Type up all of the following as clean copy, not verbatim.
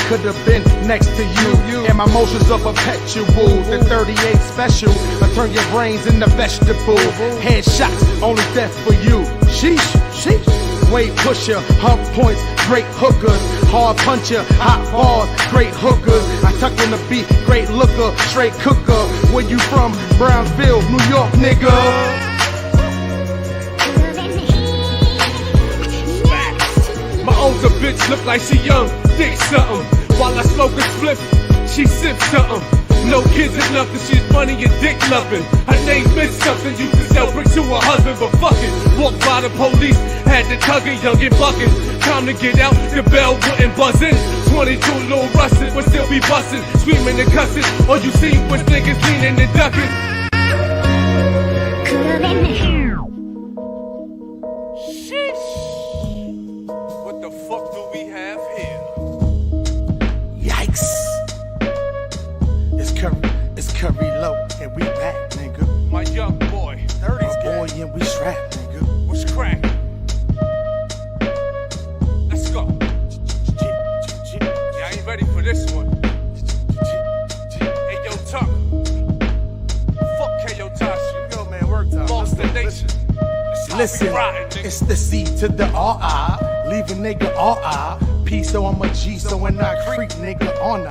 could have been next to you. And my motions are perpetual. The 38 special, I turn your brains into vegetable. Headshots, only death for you. Sheesh, sheesh. Weight pusher, hump points, great hookers. Hard puncher, hot bars, great hookers. I tuck in the beat, great looker, straight cooker. Where you from? Brownsville, New York, nigga. My older bitch look like she young, thick something. While I smoke a spliff, she sips something. No kids or nothing, she's money and dick loving. Her name meant something, used to sell bricks to her husband, but fuck it. Walked by the police, had to tug it, young and bucking. Time to get out, the bell wouldn't buzz in. 22 little rusted, but still be busting. Screaming and cussing, all you see was niggas leaning and ducking. Sheesh. What the fuck do we have here? Yikes. It's Curry Low, and we back, nigga. My young boy, 30s boy, and we strapped, nigga. What's crack? Let's go. Yeah, I ain't ready for this one. Hey, yo, Tuck. Fuck K.O. Tashi. Yo, man, work time. Lost the nation. Listen, it's the C to the R-I. Leave a nigga R-I. P, so I'm a G, so when I creep, nigga, on the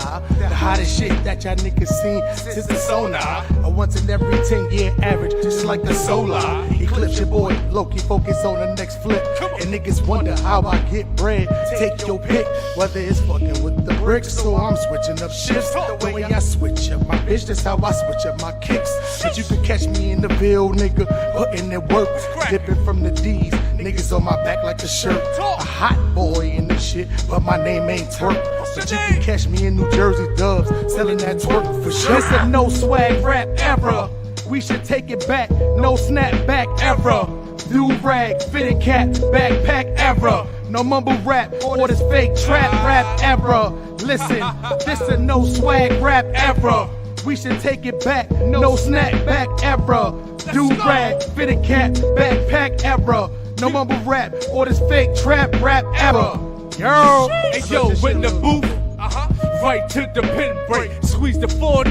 hottest shit that y'all niggas seen since the sonar. A once in every 10-year average, just like the solar. Eclipse your boy, low-key focus on the next flip. And niggas wonder how I get bread. Take your pick, whether it's fucking with the bricks, so I'm switching up shifts. The way I switch up my bitch, that's how I switch up my kicks. But you can catch me in the Ville, nigga, putting in work, dipping from the D's. Niggas on my back like a shirt. A hot boy in the shit, but my name ain't Twerk. But you can catch me in New Jersey Dubs, selling that twerk for sure. This a no swag rap era. We should take it back, no snapback era. Do rag, fitted cap, backpack era. No mumble rap or this fake trap rap era. Listen, this a no swag rap era. We should take it back, no snapback era. Do rag, fitted cap, backpack era. No mumble rap or this fake trap rap era. Yo, hey yo, in the booth, right to the pin break, squeeze the 40,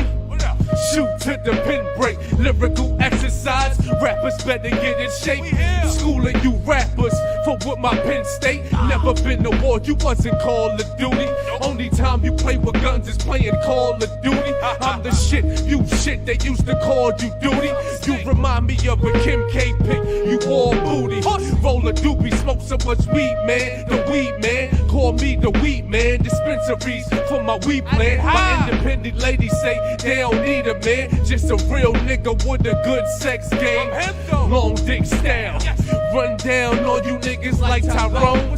shoot to the pin break, lyrical exercise, rappers better get in shape, schooling you rappers for what my pen state, never been to war, you wasn't Call of Duty, only time you play with guns is playing Call of Duty, I'm the shit, you shit, they used to call you duty, you remind me of a Kim K pick, you all booty, roll a doobie, smoke so much weed, man, the weed man, call me the weed man, dispensaries for my weed plan, my independent ladies say they don't need a man, just a real nigga with a good sex game, long dick style, run down all you niggas like Tyrone,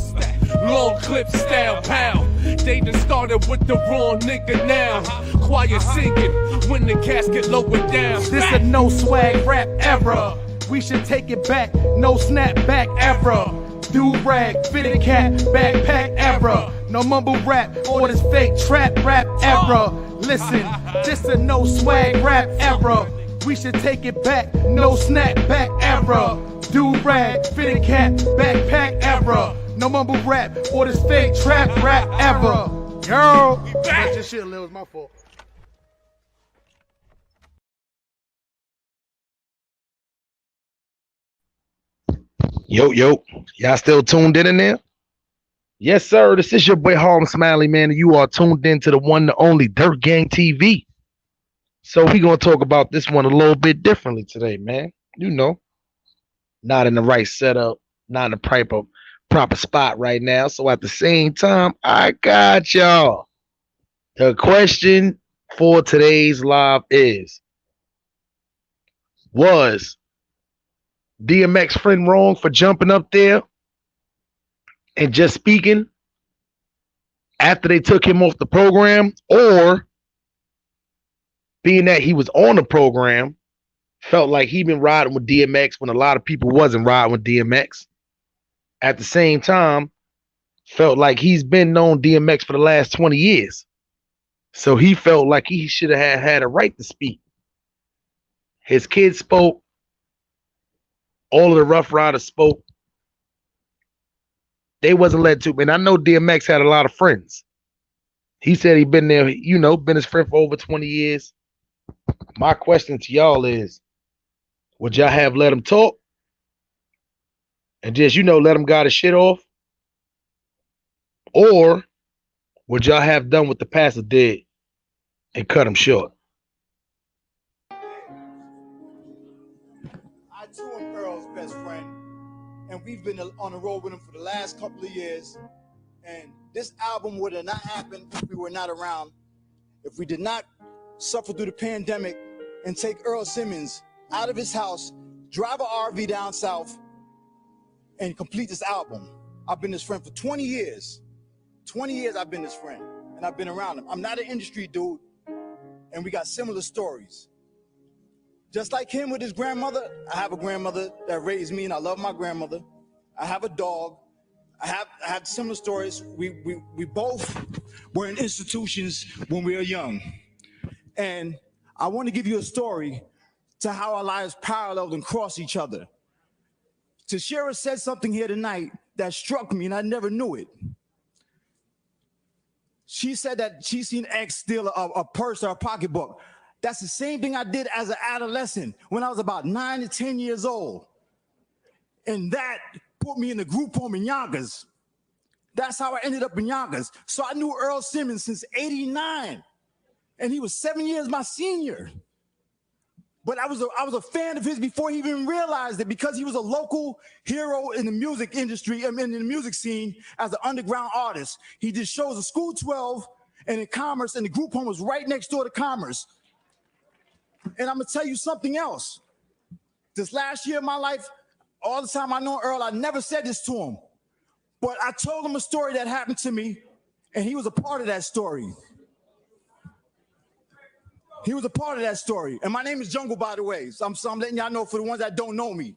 long clip style, pal, they done started with the wrong nigga now, choir singing when the casket lowered down. This a no swag rap era. We should take it back, no snapback era. Do rag, fitted cap, backpack era. No mumble rap or this fake trap rap era. Listen, this a no swag rap era. We should take it back, no snapback era. Do rag, fitted cap, backpack era. No mumble rap or this fake trap rap era. Yo, that's your shit, Lil. It's my fault. Yo, y'all still tuned in there? Yes, sir. This is your boy Harlem Smiley, man, and you are tuned in to the one, the only Dirt Gang TV. So we're going to talk about this one a little bit differently today, man. You know, not in the right setup, not in the proper spot right now. So at the same time, I got y'all. The question for today's live is, was DMX friend wrong for jumping up there and just speaking after they took him off the program, or being that he was on the program, felt like he been riding with DMX when a lot of people wasn't riding with DMX. At the same time, felt like he's been known DMX for the last 20 years. So he felt like he should have had a right to speak. His kids spoke. All of the Rough Riders spoke. They wasn't led to. And I know DMX had a lot of friends. He said he been there, you know, been his friend for over 20 years. My question to y'all is, would y'all have let him talk and just, you know, let him got his shit off? Or would y'all have done what the pastor did and cut him short? I too am Earl's best friend, and we've been on the road with him for the last couple of years. And this album would have not happened if we were not around, if we did not suffer through the pandemic and take Earl Simmons out of his house, drive an RV down south, and complete this album. I've been his friend for 20 years. 20 years I've been his friend, and I've been around him. I'm not an industry dude, and we got similar stories. Just like him with his grandmother, I have a grandmother that raised me, and I love my grandmother. I have a dog. I have similar stories. We both were in institutions when we were young. And I want to give you a story to how our lives paralleled and cross each other. Tashira said something here tonight that struck me, and I never knew it. She said that she seen X steal a purse or a pocketbook. That's the same thing I did as an adolescent when I was about 9 to 10 years old. And that put me in the group home in Yonkers. That's how I ended up in Yonkers. So I knew Earl Simmons since '89, and he was 7 years my senior. But I was a fan of his before he even realized it, because he was a local hero in the music industry, in the music scene as an underground artist. He did shows at School 12 and in Commerce, and the group home was right next door to Commerce. And I'm gonna tell you something else. This last year of my life, all the time I know Earl, I never said this to him, but I told him a story that happened to me, and he was a part of that story. He was a part of that story. And my name is Jungle, by the way. So I'm letting y'all know for the ones that don't know me.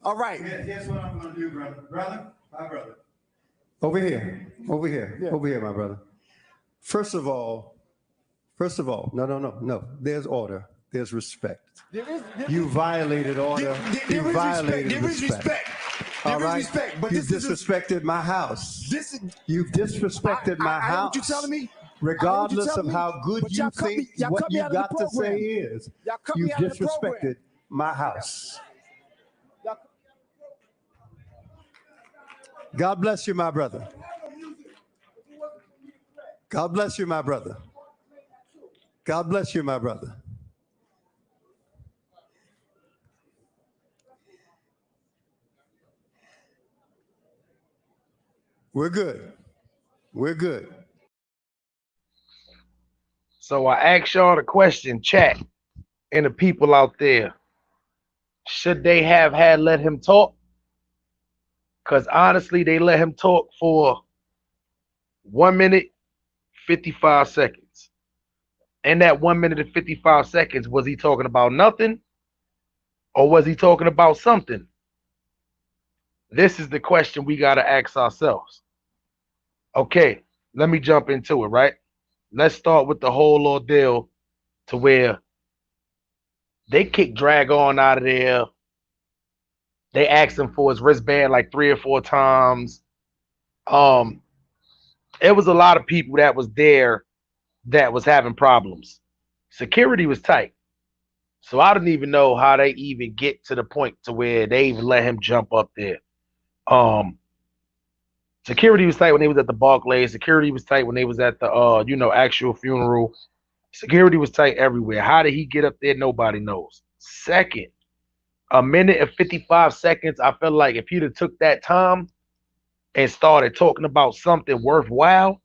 All right. Here's what I'm gonna do, brother. My brother. Over here, yeah. Over here, my brother. First of all, no. There's order. There's respect. You violated order. You violated respect. All right. But you disrespected my house. You've disrespected my house. What you telling me? Regardless of how good you think what you got to say is, you've disrespected my house. God bless you, my brother. God bless you, my brother. God bless you, my brother. We're good. We're good. So I asked y'all the question, chat, and the people out there, should they have had let him talk? Because honestly, they let him talk for 1 minute, 55 seconds. In that 1 minute and 55 seconds, was he talking about nothing? Or was he talking about something? This is the question we got to ask ourselves. Okay, let me jump into it, right? Let's start with the whole ordeal to where they kicked Drag On out of there. They asked him for his wristband like 3 or 4 times. It was a lot of people that was there that was having problems. Security was tight. So I didn't even know how they even get to the point to where they even let him jump up there. Security was tight when they was at the Barclays. Security was tight when they was at the actual funeral. Security was tight everywhere. How did he get up there? Nobody knows. Second, 1 minute and 55 seconds. I felt like if he'd have took that time and started talking about something worthwhile,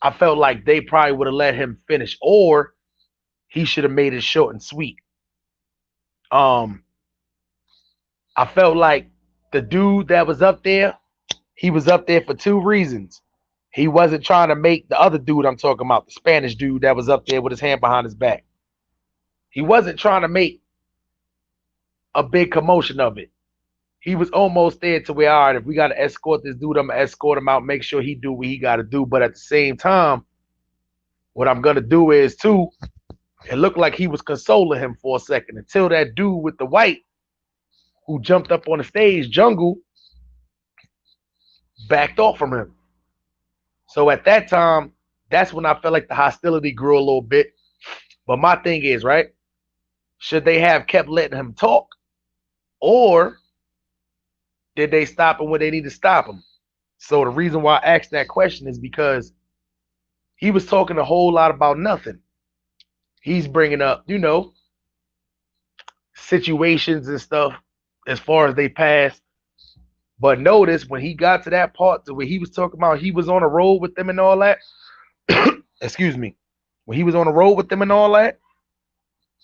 I felt like they probably would have let him finish, or he should have made it short and sweet. I felt like the dude that was up there, he was up there for 2 reasons. He wasn't trying to make the other dude I'm talking about, the Spanish dude that was up there with his hand behind his back. He wasn't trying to make a big commotion of it. He was almost there to where, all right, if we got to escort this dude, I'm going to escort him out, make sure he do what he got to do. But at the same time, what I'm going to do is, too, it looked like he was consoling him for a second until that dude with the white who jumped up on the stage, Jungle, backed off from him. So at that time, that's when I felt like the hostility grew a little bit. But my thing is, right, should they have kept letting him talk, or did they stop him when they need to stop him? So the reason why I asked that question is because he was talking a whole lot about nothing. He's bringing up, situations and stuff as far as they passed. But notice when he got to that part to where he was talking about he was on a road with them and all that, excuse me, when he was on the road with them and all that,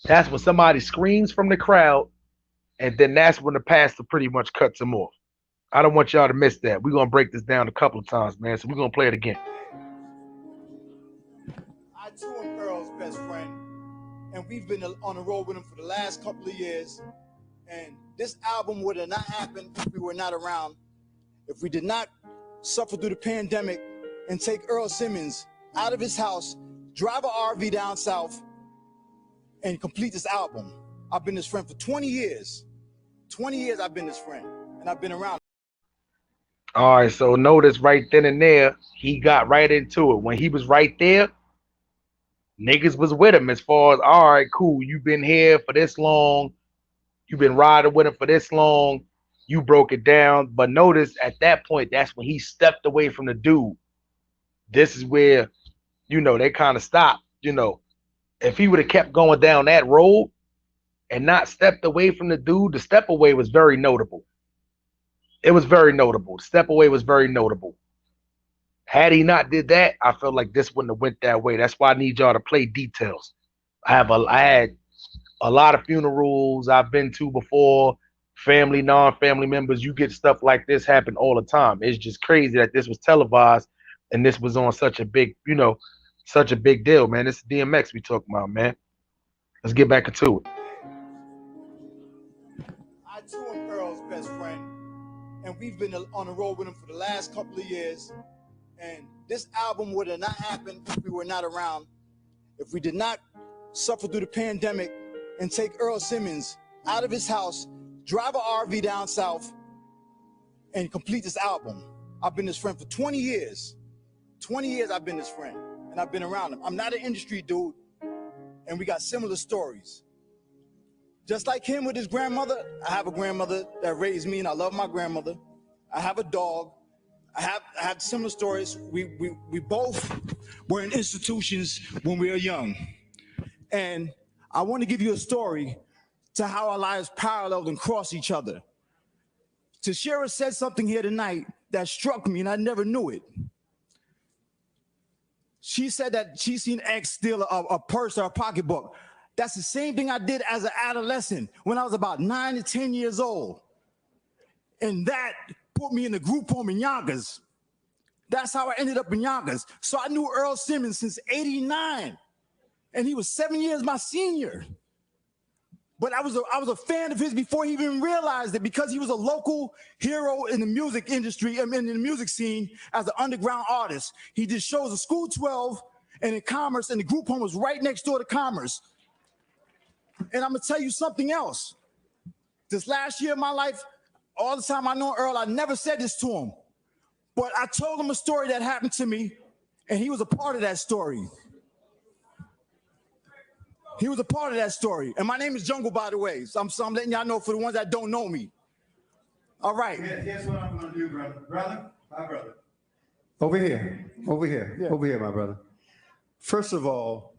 that's when somebody screams from the crowd, and then that's when the pastor pretty much cuts him off. I don't want y'all to miss that. We're going to break this down a couple of times, man, so we're going to play it again. I too am Earl's best friend, and we've been on the road with him for the last couple of years, and this album would have not happened if we were not around, if we did not suffer through the pandemic and take Earl Simmons out of his house, drive an RV down south, and complete this album. I've been his friend for 20 years. 20 years I've been his friend, and I've been around. All right, so notice right then and there, he got right into it. When he was right there, niggas was with him as far as, all right, cool, you've been here for this long, you've been riding with him for this long, you broke it down. But notice at that point, that's when he stepped away from the dude. This is where, they kind of stopped. If he would have kept going down that road and not stepped away from the dude, the step away was very notable. It was very notable. The step away was very notable. Had he not did that, I felt like this wouldn't have went that way. That's why I need y'all to play details. I had a lot of funerals I've been to before, family, non-family members. You get stuff like this happen all the time. It's just crazy that this was televised and this was on such a big, such a big deal, man. This is DMX we talking about, man. Let's get back into it. I too am Earl's best friend, and we've been on the road with him for the last couple of years, and this album would have not happened if we were not around, if we did not suffer through the pandemic and take Earl Simmons out of his house, drive an RV down south, and complete this album. I've been his friend for 20 years. 20 years I've been his friend, and I've been around him. I'm not an industry dude, and we got similar stories. Just like him with his grandmother, I have a grandmother that raised me, and I love my grandmother. I have a dog. I have similar stories. We both were in institutions when we were young. And I want to give you a story to how our lives paralleled and cross each other. Tashira said something here tonight that struck me, and I never knew it. She said that she seen X steal a purse or a pocketbook. That's the same thing I did as an adolescent when I was about 9 to 10 years old. And that put me in the group home in Yonkers. That's how I ended up in Yonkers. So I knew Earl Simmons since '89, and he was 7 years my senior. But I was a fan of his before he even realized it, because he was a local hero in the music industry, in the music scene as an underground artist. He did shows at School 12 and in Commerce, and the group home was right next door to Commerce. And I'm gonna tell you something else. This last year of my life, all the time I know Earl, I never said this to him, but I told him a story that happened to me, and he was a part of that story. He was a part of that story. And my name is Jungle, by the way. So I'm letting y'all know for the ones that don't know me. All right. Here's what I'm gonna do, brother. My brother. Over here, yeah. Over here, my brother. First of all,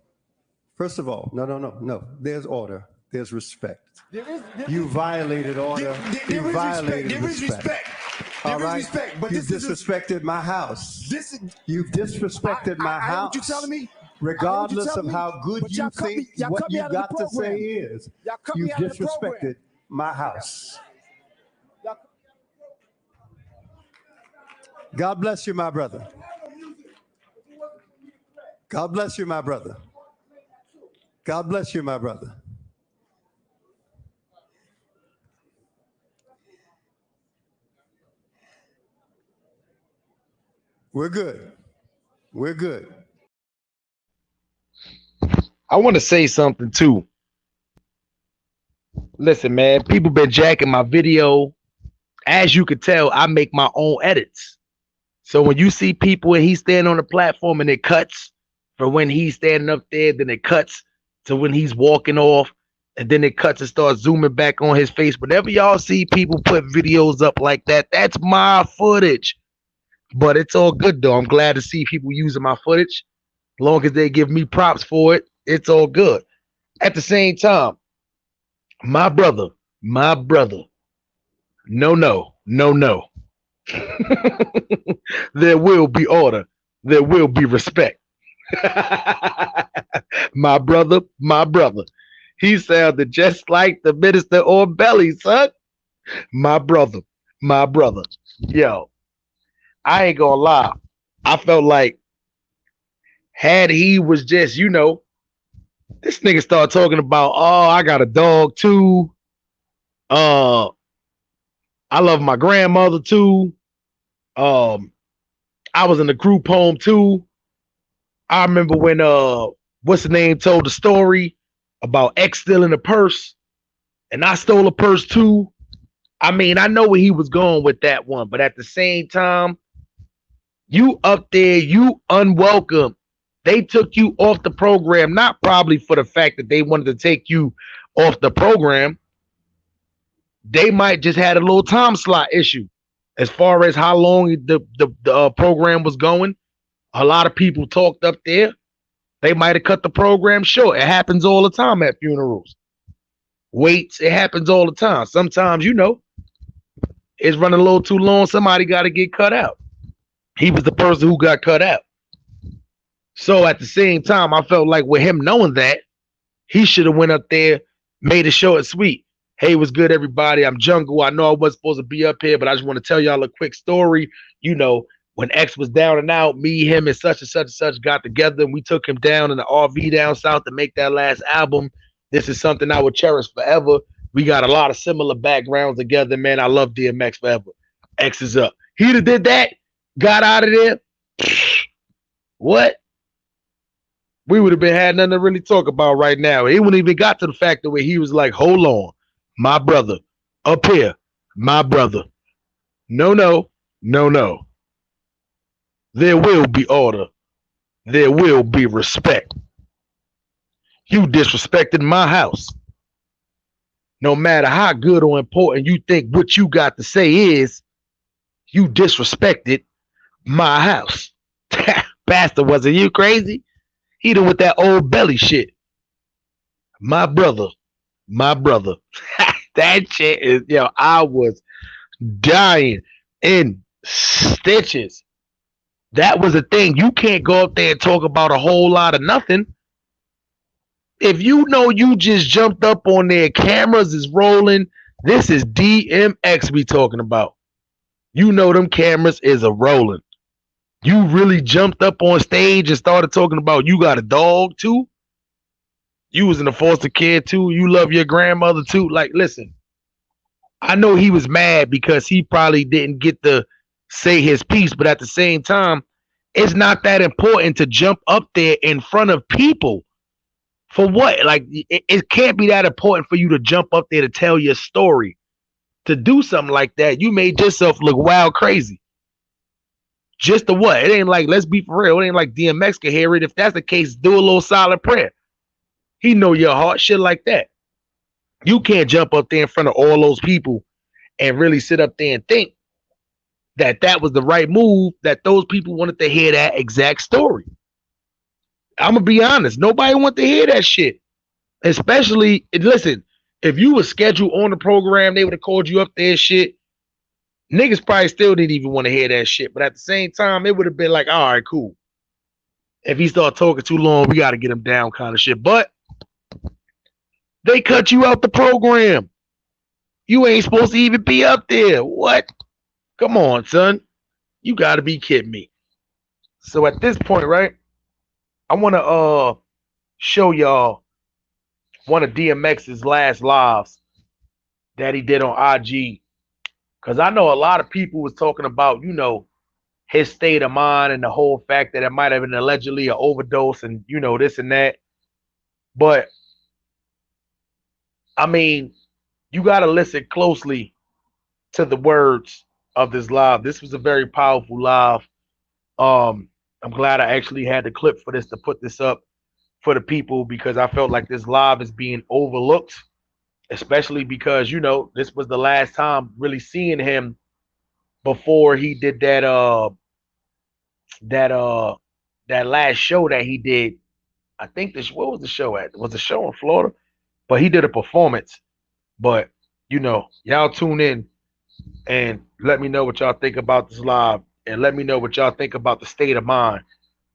no. There's order. There's respect. You violated order. You violated respect. All right. But you disrespected my house. You've disrespected my house. What you telling me? Regardless of how good you think what you got to say is, you disrespected my house. God bless you, my brother. God bless you, my brother. God bless you, my brother. We're good. We're good. I want to say something too. Listen, man, people been jacking my video. As you can tell, I make my own edits. So when you see people and he's standing on the platform and it cuts for when he's standing up there, then it cuts to when he's walking off, and then it cuts and starts zooming back on his face. Whenever y'all see people put videos up like that, that's my footage. But it's all good though. I'm glad to see people using my footage. As long as they give me props for it, it's all good. At the same time, my brother, no. There will be order. There will be respect. My brother. He sounded just like the minister on Belly, son. My brother. Yo, I ain't gonna lie. I felt like had he was just, this nigga started talking about, oh, I got a dog too. I love my grandmother too. I was in the group home too. I remember when what's the name told the story about X stealing a purse, and I stole a purse too. I mean, I know where he was going with that one, but at the same time, you up there, you unwelcome. They took you off the program, not probably for the fact that they wanted to take you off the program. They might just had a little time slot issue as far as how long the program was going. A lot of people talked up there. They might have cut the program short. It happens all the time at funerals. Waits, it happens all the time. Sometimes, it's running a little too long. Somebody got to get cut out. He was the person who got cut out. So at the same time, I felt like with him knowing that, he should have went up there, made it short and sweet. Hey, what's good, everybody? I'm Jungle. I know I wasn't supposed to be up here, but I just want to tell y'all a quick story. When X was down and out, me, him, and such got together, and we took him down in the RV down south to make that last album. This is something I would cherish forever. We got a lot of similar backgrounds together, man. I love DMX forever. X is up. He'd have did that, got out of there. What? We would have been had nothing to really talk about right now. He wouldn't even got to the fact that where he was like, hold on, my brother, up here, my brother. No. There will be order. There will be respect. You disrespected my house. No matter how good or important you think what you got to say is, you disrespected my house. Bastard, wasn't you crazy? He done with that old Belly shit. My brother. That shit is, I was dying in stitches. That was the thing. You can't go up there and talk about a whole lot of nothing. If you know you just jumped up on there, cameras is rolling. This is DMX we talking about. You know them cameras is a rolling. You really jumped up on stage and started talking about you got a dog too? You was in a foster kid too? You love your grandmother too? Like, listen, I know he was mad because he probably didn't get to say his piece, but at the same time, it's not that important to jump up there in front of people. For what? Like, it can't be that important for you to jump up there to tell your story. To do something like that, you made yourself look wild crazy. Just to what? It ain't like, let's be for real, it ain't like DMX can hear it. If that's the case, do a little silent prayer. He know your heart, shit like that. You can't jump up there in front of all those people and really sit up there and think that was the right move, that those people wanted to hear that exact story. I'm going to be honest. Nobody want to hear that shit. Especially, listen, if you were scheduled on the program, they would have called you up there shit. Niggas probably still didn't even want to hear that shit. But at the same time, it would have been like, all right, cool. If he start talking too long, we got to get him down kind of shit. But they cut you out the program. You ain't supposed to even be up there. What? Come on, son. You got to be kidding me. So at this point, right, I want to show y'all one of DMX's last lives that he did on IG. Because I know a lot of people was talking about, his state of mind and the whole fact that it might have been allegedly an overdose and, this and that. But, I mean, you got to listen closely to the words of this live. This was a very powerful live. I'm glad I actually had the clip for this to put this up for the people because I felt like this live is being overlooked, especially because this was the last time really seeing him before he did that that last show that he did. I think this what was the show at? Was the show in Florida? But he did a performance. But y'all tune in and let me know what y'all think about this live, and let me know what y'all think about the state of mind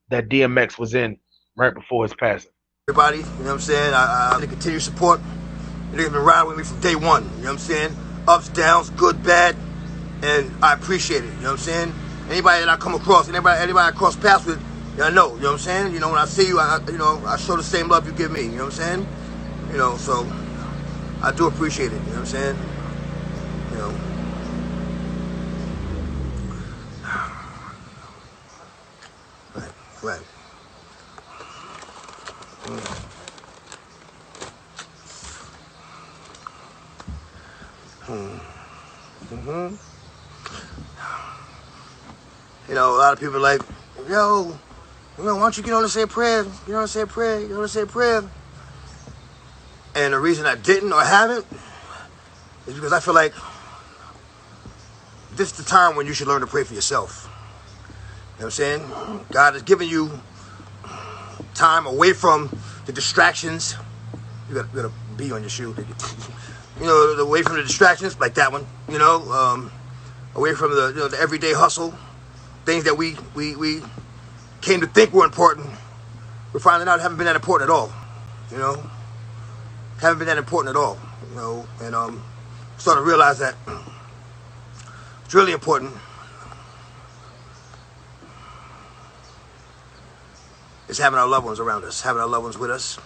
that DMX was in right before his passing. Everybody, you know what I'm saying? I continue support. They've been riding with me from day one. You know what I'm saying? Ups, downs, good, bad, and I appreciate it. You know what I'm saying? Anybody that I come across, anybody I cross paths with, I know. You know what I'm saying? When I see you, I show the same love you give me. You know what I'm saying? So I do appreciate it. You know what I'm saying? Right. A lot of people are like, yo, why don't you get on and say a prayer? Get on and say a prayer. Get on and say a prayer. And the reason I didn't or haven't is because I feel like this is the time when you should learn to pray for yourself. You know what I'm saying? God has given you time away from the distractions. You got a bee on your shoe. Away from the distractions, like that one. Away from the everyday hustle, things that we came to think were important. We're finding out haven't been that important at all. Haven't been that important at all. And starting to realize that it's really important. Is having our loved ones around us, having our loved ones with us,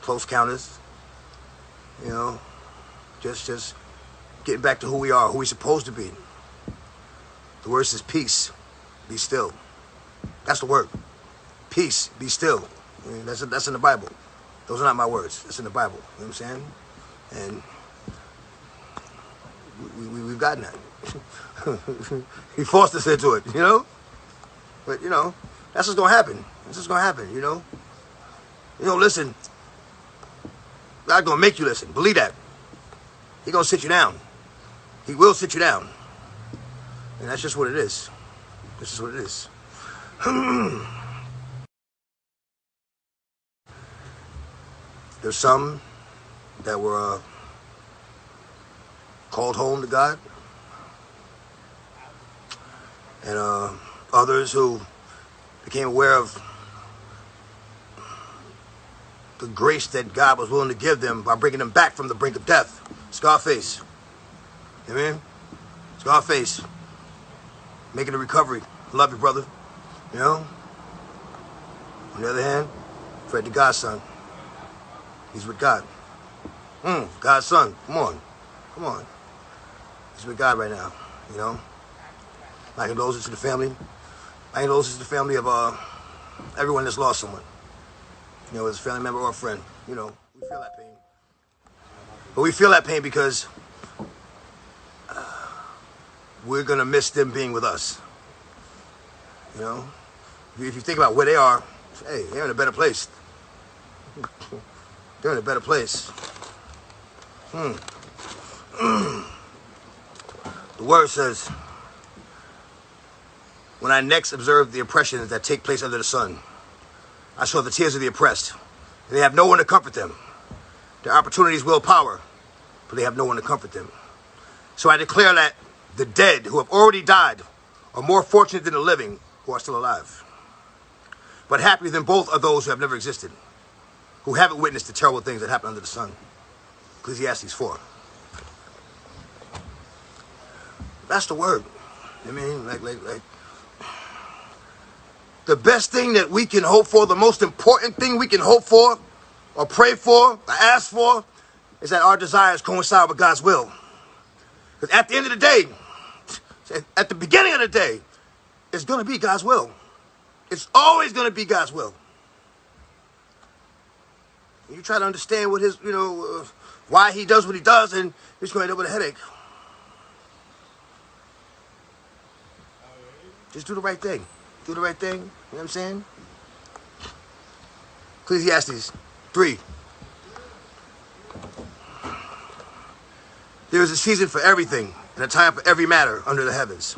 close counters, just getting back to who we are, who we're supposed to be. The word says peace, be still. That's the word. Peace, be still. That's in the Bible. Those are not my words. That's in the Bible. You know what I'm saying? And we've gotten that. He forced us into it, But, that's what's going to happen. That's what's going to happen, listen. God's going to make you listen. Believe that. He's going to sit you down. He will sit you down. And that's just what it is. This is what it is. There's some that were called home to God. And others who became aware of the grace that God was willing to give them by bringing them back from the brink of death. Scarface. You know what I mean? Scarface. Making a recovery. Love you, brother. On the other hand, Fred the Godson. He's with God. God's son. Come on. He's with God right now. My condolences to the family. My condolences to the family of everyone that's lost someone. As a family member or a friend. We feel that pain. But we feel that pain because we're going to miss them being with us. If you think about where they are, hey, they're in a better place. They're in a better place. The word says, when I next observed the oppressions that take place under the sun, I saw the tears of the oppressed. They have no one to comfort them. Their opportunities will power, but they have no one to comfort them. So I declare that the dead who have already died are more fortunate than the living who are still alive. But happier than both are those who have never existed, who haven't witnessed the terrible things that happen under the sun. Ecclesiastes 4. That's the word. Like the best thing that we can hope for, the most important thing we can hope for, or pray for, or ask for, is that our desires coincide with God's will. Because at the end of the day, at the beginning of the day, it's going to be God's will. It's always going to be God's will. You try to understand what his, why he does what he does, and you're just going to end up with a headache. Just do the right thing. Do the right thing. You know what I'm saying? Ecclesiastes 3. There is a season for everything and a time for every matter under the heavens.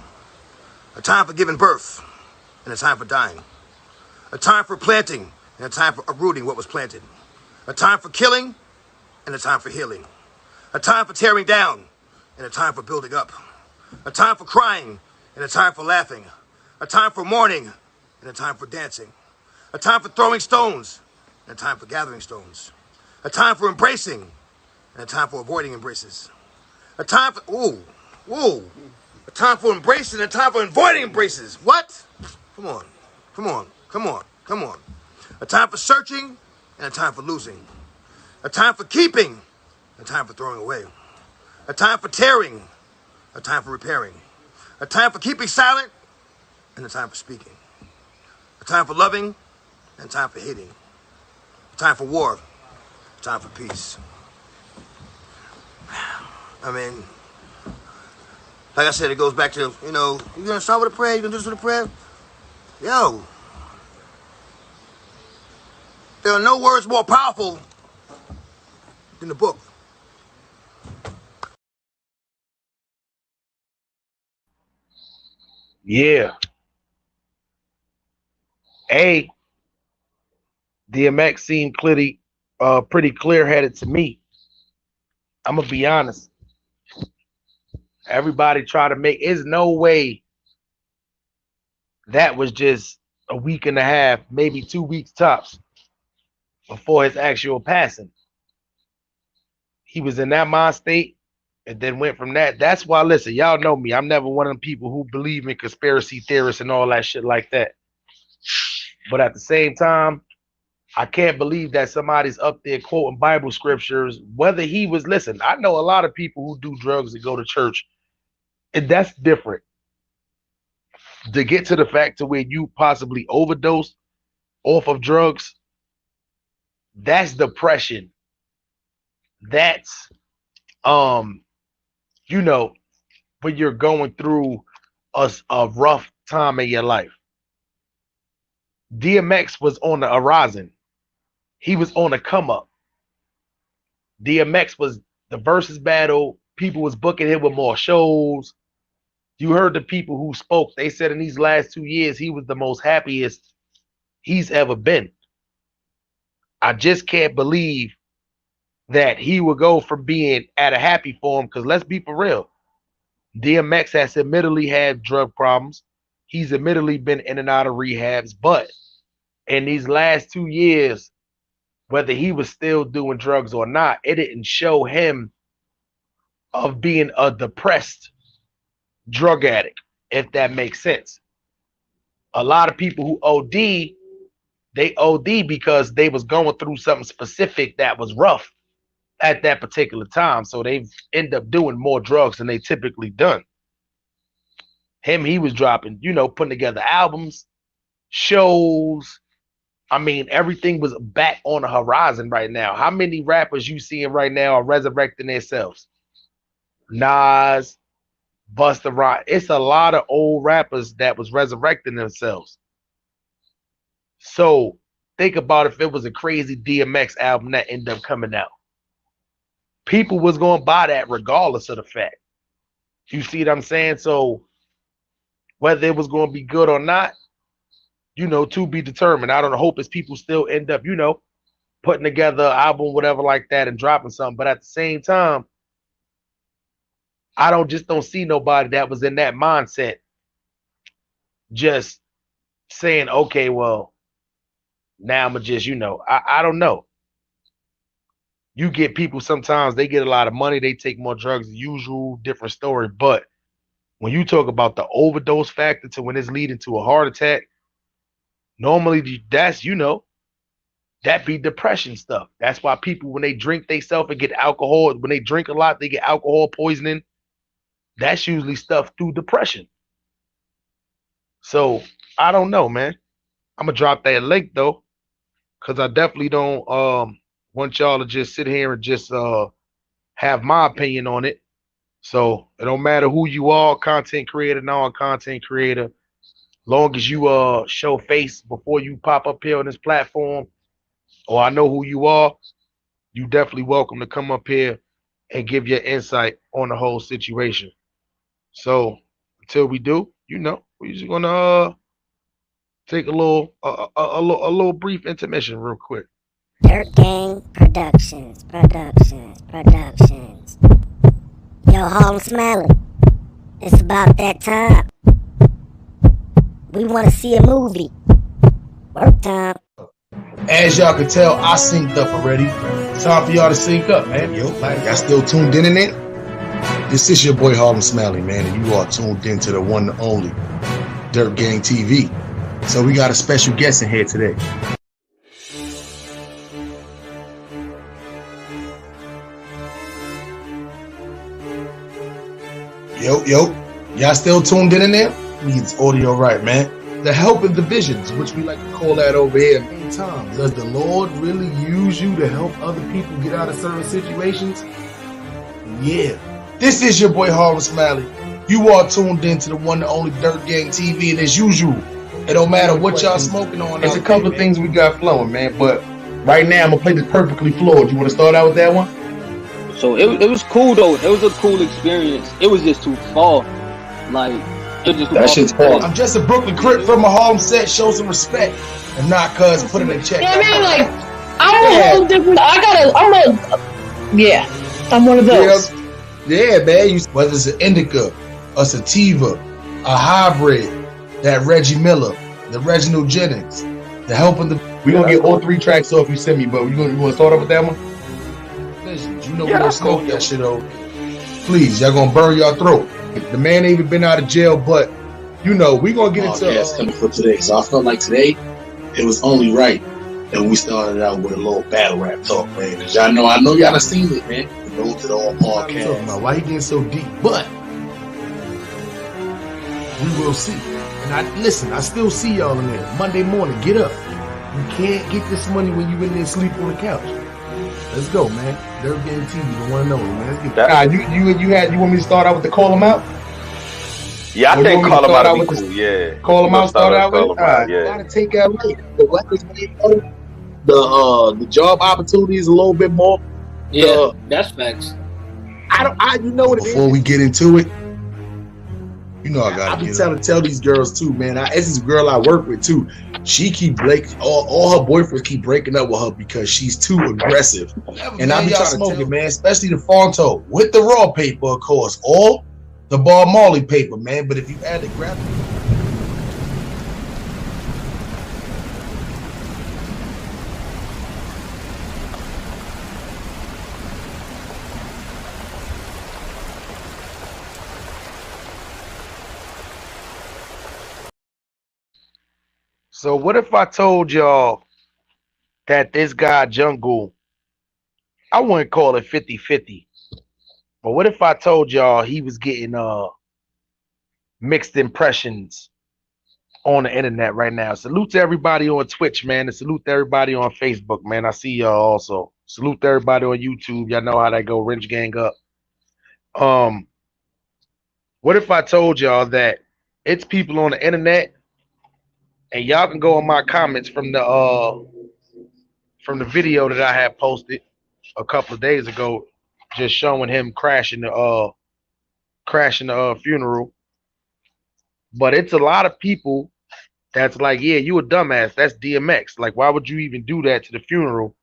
A time for giving birth and a time for dying. A time for planting and a time for uprooting what was planted. A time for killing and a time for healing. A time for tearing down and a time for building up. A time for crying and a time for laughing. A time for mourning and a time for dancing. A time for throwing stones and a time for gathering stones. A time for embracing and a time for avoiding embraces. A time for, a time for embracing and a time for avoiding embraces. What? Come on, come on, come on, come on. A time for searching and a time for losing. A time for keeping and a time for throwing away. A time for tearing, a time for repairing. A time for keeping silent and a time for speaking. A time for loving and a time for hating. A time for war, a time for peace. I mean, like I said, it goes back to, you know, you're going to start with a prayer, you're going to do this with a prayer. Yo, there are no words more powerful than the book. Yeah. DMX seemed pretty clear-headed to me. I'm gonna be honest. Everybody try to make, there's no way that was just a week and a half, maybe 2 weeks tops before his actual passing. He was in that mind state and then went from that. That's why, listen, y'all know me. I'm never one of them people who believe in conspiracy theorists and all that shit like that. But at the same time, I can't believe that somebody's up there quoting Bible scriptures, whether he was, listen, I know a lot of people who do drugs and go to church, and that's different. To get to the fact to where you possibly overdose off of drugs, that's depression. That's, you know, when you're going through a rough time in your life. DMX was on the horizon. He was on a come up. DMX was the versus battle. People was booking him with more shows. You heard the people who spoke. They said in these last 2 years, he was the most happiest he's ever been. I just can't believe that he would go from being at a happy form, because let's be for real. DMX has admittedly had drug problems. He's admittedly been in and out of rehabs, but in these last 2 years, whether he was still doing drugs or not, it didn't show him of being a depressed drug addict, if that makes sense. A lot of people who OD, they OD because they was going through something specific that was rough at that particular time. So they end up doing more drugs than they typically done. Him, he was dropping, you know, putting together albums, shows. I mean, everything was back on the horizon right now. How many rappers you seeing right now are resurrecting themselves? Nas, Busta Rhymes. It's a lot of old rappers that was resurrecting themselves. So think about if it was a crazy DMX album that ended up coming out. People was going to buy that regardless of the fact. You see what I'm saying? So whether it was going to be good or not, you know, to be determined. I don't hope is people still end up, you know, putting together an album, whatever like that, and dropping something. But at the same time, I don't see nobody that was in that mindset just saying, okay, well, now I'm just, you know, I don't know. You get people sometimes, they get a lot of money, they take more drugs than usual, different story. But when you talk about the overdose factor to when it's leading to a heart attack, normally that's, you know, that be depression stuff. That's why people, when they drink themselves and get alcohol, when they drink a lot, they get alcohol poisoning. That's usually stuff through depression. So I don't know, man. I'm gonna drop that link though, because I definitely don't want y'all to just sit here and just have my opinion on it. So it don't matter who you are, content creator, non-content creator. Long as you show face before you pop up here on this platform, or I know who you are, you definitely welcome to come up here and give your insight on the whole situation. So until we do, we're just gonna take a little brief intermission real quick. Dirt Gang Productions. Yo, Harlem Smiley, it's about that time. We want to see a movie. Work time. As y'all can tell, I synced up already. Time for y'all to sync up, man. Yo, y'all still tuned in it? This is your boy Harlem Smiley, man, and you are tuned in to the one and only Dirt Gang TV. So we got a special guest in here today. Yo, y'all still tuned in there? Needs audio right, man. The helping divisions, which we like to call that over here. Many times, does the Lord really use you to help other people get out of certain situations? Yeah. This is your boy Harlem Smiley. You are tuned in to the one and only Dirt Gang TV, and as usual, it don't matter what y'all smoking on. There's a couple of things we got flowing, man, but right now I'm gonna play this Perfectly Flawed. You wanna start out with that one? So it was cool though. It was a cool experience. It was just too far. Like it just That shit's hard. I'm just a Brooklyn Crip from a Harlem set. Show some respect, and not cuz put in a check. Yeah, man, like I'm a whole different. I'm one of those. Yeah, man. Whether it's an indica, a sativa, a hybrid, that Reggie Miller, the Reginald Jennings, the helping the. We gonna get all 3 tracks off you send me, but you wanna start off with that one? You know we don't smoke that shit over. Please, y'all gonna burn y'all throat. The man ain't even been out of jail, but we gonna get into. It's coming for today, so I felt like today it was only right that we started out with a little battle rap talk, man. Cause I know y'all done seen it, man. The Road to the All podcast. Why he getting so deep? But we will see. And I still see y'all in there. Monday morning, get up. You can't get this money when you in there sleep on the couch. Let's go, man. Dirt Gang TV, the one and only, man. Let's get that. You want me to start out with the call them out? Yeah, I think call them out would be cool. Yeah, call them out. Start out with. Yeah. Gotta take out the weapons, the job opportunities a little bit more. Yeah, that's facts. You know what it is. Before we get into it, I gotta tell these girls too, man. This is a girl I work with too. She all her boyfriends keep breaking up with her because she's too aggressive. And I be trying to smoking, man, especially the Fonto with the raw paper, of course, or the Bob Marley paper, man. But if you add the graphic. So what if I told y'all that this guy Jungle, I wouldn't call it 50-50, but what if I told y'all he was getting mixed impressions on the internet right now? Salute to everybody on Twitch, man, and salute to everybody on Facebook, man. I see y'all also. Salute to everybody on YouTube. Y'all know how that go, Wrench Gang up. What if I told y'all that it's people on the internet, and y'all can go on my comments from the video that I had posted a couple of days ago, just showing him crashing the funeral. But it's a lot of people that's like, yeah, you a dumbass. That's DMX. Like, why would you even do that to the funeral?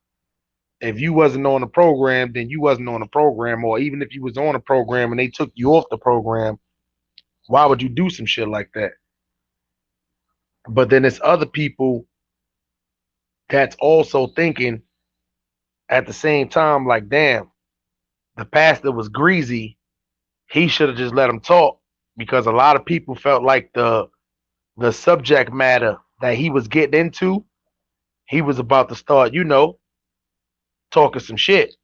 If you wasn't on the program, then you wasn't on the program. Or even if you was on a program and they took you off the program, why would you do some shit like that? But then there's other people that's also thinking at the same time, like, damn, the pastor was greasy. He should have just let him talk, because a lot of people felt like the subject matter that he was getting into, he was about to start, talking some shit.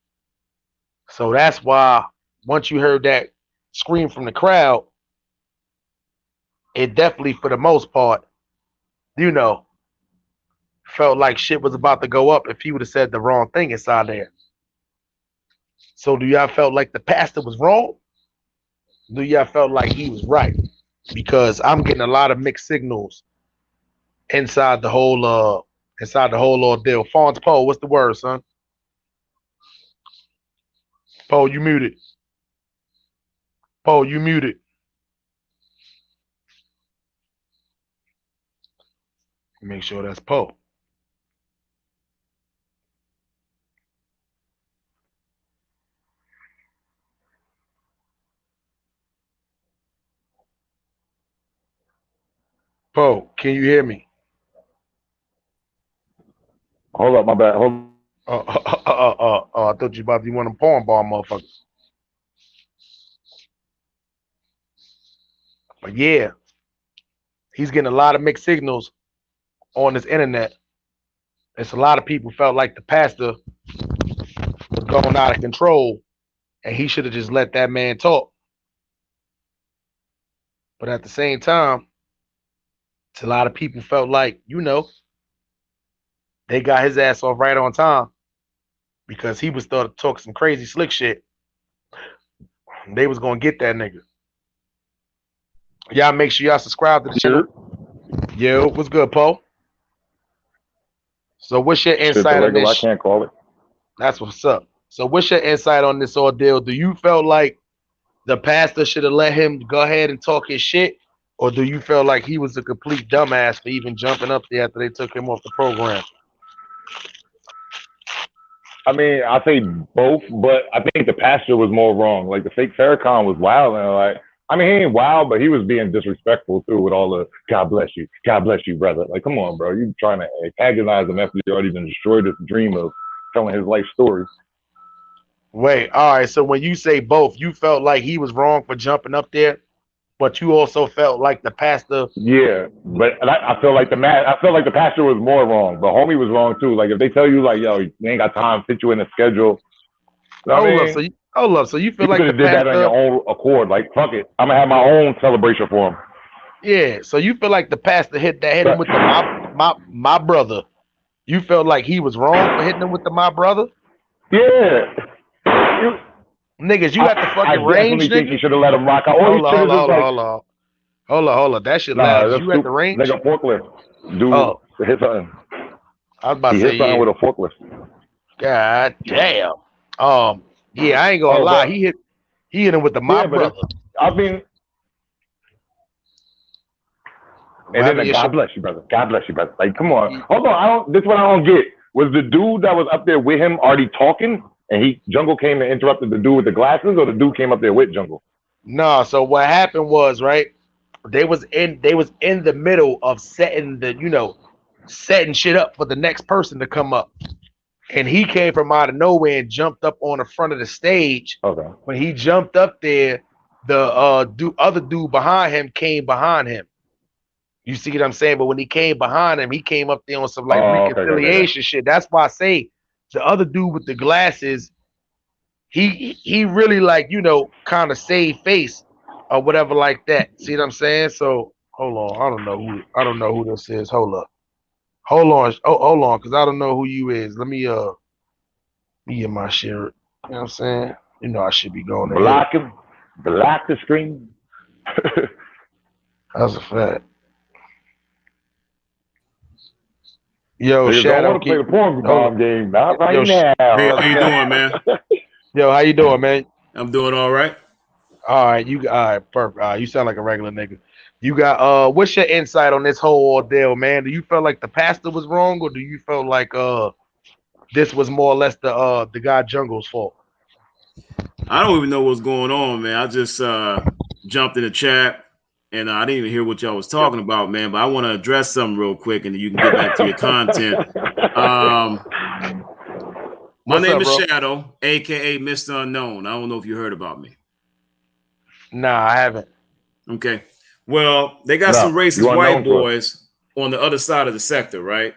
So that's why once you heard that scream from the crowd, it definitely, for the most part, felt like shit was about to go up if he would have said the wrong thing inside there. So do y'all felt like the pastor was wrong? Do y'all felt like he was right? Because I'm getting a lot of mixed signals inside the whole ordeal. Fonz Poe, what's the word, son? Poe, you muted. Poe, you muted. Make sure that's Poe. Poe, can you hear me? Hold up, my bad. Hold. I thought you about to be one of them porn bar motherfuckers. But yeah, he's getting a lot of mixed signals on this internet. There's a lot of people felt like the pastor was going out of control, and he should have just let that man talk. But at the same time, a lot of people felt like, they got his ass off right on time because he was starting to talk some crazy slick shit. They was gonna get that nigga. Y'all make sure y'all subscribe to the channel. Yo, what's good, Poe? So what's your insight on this? I can't call it. That's what's up. So what's your insight on this ordeal? Do you feel like the pastor should have let him go ahead and talk his shit? Or do you feel like he was a complete dumbass for even jumping up there after they took him off the program? I mean, I say both, but I think the pastor was more wrong. Like the fake Farrakhan was wild, and like, I mean, he ain't wild, but he was being disrespectful too with all the God bless you, brother. Like, come on, bro, you trying to antagonize him after you already been destroyed his dream of telling his life story. Wait, all right. So when you say both, you felt like he was wrong for jumping up there, but you also felt like the pastor. Yeah, but I feel like the pastor was more wrong, but homie was wrong too. Like if they tell you like, yo, you ain't got time, fit you in the schedule. Hold up. So you feel like you could have did that on your own accord. Like fuck it, I'm gonna have my own celebration for him. Yeah. So you feel like the pastor hit him with the my brother. You felt like he was wrong for hitting him with the my brother? Yeah. Niggas, you got the fucking range, nigga. Think he should have let him rock out. Hold on. That shit loud. You at the range? Like a forklift. Dude, hit something. I was about to say, hit something with a forklift. God damn. Yeah, I ain't gonna lie. He hit him with the my brother. I mean, and then God bless you, brother. God bless you, brother. Like, come on. Hold on. This is what I don't get. Was the dude that was up there with him already talking? And Jungle came and interrupted the dude with the glasses, or the dude came up there with Jungle? No, so what happened was, right, they was in the middle of setting shit up for the next person to come up. And he came from out of nowhere and jumped up on the front of the stage. Okay. When he jumped up there, the other dude behind him came behind him. You see what I'm saying? But when he came behind him, he came up there on some like reconciliation shit. That's why I say the other dude with the glasses, he really like, kind of saved face or whatever like that. See what I'm saying? So hold on. I don't know who this is. Hold on. Because I don't know who you is. Let me get my shit. You know what I'm saying? I should be going block the screen. That's a fact. Yo, Shadow, I want to play the porn bomb game. Not right now. Hey, how you doing, man? Yo, how you doing, man? I'm doing all right. All right, perfect. You sound like a regular nigga. You got what's your insight on this whole ordeal, man? Do you feel like the pastor was wrong, or do you feel like this was more or less the guy Jungle's fault? I don't even know what's going on, man. I just jumped in the chat. And I didn't even hear what y'all was talking about, man. But I want to address something real quick, and then you can get back to your content. My name is Shadow, a.k.a. Mr. Unknown. I don't know if you heard about me. Nah, I haven't. Okay. Well, they got some racist white boys on the other side of the sector, right?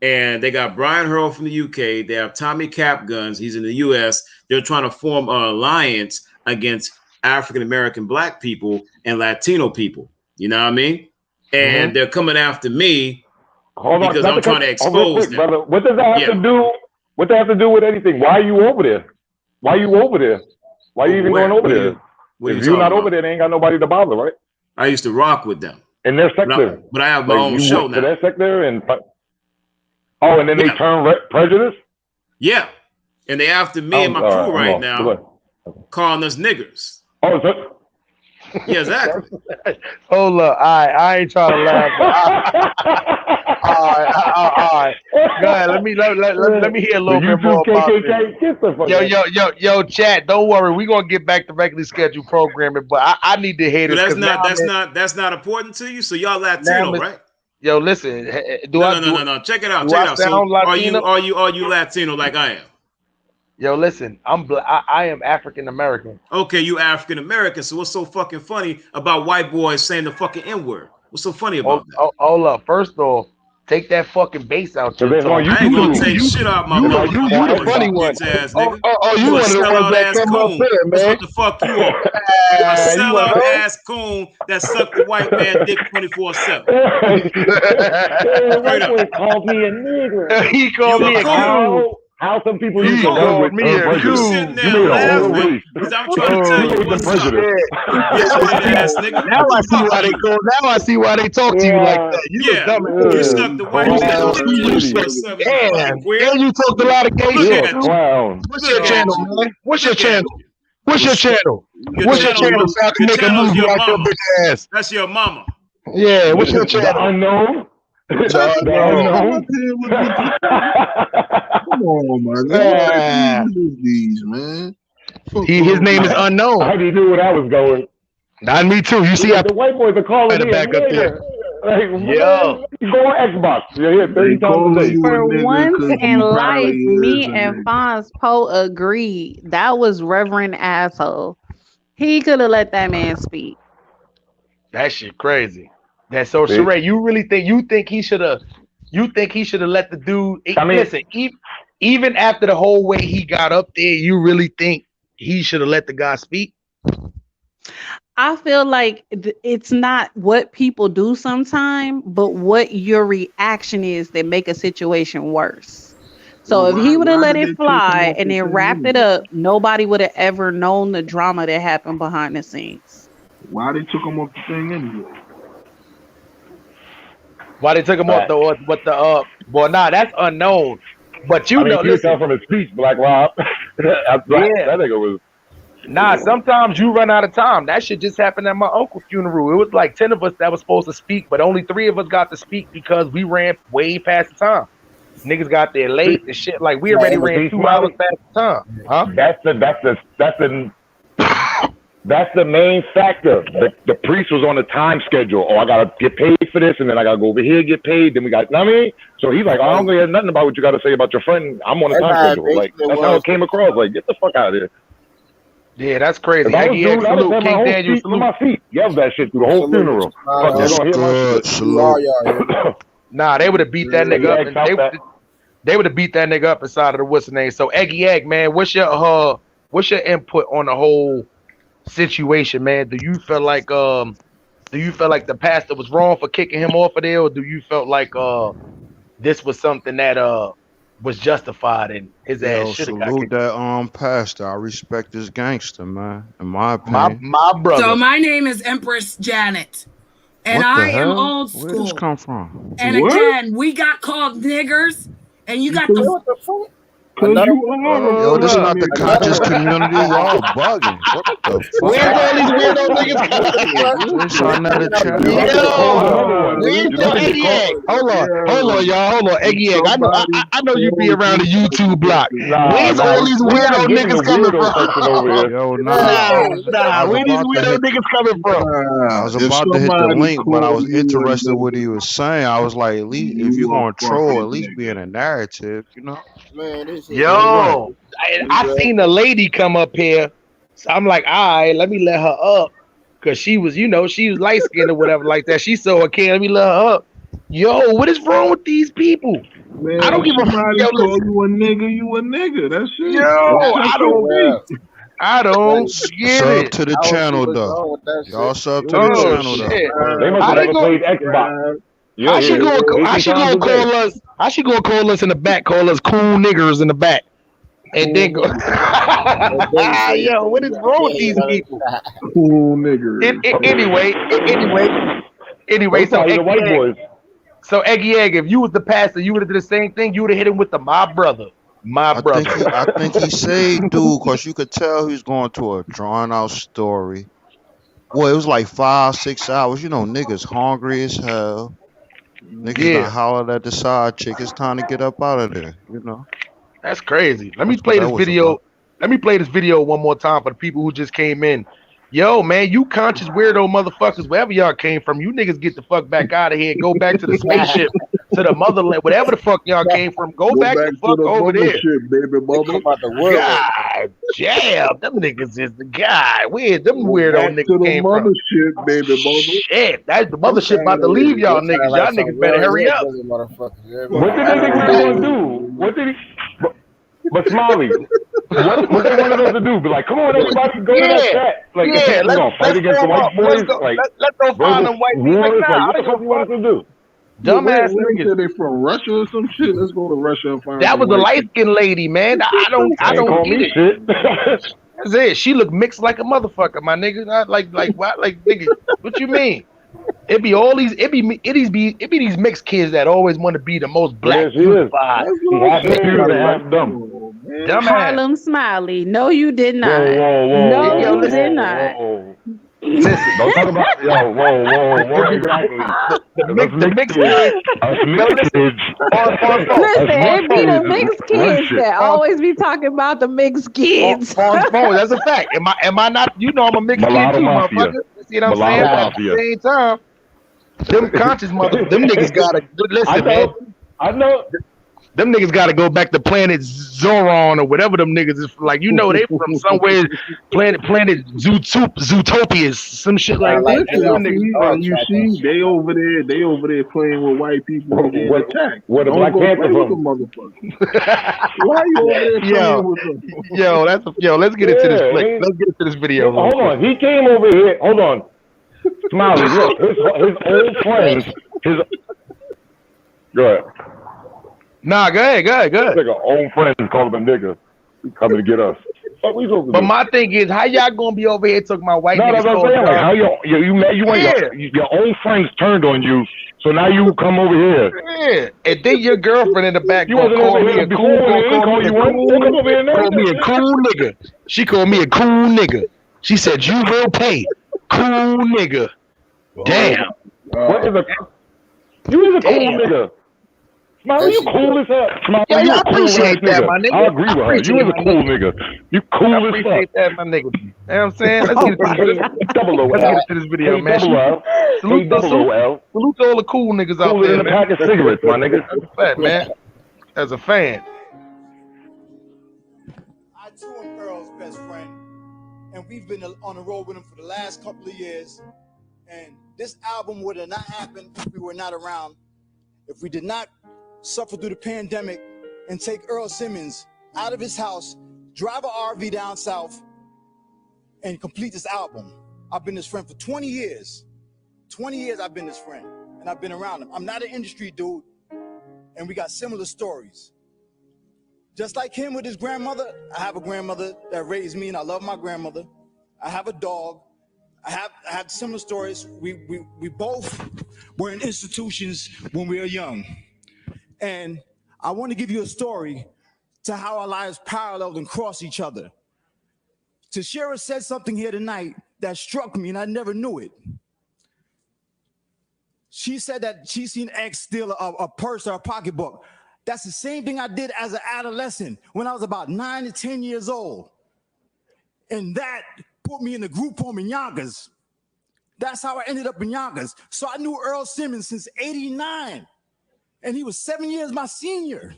And they got Brian Hurl from the UK. They have Tommy Capguns. He's in the US. They're trying to form an alliance against African-American black people and Latino people. You know what I mean? And they're coming after me because I'm trying to expose them. Brother. What does that have to do? What does that have to do with anything? Why are you over there? Why are you even going over there? If you're not over there, they ain't got nobody to bother, right? I used to rock with them. in their sector. But I have my own show now. To their sector and and then they turn prejudice. Yeah, and they after me and my crew right now, calling us niggers. Oh, so yeah, exactly. Hold up, I ain't trying to laugh. All right. Go ahead. Let me hear a little bit more about this. Yo, chat. Don't worry, we're gonna get back to regularly scheduled programming, but I need to hear this. That's not important to you. So y'all Latino, right? Yo, listen. No. Check it out. So are you Latino like I am? Yo, listen. I am African American. Okay, you African American. So what's so fucking funny about white boys saying the fucking N-word? What's so funny about that? Hold up. First off, take that fucking bass out. I ain't gonna take shit out my mouth. You the funny one. Ass nigga. You one of the ones that come up here, man. What the fuck you are? A sellout ass coon that sucked the white man dick 24/7. White boy called me a nigger. He called me a coon. How some people used to run with prejudice. You sitting there laughing because I'm trying to tell you what's up. Now I see why they go. Now I see why they talk to you like that. You stuck the white man. And you talked a lot of gay shit. What's your channel, man? What's your channel? What's your channel? What's your channel? So I can make a movie out your big ass. That's your mama. Yeah. What's your channel? Unknown. Come on, man. These, man. His name is unknown. I already knew where I was going. Not me too. You see, the white boys are calling me back up there. Like, yo, go on Xbox. You're here 30 times a day. For once in life, me and Fonz Poe agreed. That was Reverend Asshole. He could have let that man speak. That shit crazy. That's so Sheree, you think he should have let the dude listen, even after the whole way he got up there, you really think he should have let the guy speak? I feel like it's not what people do sometimes, but what your reaction is that make a situation worse. So if he would have let it fly and then wrapped it up, nobody would have ever known the drama that happened behind the scenes. Why they took him off the thing anyway? Why they took him off well, that's unknown. But you know, you tell from his speech, Black Rob. That nigga was. Nah, sometimes you run out of time. That shit just happened at my uncle's funeral. It was like 10 of us that was supposed to speak, but only 3 of us got to speak because we ran way past the time. Niggas got there late and shit. Like we already ran 2 hours past the time. Huh? That's the main factor. The priest was on a time schedule. Oh, I gotta get paid for this, and then I gotta go over here get paid. Then we got, you know what I mean? So he's like, I don't hear nothing about what you gotta say about your friend. I'm on a time schedule. Like that's how it came across. Like, get the fuck out of here. Yeah, that's crazy. I was King Daniel salute my feet. Yelled that shit through the whole funeral. Nah, they would have beat that nigga up. They would have beat that nigga up inside of the what's the name. So Eggy Egg, man, what's your input on the whole situation, man? Do you feel like the pastor was wrong for kicking him off of there, or do you felt like this was something that was justified and his ass should have got kicked? That pastor. I respect this gangster, man. In my opinion, my brother. So my name is Empress Janet, and I am old school. Where did this come from? And again, we got called niggers, and you got the. Yo, this is not the conscious community. Y'all bugging. What the fuck? Where's all these weirdo niggas Hold on, y'all. Hold on, Eggy Egg. I know you be around the YouTube block. Where's all these weirdo niggas coming from? Yo, where these weirdo niggas coming from? I was about to hit the link, but I was interested in what he was saying. I was like, at least if you're gonna troll, at least be in a narrative, you know? Man, yo, I seen a lady come up here, so I'm like, all right, let me let her up, cause she was light skinned or whatever like that. She saw a kid, let me let her up. Yo, what is wrong with these people? Man, I don't give a fuck. You a nigga. That's it. Yo, I don't get sub it. to the channel though. Y'all sub to the channel though. They must have never played Xbox. How she gonna call us? How she gonna call us in the back? Call us cool niggers in the back, and then go. Yo, what is wrong with these people? Cool niggers. Anyway, Anyway, so the white boys. So Eggy Egg, if you was the pastor, you would have did the same thing. You would have hit him with the my brother. I think he saved dude, cause you could tell he was going to a drawn out story. Well, it was like 5-6 hours. You know, niggas hungry as hell. Niggas done hollered at the side chick. It's time to get up out of there. You know. That's crazy. Let me play this video. Let me play this video one more time for the people who just came in. Yo, man, you conscious weirdo motherfuckers, wherever y'all came from, you niggas get the fuck back out of here. Go back to the spaceship, to the motherland, whatever the fuck y'all came from. Go back the fuck over there. Baby bubble. God damn, them niggas is the guy. Where them weirdo niggas came from? Mothership, baby bubble. Shit, that's the mothership about to leave y'all niggas. Y'all niggas better hurry up. What did they think we were gonna do? What did he? But Smiley, what they wanted us to do? Be like, come on, everybody, go to that chat. Like, we're gonna fight against the white boys. Let's go find them white people. Like, what the fuck you want us to do? Dumbass niggas. They from Russia or some shit. Let's go to Russia and find. That was a light skinned lady, man. I don't get it. Shit. That's it. She look mixed like a motherfucker, my nigga. Not like what? Like nigga, what you mean? It be these mixed kids that always want to be the most black. Harlem Smiley. No, you did not. No, you did not. Listen, don't talk about the mixed kids. Listen, it be the mixed kids that always be talking about the mixed kids. That's a fact. Am I not? You know I'm a mixed kid too, motherfucker. You see what I'm saying? But at the same time, them conscious them niggas gotta listen, man. I know. Them niggas gotta go back to Planet Zoron or whatever them niggas is like. You know they from somewhere Planet Zootopias, some shit like that. You see, they over there playing with white people and getting attacked. Where the Black Panther from? Why you over there playing with them? Let's get into this flick. Let's get into this video. Hold on, he came over here. Hold on, Smiley, look, his old friends. Go ahead. Nah, go ahead. Like our own friends call him a nigga. He coming to get us. But my thing is, how y'all gonna be over here talking about white niggas? That's what I'm saying. Like, how your own friends turned on you, so now you come over here. Yeah, and then your girlfriend in the back called me a cool nigga. She called me a cool nigga. She said you will pay, cool nigga. Damn. What is you is a cool nigga. Smiley, you cool as hell. Smiley, I appreciate that, my nigga. I agree with her. You is a cool nigga. You cool as fuck. I appreciate that, my nigga. You know what I'm saying? Let's get into this video, man. Salute to all the cool niggas out there, man. In a pack of cigarettes, my nigga. That's a fact, man. As a fan. I too am Earl's best friend, and we've been on the road with him for the last couple of years. And this album would have not happened if we were not around. If we did not suffer through the pandemic and take Earl Simmons out of his house, drive an RV down south, and complete this album. I've been his friend for 20 years. 20 years I've been his friend, and I've been around him. I'm not an industry dude, and we got similar stories. Just like him with his grandmother, I have a grandmother that raised me, and I love my grandmother. I have a dog. I have similar stories. We both were in institutions when we were young. And I want to give you a story to how our lives paralleled and cross each other. Tashira said something here tonight that struck me, and I never knew it. She said that she seen X steal a purse or a pocketbook. That's the same thing I did as an adolescent when I was about 9 to 10 years old. And that put me in the group home in Yonkers. That's how I ended up in Yonkers. So I knew Earl Simmons since '89. And he was 7 years my senior.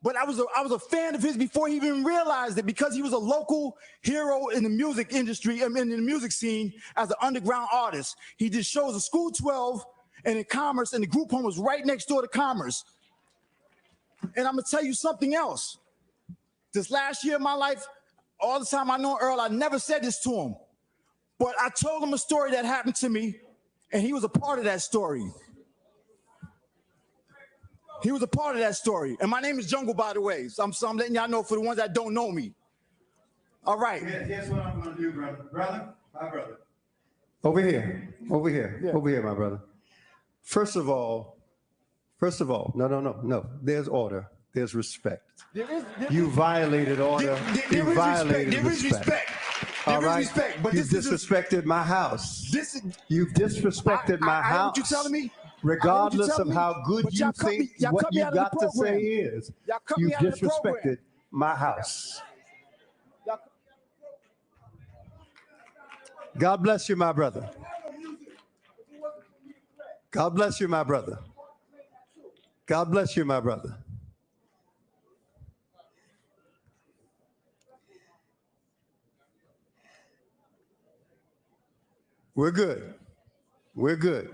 But I was a fan of his before he even realized it, because he was a local hero in the music industry, in the music scene as an underground artist. He did shows at School 12 and in Commerce, and the group home was right next door to Commerce. And I'm gonna tell you something else. This last year of my life, all the time I know Earl, I never said this to him, but I told him a story that happened to me, and he was a part of that story. He was a part of that story. And my name is Jungle, by the way. So I'm letting y'all know for the ones that don't know me. All right. Here's what I'm going to do, brother. My brother. Over here, my brother. First of all, no. There's order. There's respect. You violated order. You violated respect. All right. You've disrespected my house. You've disrespected my house. What you telling me? Regardless of how good you think what you got to say is, you've disrespected my house. God bless you, my brother. God bless you, my brother. God bless you, my brother. We're good. We're good.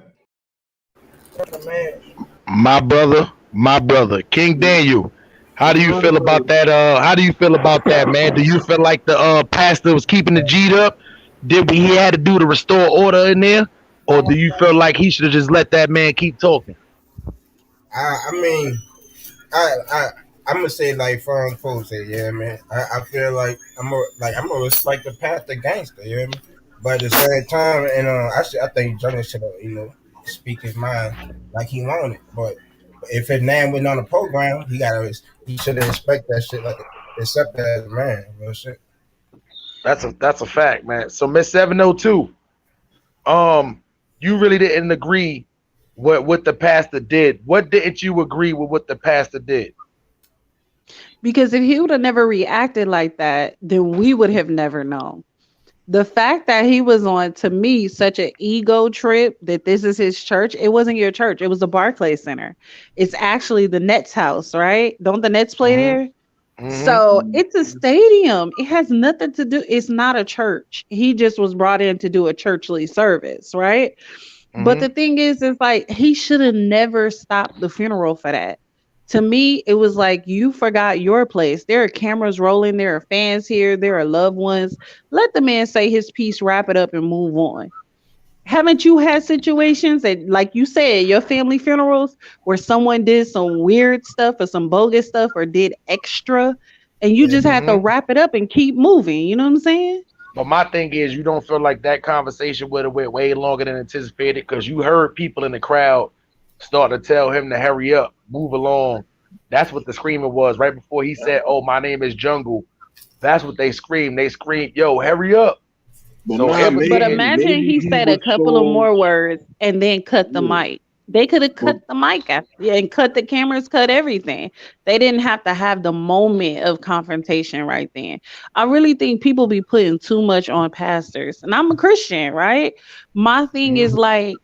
My brother, King Daniel. How do you feel about that? How do you feel about that, man? Do you feel like the pastor was keeping the G'd up? He had to do to restore order in there? Or do you feel like he should have just let that man keep talking? I mean, I'm gonna say like Foreign folks say, yeah, man. I feel like I'm gonna respect the pastor gangster, you know. But at the same time, and I think Johnny should have, speak his mind like he wanted. But if his name went on the program, he should have respect that shit, like accept that as a man. Real shit. That's a fact, man. So Miss 702, you really didn't agree what the pastor did. What didn't you agree with what the pastor did? Because if he would have never reacted like that, then we would have never known. The fact that he was on, to me, such an ego trip that this is his church. It wasn't your church. It was the Barclays Center. It's actually the Nets house, right? Don't the Nets play there? So it's a stadium. It has nothing to do. It's not a church. He just was brought in to do a churchly service, right? But the thing is like he should have never stopped the funeral for that. To me, it was like you forgot your place. There are cameras rolling. There are fans here. There are loved ones. Let the man say his piece, wrap it up, and move on. Haven't you had situations that, like you said, your family funerals where someone did some weird stuff or some bogus stuff or did extra, and you just had to wrap it up and keep moving? You know what I'm saying? But my thing is, you don't feel like that conversation would have went way longer than anticipated because you heard people in the crowd start to tell him to hurry up, move along. That's what the screaming was right before he said, "Oh, my name is Jungle." That's what they screamed. They screamed, "Yo, hurry up!" But imagine he said a couple of more words and then cut the mic. They could have cut the mic after, and cut the cameras, cut everything. They didn't have to have the moment of confrontation right then. I really think people be putting too much on pastors, and I'm a Christian, right? My thing is like,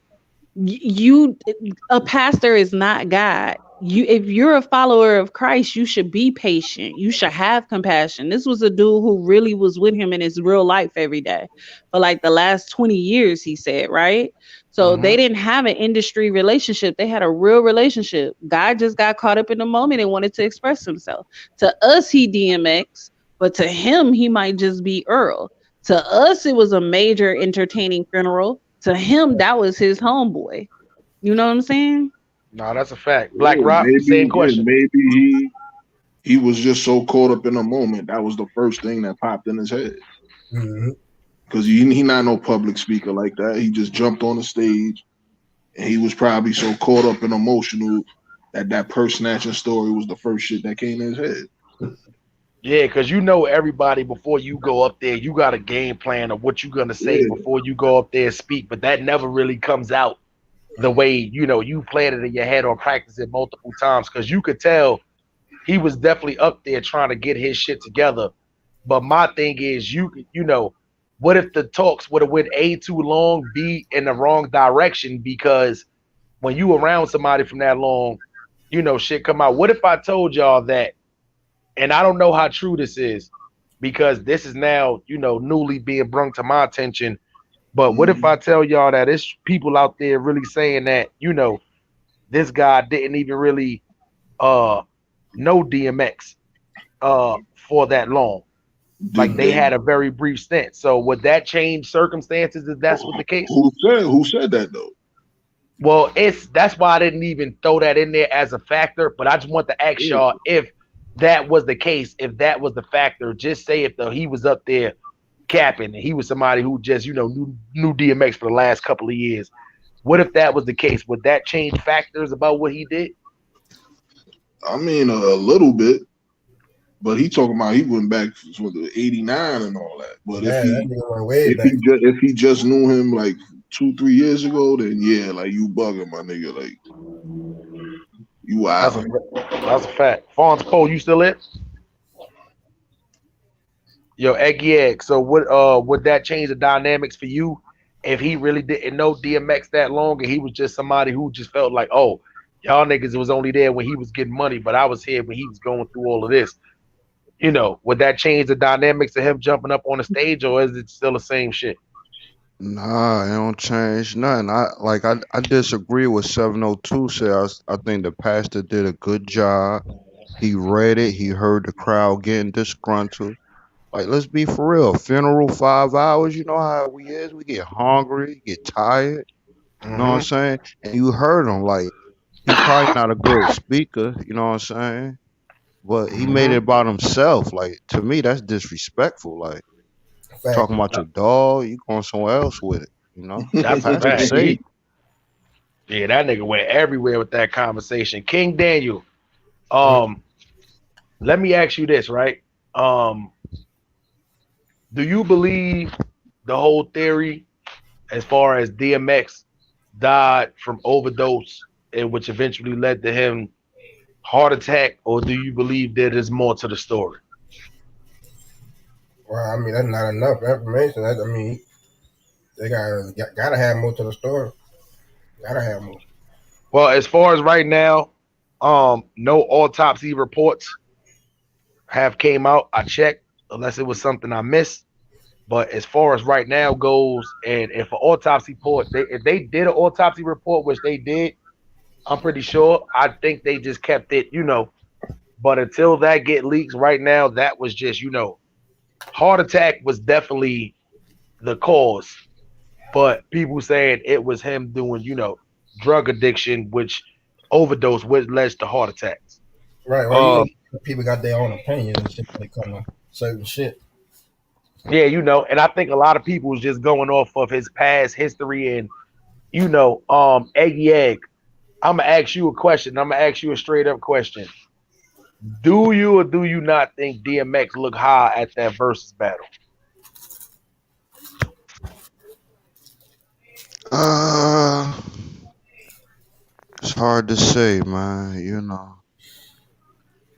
a pastor is not God. If you're a follower of Christ, you should be patient. You should have compassion. This was a dude who really was with him in his real life every day for like the last 20 years, he said, right? So they didn't have an industry relationship. They had a real relationship. God just got caught up in the moment and wanted to express himself. To us, he DMX, but to him, he might just be Earl. To us, it was a major entertaining funeral. To him, that was his homeboy. You know what I'm saying? No, that's a fact. Black Rock, same question. Maybe he was just so caught up in the moment. That was the first thing that popped in his head. Because he not no public speaker like that. He just jumped on the stage, and he was probably so caught up and emotional that purse snatching story was the first shit that came in his head. Yeah, because everybody before you go up there, you got a game plan of what you're gonna say before you go up there and speak, but that never really comes out the way you planned it in your head or practice it multiple times, because you could tell he was definitely up there trying to get his shit together. But my thing is, what if the talks would have went A, too long, B, in the wrong direction? Because when you around somebody from that long, shit come out. What if I told y'all that, and I don't know how true this is, because this is now, newly being brought to my attention. But what if I tell y'all that it's people out there really saying that, this guy didn't even really know DMX for that long. Like they had a very brief stint. So would that change circumstances if that's what the case? Who said that though? Well, that's why I didn't even throw that in there as a factor. But I just want to ask y'all if that was the case, if that was the factor. Just say if he was up there capping, and he was somebody who just, knew DMX for the last couple of years. What if that was the case? Would that change factors about what he did? I mean, a little bit, but he talking about he went back to the '89 and all that. But if he just knew him like 2-3 years ago, then yeah, like you bugging, my nigga, like you out. That's a fact. Fonz Poe, you still in? Yo, Eggy Egg. So would that change the dynamics for you if he really didn't know DMX that long and he was just somebody who just felt like, oh, y'all niggas was only there when he was getting money, but I was here when he was going through all of this. Would that change the dynamics of him jumping up on the stage, or is it still the same shit? Nah, it don't change nothing. I disagree with 702 said. I think the pastor did a good job. He read it. He heard the crowd getting disgruntled. Like, let's be for real. Funeral 5 hours. You know how we is. We get hungry, get tired. You know what I'm saying? And you heard him. Like, he probably not a good speaker. You know what I'm saying? But he made it about himself. Like, to me, that's disrespectful. Like, talking about your dog, you going somewhere else with it. That's a fact. Yeah, that nigga went everywhere with that conversation. King Daniel, let me ask you this, right? Do you believe the whole theory as far as DMX died from overdose, and which eventually led to him heart attack, or do you believe that there's more to the story? Well, I mean, that's not enough information. I mean, they gotta have more to the story. Gotta have more. Well, as far as right now, no autopsy reports have came out. I checked, unless it was something I missed. But as far as right now goes, and if an autopsy report, if they did an autopsy report, which they did, I'm pretty sure. I think they just kept it, But until that get leaks right now, that was just, heart attack was definitely the cause. But people saying it was him doing, drug addiction, which overdose, which led to heart attacks. Right. Well, people got their own opinions and shit when it comes to certain shit. Yeah, and I think a lot of people was just going off of his past history and, Eggy Egg. I'm gonna ask you a question. I'm gonna ask you a straight up question. Do you or do you not think DMX looked high at that versus battle? It's hard to say, man.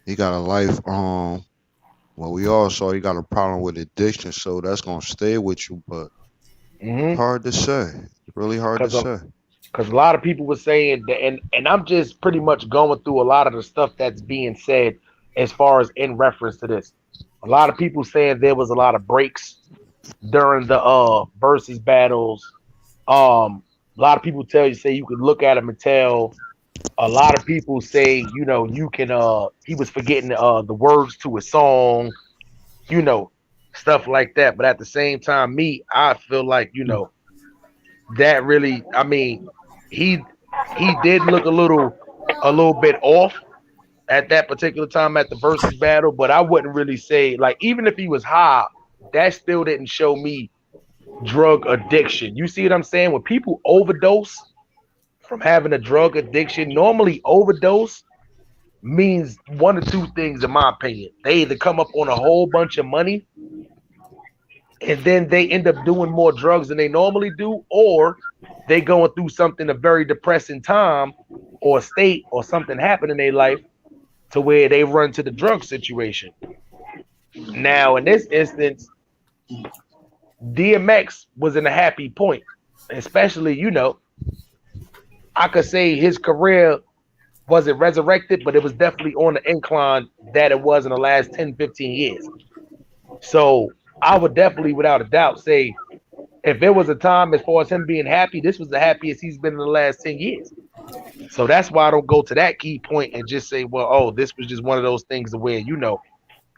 He got a life. Well, we all saw he got a problem with addiction, so that's gonna stay with you. But it's hard to say. It's really hard to say. Because a lot of people were saying that, and I'm just pretty much going through a lot of the stuff that's being said as far as in reference to this. A lot of people saying there was a lot of breaks during the versus battles. A lot of people say you could look at him and tell. A lot of people say, you can he was forgetting the words to his song, stuff like that. But at the same time, I feel like, that really, I mean, he did look a little bit off at that particular time at the versus battle, but I wouldn't really say, like, even if he was high, that still didn't show me drug addiction. You see what I'm saying? When people overdose from having a drug addiction, normally overdose means one or two things, in my opinion. They either come up on a whole bunch of money and then they end up doing more drugs than they normally do, or they going through something, a very depressing time or state, or something happened in their life to where they run to the drug situation. Now, in this instance, DMX was in a happy point, especially, I could say his career wasn't resurrected, but it was definitely on the incline that it was in the last 10, 15 years. So I would definitely, without a doubt, say if there was a time as far as him being happy, this was the happiest he's been in the last 10 years. So that's why I don't go to that key point and just say, well, oh, this was just one of those things where,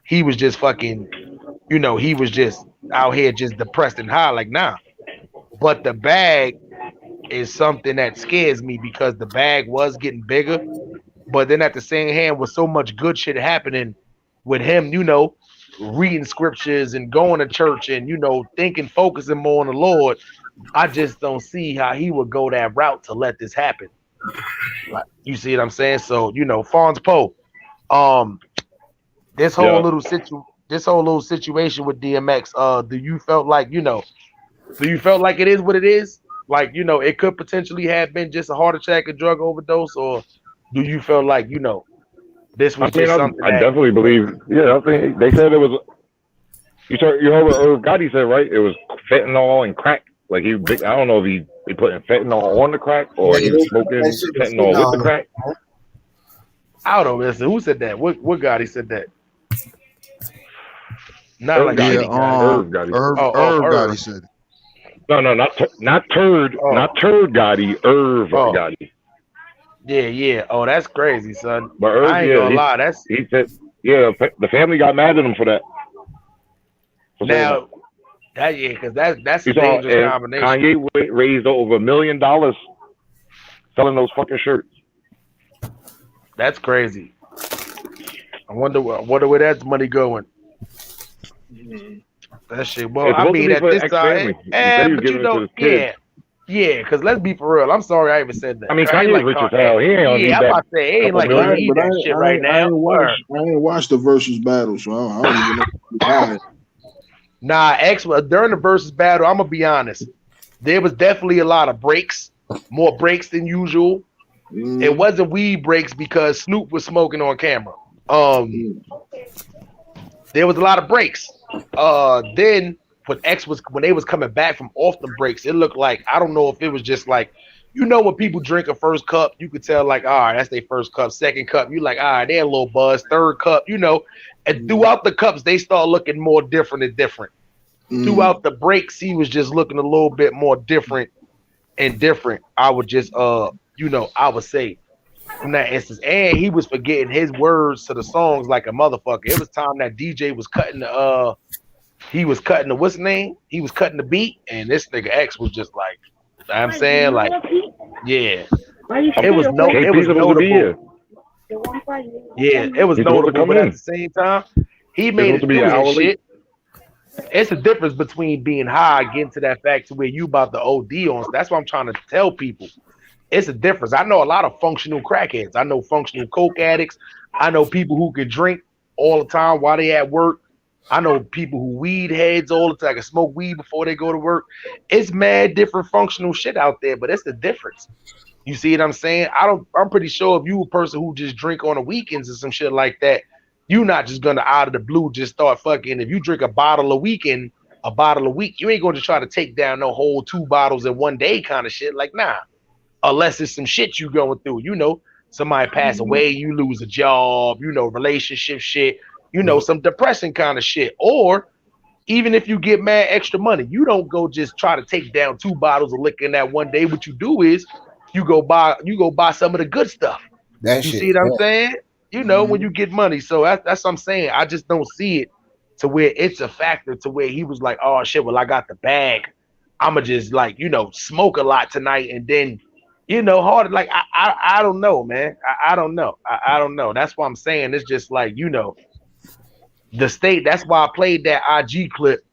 he was just fucking, he was just out here just depressed and high. Like, nah. But the bag is something that scares me because the bag was getting bigger. But then at the same hand, with so much good shit happening with him, reading scriptures and going to church and, you know, thinking, focusing more on the Lord, I just don't see how he would go that route to let this happen. Like, you see what I'm saying? So, you know, Fonz Poe, this whole little situation with DMX, do you felt like it is what it is? Like, you know, it could potentially have been just a heart attack, a drug overdose, or do you feel like, you know, this was just something I definitely believe. Yeah, I think they said it was. You heard what Irv Gotti said, right? It was fentanyl and crack. Like I don't know if they putting fentanyl on the crack or he was smoking fentanyl with the crack. I don't know. Listen, who said that? What Gotti said that? Not Irv like Gotti. Irv Gotti. Irv Gotti said it. No, not Turd Gotti. Irv Gotti. Yeah. Oh, that's crazy, son. But Irv, I ain't gonna lie. He said, yeah, the family got mad at him for that. Now, because that's a dangerous combination. Kanye raised over $1 million selling those fucking shirts. That's crazy. I wonder where that money going. That shit. Well, I mean, at this time, but you know, yeah. Because let's be for real. I'm sorry I even said that. I mean, Kanye's rich as hell. He ain't need that. I'm about to say, he ain't like he need that shit right now. I ain't watched the versus battle, so I don't even know. Nah, during the versus battle, I'm gonna be honest. There was definitely a lot of breaks, more breaks than usual. It wasn't weed breaks because Snoop was smoking on camera. There was a lot of breaks. Then when they was coming back from off the breaks, it looked like, I don't know if it was just like, you know, when people drink a first cup, you could tell like, all right, that's their first cup. Second cup, you like, all right, they're a little buzzed. Third cup, you know, and throughout the cups, they start looking more different and different. Throughout the breaks, he was just looking a little bit more different and different. I would just, you know, I would say from that instance, and he was forgetting his words to the songs like a motherfucker. It was time that DJ was cutting the what's the name? He was cutting the beat, and this nigga X was just like, I'm saying, like, yeah, it was notable. Yeah, it was notable, but at the same time, he made it through his shit. It's a difference between being high, getting to that fact to where you about to OD on. So that's what I'm trying to tell people. It's a difference. I know a lot of functional crackheads. I know functional coke addicts. I know people who can drink all the time while they at work. I know people who weed heads all the time, can smoke weed before they go to work. It's mad different functional shit out there, but it's the difference. You see what I'm saying? I'm pretty sure if you a person who just drink on the weekends or some shit like that, you're not just gonna out of the blue just start fucking. If you drink a bottle a week, you ain't going to try to take down no whole 2 bottles in one day kind of shit. Like, nah. Unless it's some shit you going through, you know, somebody pass away, you lose a job, you know, relationship shit, you know, some depressing kind of shit. Or even if you get mad extra money, you don't go just try to take down 2 bottles of liquor in that one day. What you do is you go buy some of the good stuff. You see what I'm saying? You know, when you get money. So that's what I'm saying. I just don't see it to where it's a factor to where he was like, oh shit, well, I got the bag. I'ma just like, you know, smoke a lot tonight and then, you know, hard. Like, I don't know, man. I don't know. I don't know. That's what I'm saying. It's just like, you know, the state. That's why I played that IG clip,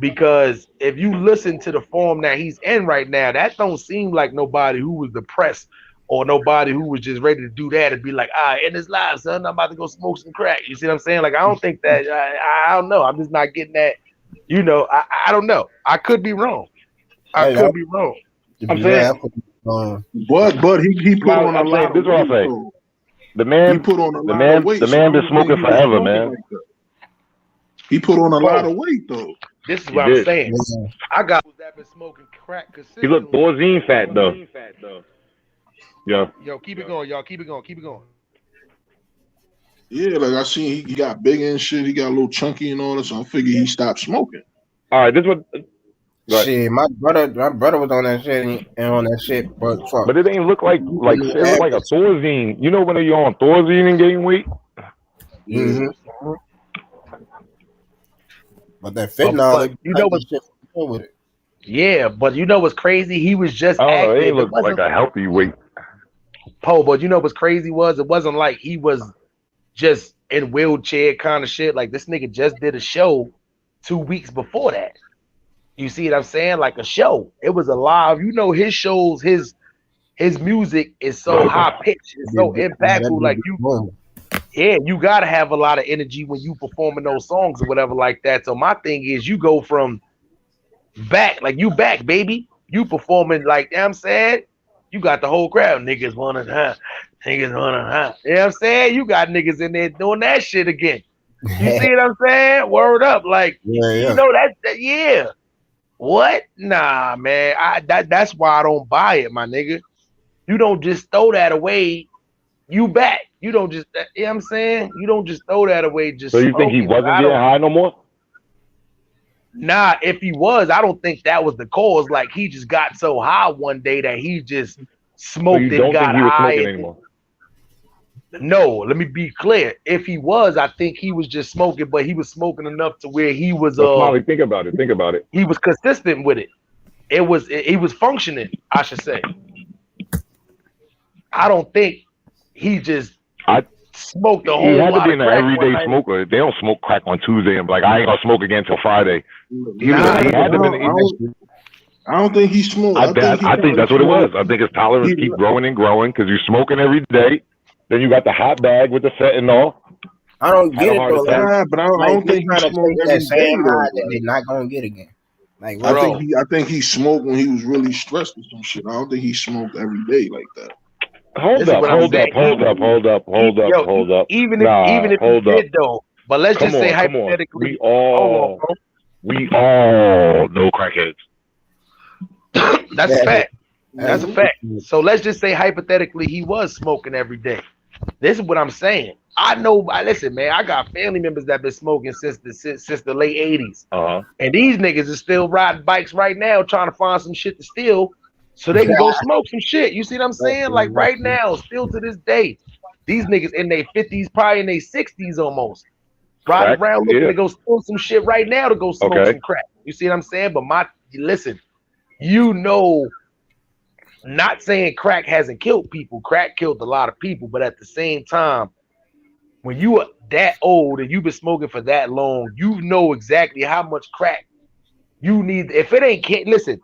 because if you listen to the form that he's in right now, that don't seem like nobody who was depressed or nobody who was just ready to do that and be like, in his life, son, I'm about to go smoke some crack. You see what I'm saying? Like, I don't think that. I don't know. I'm just not getting that. You know, I don't know. I could be wrong. I could be wrong. I'm saying. But he put on a lot of weight. The man been smoking forever, man. He put on a lot of weight though. This is what I'm saying. I got that been smoking crack. He looked Borzine fat though. Yo, keep it going, y'all. Keep it going. Yeah, like I seen he got big and shit. He got a little chunky and all that. So I figured he stopped smoking. All right, this one. Right. Shit, my brother was on that shit and on that shit, but it ain't look like it look like a Thorazine. You know when you're on Thorazine and gain weight? Mm-hmm. But that fentanyl, you know what's with it? Yeah, but you know what's crazy? He was just active. It looked like a healthy weight. But you know what's crazy was? It wasn't like he was just in wheelchair kind of shit. Like this nigga just did a show 2 weeks before that. You see what I'm saying? Like a show. It was a live. You know, his shows, his music is so high pitched, it's so impactful. Like you gotta have a lot of energy when you performing those songs or whatever like that. So my thing is, you go from back, like you back, baby. You performing like, you know what I'm saying? You got the whole crowd. Niggas wanna, niggas wanna, you know what I'm saying? You got niggas in there doing that shit again. You see what I'm saying? Word up, like you know yeah. What? Nah, man. That's why I don't buy it, my nigga. You don't just throw that away. You back. You don't just, you know what I'm saying? You don't just throw that away. Just so you think he wasn't getting high no more? Nah, if he was, I don't think that was the cause. Like he just got so high one day that he just smoked and got high. Anymore? No, let me be clear. If he was, I think he was just smoking, but he was smoking enough to where he was. Smiley, think about it. Think about it. He was consistent with it. He was functioning, I should say. I don't think he just smoked a whole lot. He had to be an everyday smoker. They don't smoke crack on Tuesday and be like, I ain't gonna smoke again until Friday. I don't think he smoked. I think that's what it was. I think his tolerance keep growing and growing because you're smoking every day. Then you got the hot bag with the fentanyl. I don't get it though. But I don't think he smoked every day. That they're not gonna get again. Like, I think he smoked when he was really stressed or some shit. I don't think he smoked every day like that. Hold up. Even if he did though, but let's just say hypothetically, we all know crackheads. That's a fact. That's a fact. So let's just say hypothetically he was smoking every day. This is what I'm saying. I know. Listen, man. I got family members that been smoking since the late '80s, and these niggas are still riding bikes right now, trying to find some shit to steal, so they can go smoke some shit. You see what I'm saying? Like right now, still to this day, these niggas in their 50s, probably in their 60s almost, riding around looking to go steal some shit right now to go smoke some crack. You see what I'm saying? But listen, you know. Not saying crack hasn't killed people. Crack killed a lot of people, but at the same time, when you are that old and you've been smoking for that long, you know exactly how much crack you need. If it ain't listen,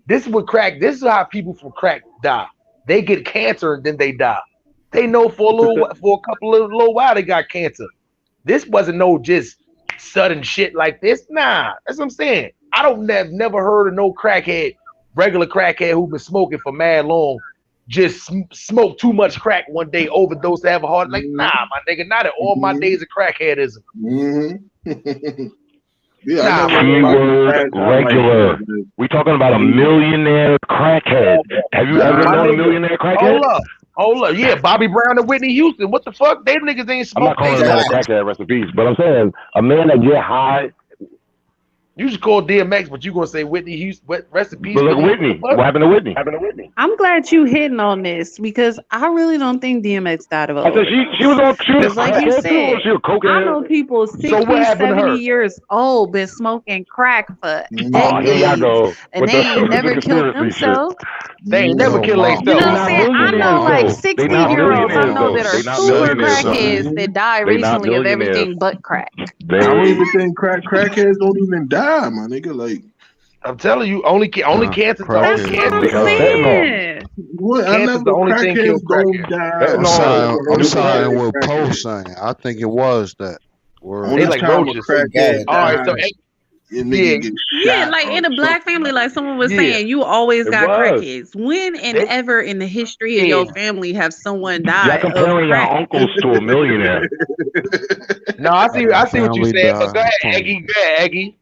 this is what crack. This is how people from crack die. They get cancer and then they die. They know for a little while they got cancer. This wasn't no just sudden shit like this. Nah, that's what I'm saying. I don't never heard of no crackhead. Regular crackhead who been smoking for mad long, just smoked too much crack one day, overdose to have a heart. Like, nah, my nigga, not at all my days of crackheadism. Regular. We talking about a millionaire crackhead. Have you ever known a millionaire crackhead? Hold up. Yeah, Bobby Brown and Whitney Houston. What the fuck? They niggas ain't smoking. I'm not calling that a crackhead recipes, but I'm saying a man that get high. You should call DMX, but you gonna say Whitney Houston? What recipes? But look, Whitney. What happened to Whitney? I'm glad you hitting on this because I really don't think DMX died of overdose. I said she was on. She was like you said. She was cocaine. I know people 60, 70 years old been smoking crack for decades, and they ain't never killed themselves. They ain't never killed themselves. You know what I'm saying? I know like 60-year-olds I know that are super crackheads that died recently of everything but crack. I don't even think crackheads don't even die. My nigga, like I'm telling you, only cancer. That's what I'm saying. What? I never the only thing kills die. I'm siding with Poe saying. I think it was that. They like roaches. All right, so yeah, like in a black family, like someone was saying, you always got crackheads. When and ever in the history of your family have someone died? You're comparing your uncles to a millionaire. No, I see what you're saying. But go ahead, Eggy.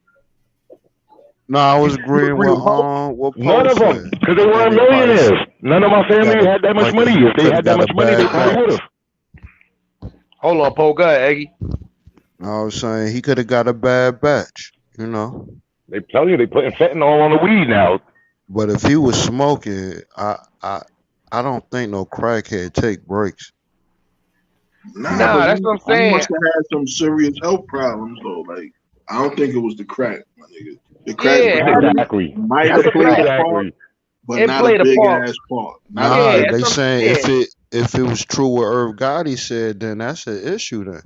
No, I was agreeing with what none of them, because they weren't millionaires. None of my family had that much money. If they had that much money, they probably would have. Hold on, Paul. Go ahead, Eggy. I was saying he could have got a bad batch. You know, they tell you they putting fentanyl on the weed now. But if he was smoking, I don't think no crackhead take breaks. Nah, that's what I'm saying. He must have had some serious health problems though. Like I don't think it was the crack, my nigga. The crack might have played a part, but not a big ass part. They saying if it was true what Irv Gotti said, then that's an issue then.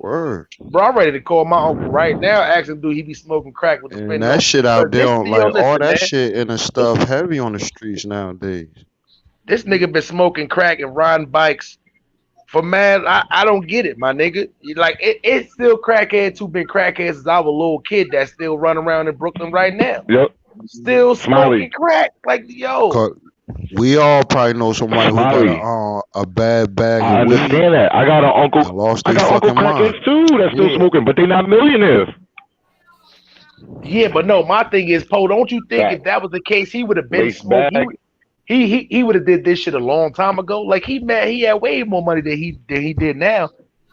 Word. Bro, I'm ready to call my uncle right now. Ask him, do he be smoking crack with the And fentanyl? that shit out there, on, like all listen, that man. shit and the stuff heavy on the streets nowadays. This nigga been smoking crack and riding bikes for man. I don't get it, my nigga. Like it's still crackheads who been crackheads since I was a little kid that still run around in Brooklyn right now. Yep. Still smoking crack. Like yo. We all probably know somebody who Smiley. got a bad bag I of weed. understand that. I got an uncle. and lost I their got uncle fucking mind. crackheads too that's still smoking, but they not millionaires. Yeah, but no, my thing is, Poe, don't you think if that was the case, he would have been smoking? He would have did this shit a long time ago. Like he had way more money than he did now,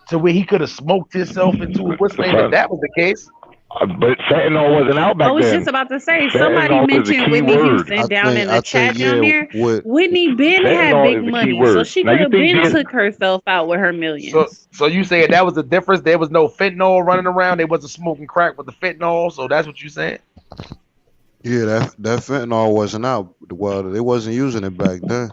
to where he could have smoked himself into a whistle if that was the case. But fentanyl wasn't out back I was then. just about to say, Fentanyl somebody is a mentioned key Whitney word. Houston down in the chat down there. with Whitney Ben had Fentanyl big is a key money, word. so she Now, could you have think been Dan- took herself out with her millions. So you saying that was the difference? There was no fentanyl running around. They wasn't smoking crack with the fentanyl. So that's what you saying? Yeah, that fentanyl wasn't out. Well, they wasn't using it back then.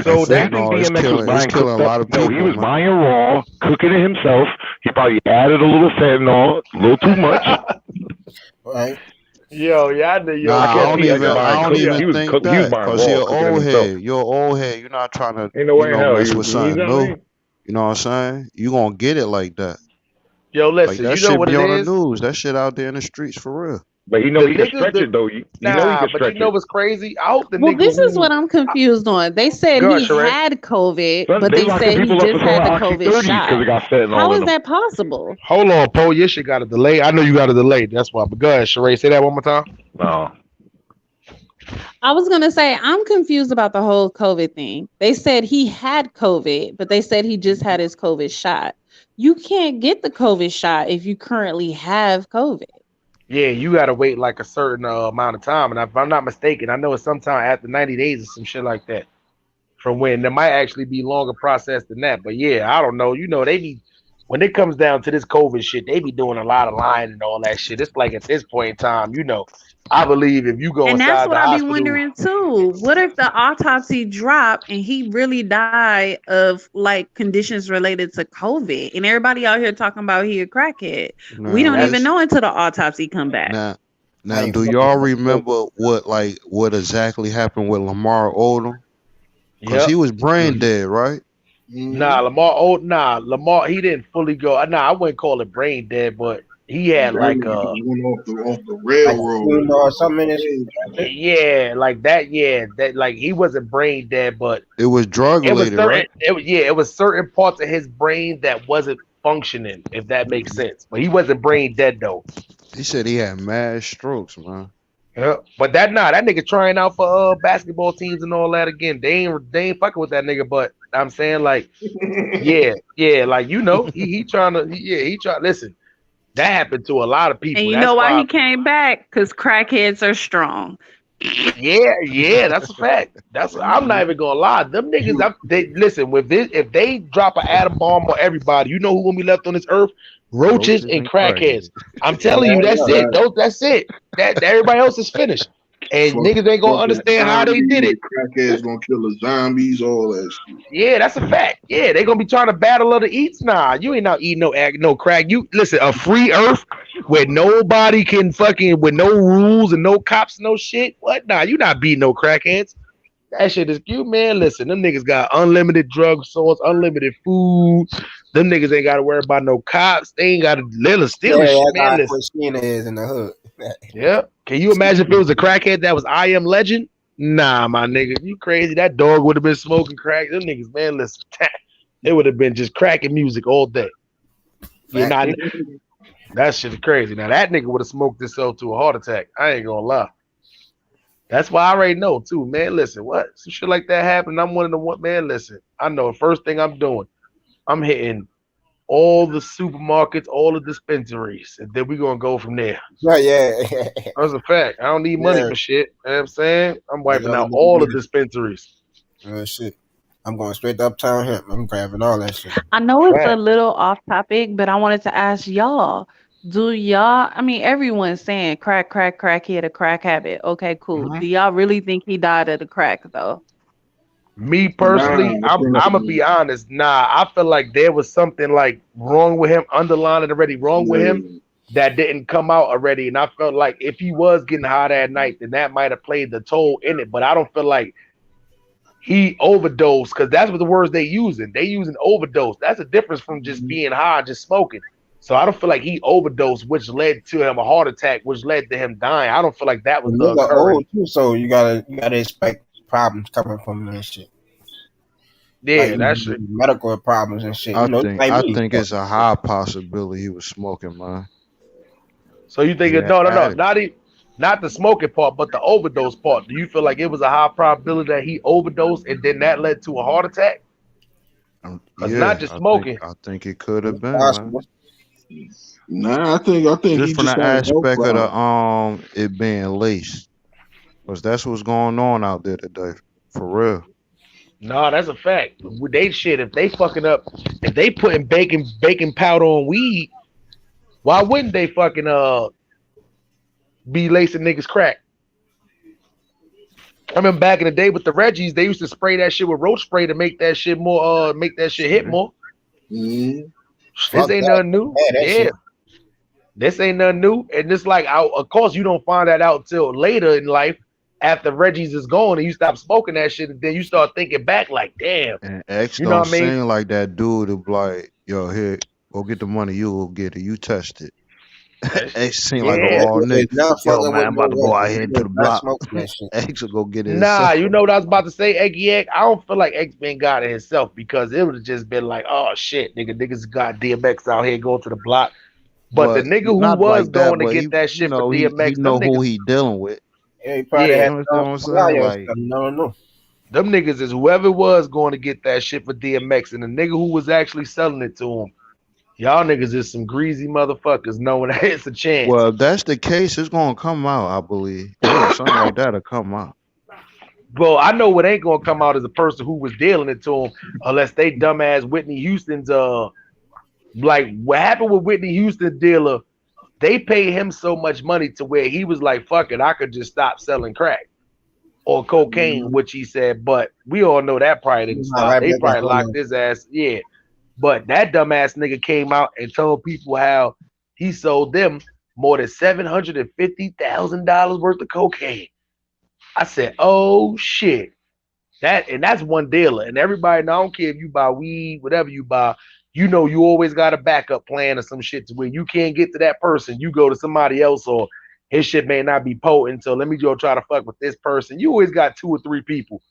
So that fentanyl is killing a lot of people. No, he was man. buying raw, cooking it himself. He probably added a little fentanyl, a little too much. Right. Yo, I know. Nah, I don't even think he was that buying because raw, you're cooking it old himself. head. You're old head. You're not trying to Ain't no way in hell mess he with was- something you know what I new. mean? You know what I'm saying? You gonna get it like that. Yo, Like listen, that you know shit what be it on is? the news. That shit out there in the streets for real. But he know The he can niggas stretch that- it though. You know he Nah, can but stretch you know it. what's crazy? I hope the Well, nigga this is who- what I'm confused on. They said Go ahead, he Sheree. had COVID, Son, but they they locking said he people up just for had the throwing COVID oxy-30s shot. 'cause they got fentanyl How in is them. that possible? Hold on, Poe. Your shit got a delay. I know you got a delay. That's why. But go ahead, Sheree. Say that one more time. No. I was gonna say I'm confused about the whole COVID thing. They said he had COVID, but they said he just had his COVID shot. You can't get the COVID shot if you currently have COVID. Yeah, you gotta wait like a certain amount of time, and if I'm not mistaken, I know it's sometime after 90 days or some shit like that. From when there might actually be longer process than that, but yeah, I don't know. You know, they be when it comes down to this COVID shit, they be doing a lot of lying and all that shit. It's like at this point in time, you know, I believe if you go And that's inside what the I be hospital, wondering too. What if the autopsy dropped and he really died of like conditions related to COVID? And everybody out here talking about he a crackhead. We don't even know until the autopsy come back. Now, do y'all remember what exactly happened with Lamar Odom? Because Yep. he was brain dead, right? Nah, Lamar, he didn't fully go. Nah, I wouldn't call it brain dead, but he had like went off the railroad or something. yeah, like that. Yeah, that like he wasn't brain dead, but It was drug it was related, certain. right? It was certain parts of his brain that wasn't functioning, if that makes sense. But he wasn't brain dead though. He said he had mad strokes, man. Yeah, but that nigga trying out for basketball teams and all that again. They ain't fucking with that nigga. But I'm saying like, yeah, like you know, he trying to listen. That happened to a lot of people. And you That's know why he came back? Because crackheads are strong. Yeah, that's a fact. I'm not even gonna lie. Them niggas, if they drop an atom bomb on everybody, you know who gonna be left on this earth? Roaches and crackheads. I'm telling you, that's it. That's it. That everybody else is finished. And niggas ain't gonna understand how they did it. Crackheads gonna kill the zombies, all that shit. Yeah, that's a fact. Yeah, they gonna be trying to battle other eats. Nah, you ain't not eating no crack. You listen, a free earth where nobody can fucking with no rules and no cops, no shit. What? Nah, you not beating no crackheads. That shit is you, man. Listen, them niggas got unlimited drug source, unlimited food. Them niggas ain't got to worry about no cops. They ain't got to little steal shit, man. That's what Sheena is in the hood. Yeah. Can you imagine if it was a crackhead that was I Am Legend? Nah, my nigga, you crazy. That dog would have been smoking crack. Them niggas, man, listen. It would have been just cracking music all day. Yeah, nah, that shit is crazy. Now, that nigga would have smoked himself to a heart attack. I ain't gonna lie. That's why I already know, too, man. Listen, what? Some shit like that happened. I'm one of the one, man, listen. I know the first thing I'm doing, I'm hitting all the supermarkets, all the dispensaries, and then we're gonna go from there. Right, yeah. That's a fact. I don't need money for shit. You know what I'm saying? I'm wiping out all the dispensaries. Oh shit. I'm going straight to Uptown Hemp. I'm grabbing all that shit. I know it's a little off topic, but I wanted to ask y'all, everyone's saying crack, he had a crack habit. Okay, cool. Do y'all really think he died of the crack though? Me personally, I'm gonna be honest. Nah, I feel like there was something like wrong with him, underlying already wrong with him that didn't come out already. And I felt like if he was getting high that night, then that might have played the toll in it. But I don't feel like he overdosed because that's what the words they using. They using overdose. That's a difference from just being high and just smoking. So I don't feel like he overdosed, which led to him a heart attack, which led to him dying. I don't feel like that was the Nigga occurrence. old too, so you gotta expect problems coming from this shit. Yeah, like, that shit. Medical problems and shit. I You know, think like I me. think it's a high possibility he was smoking, man. So you think Yeah, no, not the smoking part, but the overdose part. Do you feel like it was a high probability that he overdosed and then that led to a heart attack? Because not just smoking. I think it could have been, man. Nah, I think Just he from just the had a health aspect of problem. the it being laced, because that's what's going on out there today, for real. No, that's a fact. They shit. If they fucking up, if they putting baking powder on weed, why wouldn't they fucking be lacing niggas crack? I remember back in the day with the Reggies, they used to spray that shit with roach spray to make that shit more make that shit hit more. Mm-hmm. This ain't nothing new. Yeah. This ain't nothing new. And it's like of course you don't find that out till later in life after Reggie's is gone and you stop smoking that shit, and then you start thinking back like, damn. And X You know don't what I mean? seem like that dude who be like, yo, here, go get the money, you will get it. You test it. X seem like a raw nigga. Yo, man, I'm about to go out here to the block. X will go get it Nah, himself. you know what I was about to say, Eggy Egg? I don't feel like X been got it himself because it would have just been like, oh shit, niggas got DMX out here going to the block. But the nigga who not was like that, going to but get that shit for DMX, he know them who niggas, he dealing with. Yeah, he probably had You understand what I'm saying? Like, no. Them niggas is whoever was going to get that shit for DMX, and the nigga who was actually selling it to him. Y'all niggas is some greasy motherfuckers knowing that it's a chance. well, if that's the case, it's gonna come out, I believe. Yeah, something like that'll come out. Well, I know what ain't gonna come out as a person who was dealing it to him, unless they dumbass Whitney Houston's like what happened with Whitney Houston dealer. They paid him so much money to where he was like, fuck it, I could just stop selling crack or cocaine, which he said, but we all know that probably didn't stop. They probably locked his ass, yeah. But that dumbass nigga came out and told people how he sold them more than $750,000 worth of cocaine. I said, oh shit. That's one dealer. And everybody, I don't care if you buy weed, whatever you buy, you know you always got a backup plan or some shit to where you can't get to that person. You go to somebody else, or his shit may not be potent, so let me go try to fuck with this person. You always got 2 or 3 people.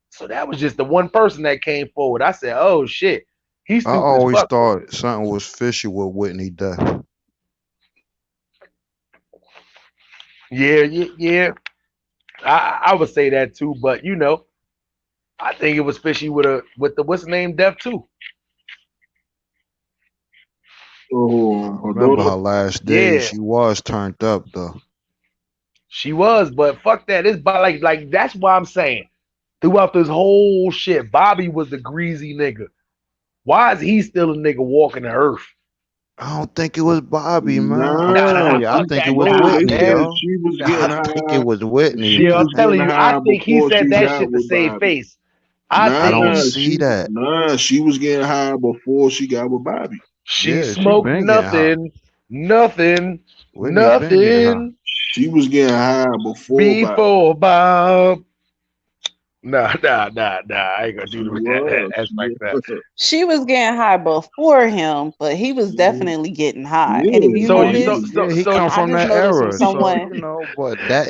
So that was just the one person that came forward. I said, oh shit. He's I stupid always as fuck. thought something was fishy with Whitney death. Yeah. I would say that too, but you know, I think it was fishy with the what's the name death too. Remember her last day? She was turned up though. She was, but fuck that. It's by like that's why I'm saying throughout this whole shit, Bobby was the greasy nigga. Why is he still a nigga walking the earth? I don't think it was Bobby, man. Nah, I think it was Whitney, yo. She was getting I think it was Whitney. Yeah, I'm telling you, I think he said that shit to save face. I don't see that. Nah, she was getting high before she got with Bobby. She smoked nothing. She was getting high before Bob. Nah. I ain't gonna do that. Like that. She was getting high before him, but he was definitely getting high. And if you notice, he come from that era, someone, so, you know. But that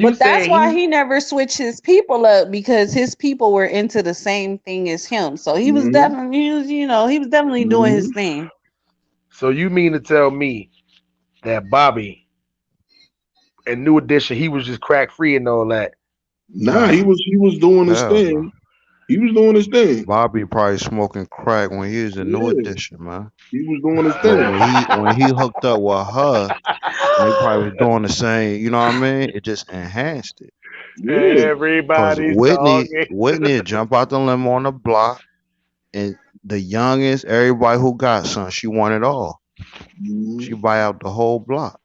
but that's why he never switched his people up, because his people were into the same thing as him. So he was definitely, he was definitely doing his thing. So you mean to tell me that Bobby and New Edition, he was just crack free and all that? Nah, he was doing his thing. He was doing his thing. Bobby probably smoking crack when he was in New Edition, man. He was doing his thing. When he hooked up with her, they probably was doing the same. You know what I mean? It just enhanced it. Yeah. Everybody's Whitney jump out the limo on the block, and the youngest, everybody who got some, she won it all. She buy out the whole block.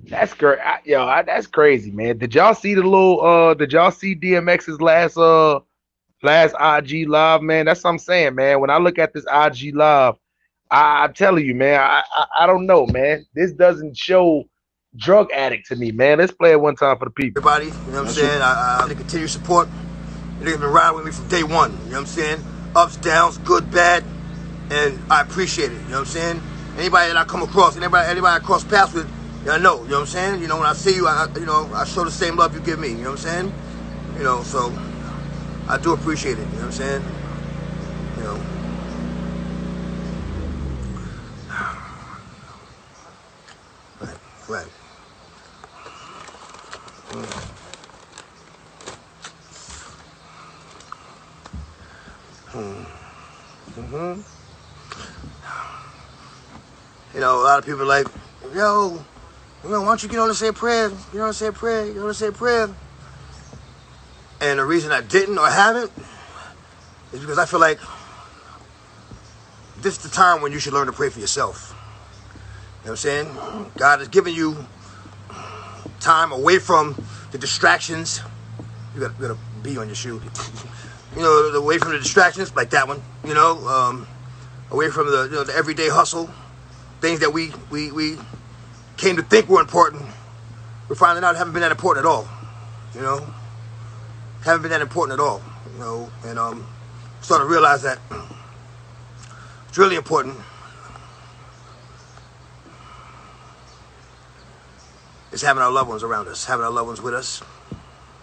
That's great. That's crazy, man. Did y'all see the little did y'all see DMX's last IG live, man? That's what I'm saying, man. When I look at this IG live, I'm telling you, man, I don't know, man. This doesn't show drug addict to me, man. Let's play it one time for the people. Everybody, you know what I'm saying? I continue support. They've been riding with me from day one, you know what I'm saying? Ups, downs, good, bad, and I appreciate it, you know what I'm saying? Anybody that I come across, anybody I cross paths with, I know, you know what I'm saying? You know, when I see you, I show the same love you give me, you know what I'm saying? You know, so I do appreciate it, you know what I'm saying? You know. Right. You know, a lot of people are like, yo, you know, why don't you get on and say a prayer? Get on and say a prayer. Get on and say a prayer. And the reason I didn't or haven't is because I feel like this is the time when you should learn to pray for yourself. You know what I'm saying? God has given you time away from the distractions. You got a bee on your shoe. You know, away from the distractions, like that one. You know, away from the everyday hustle, things that we came to think were important. We're finding out haven't been that important at all. You know, haven't been that important at all. You know, and starting to realize that it's really important. It's having our loved ones around us, having our loved ones with us.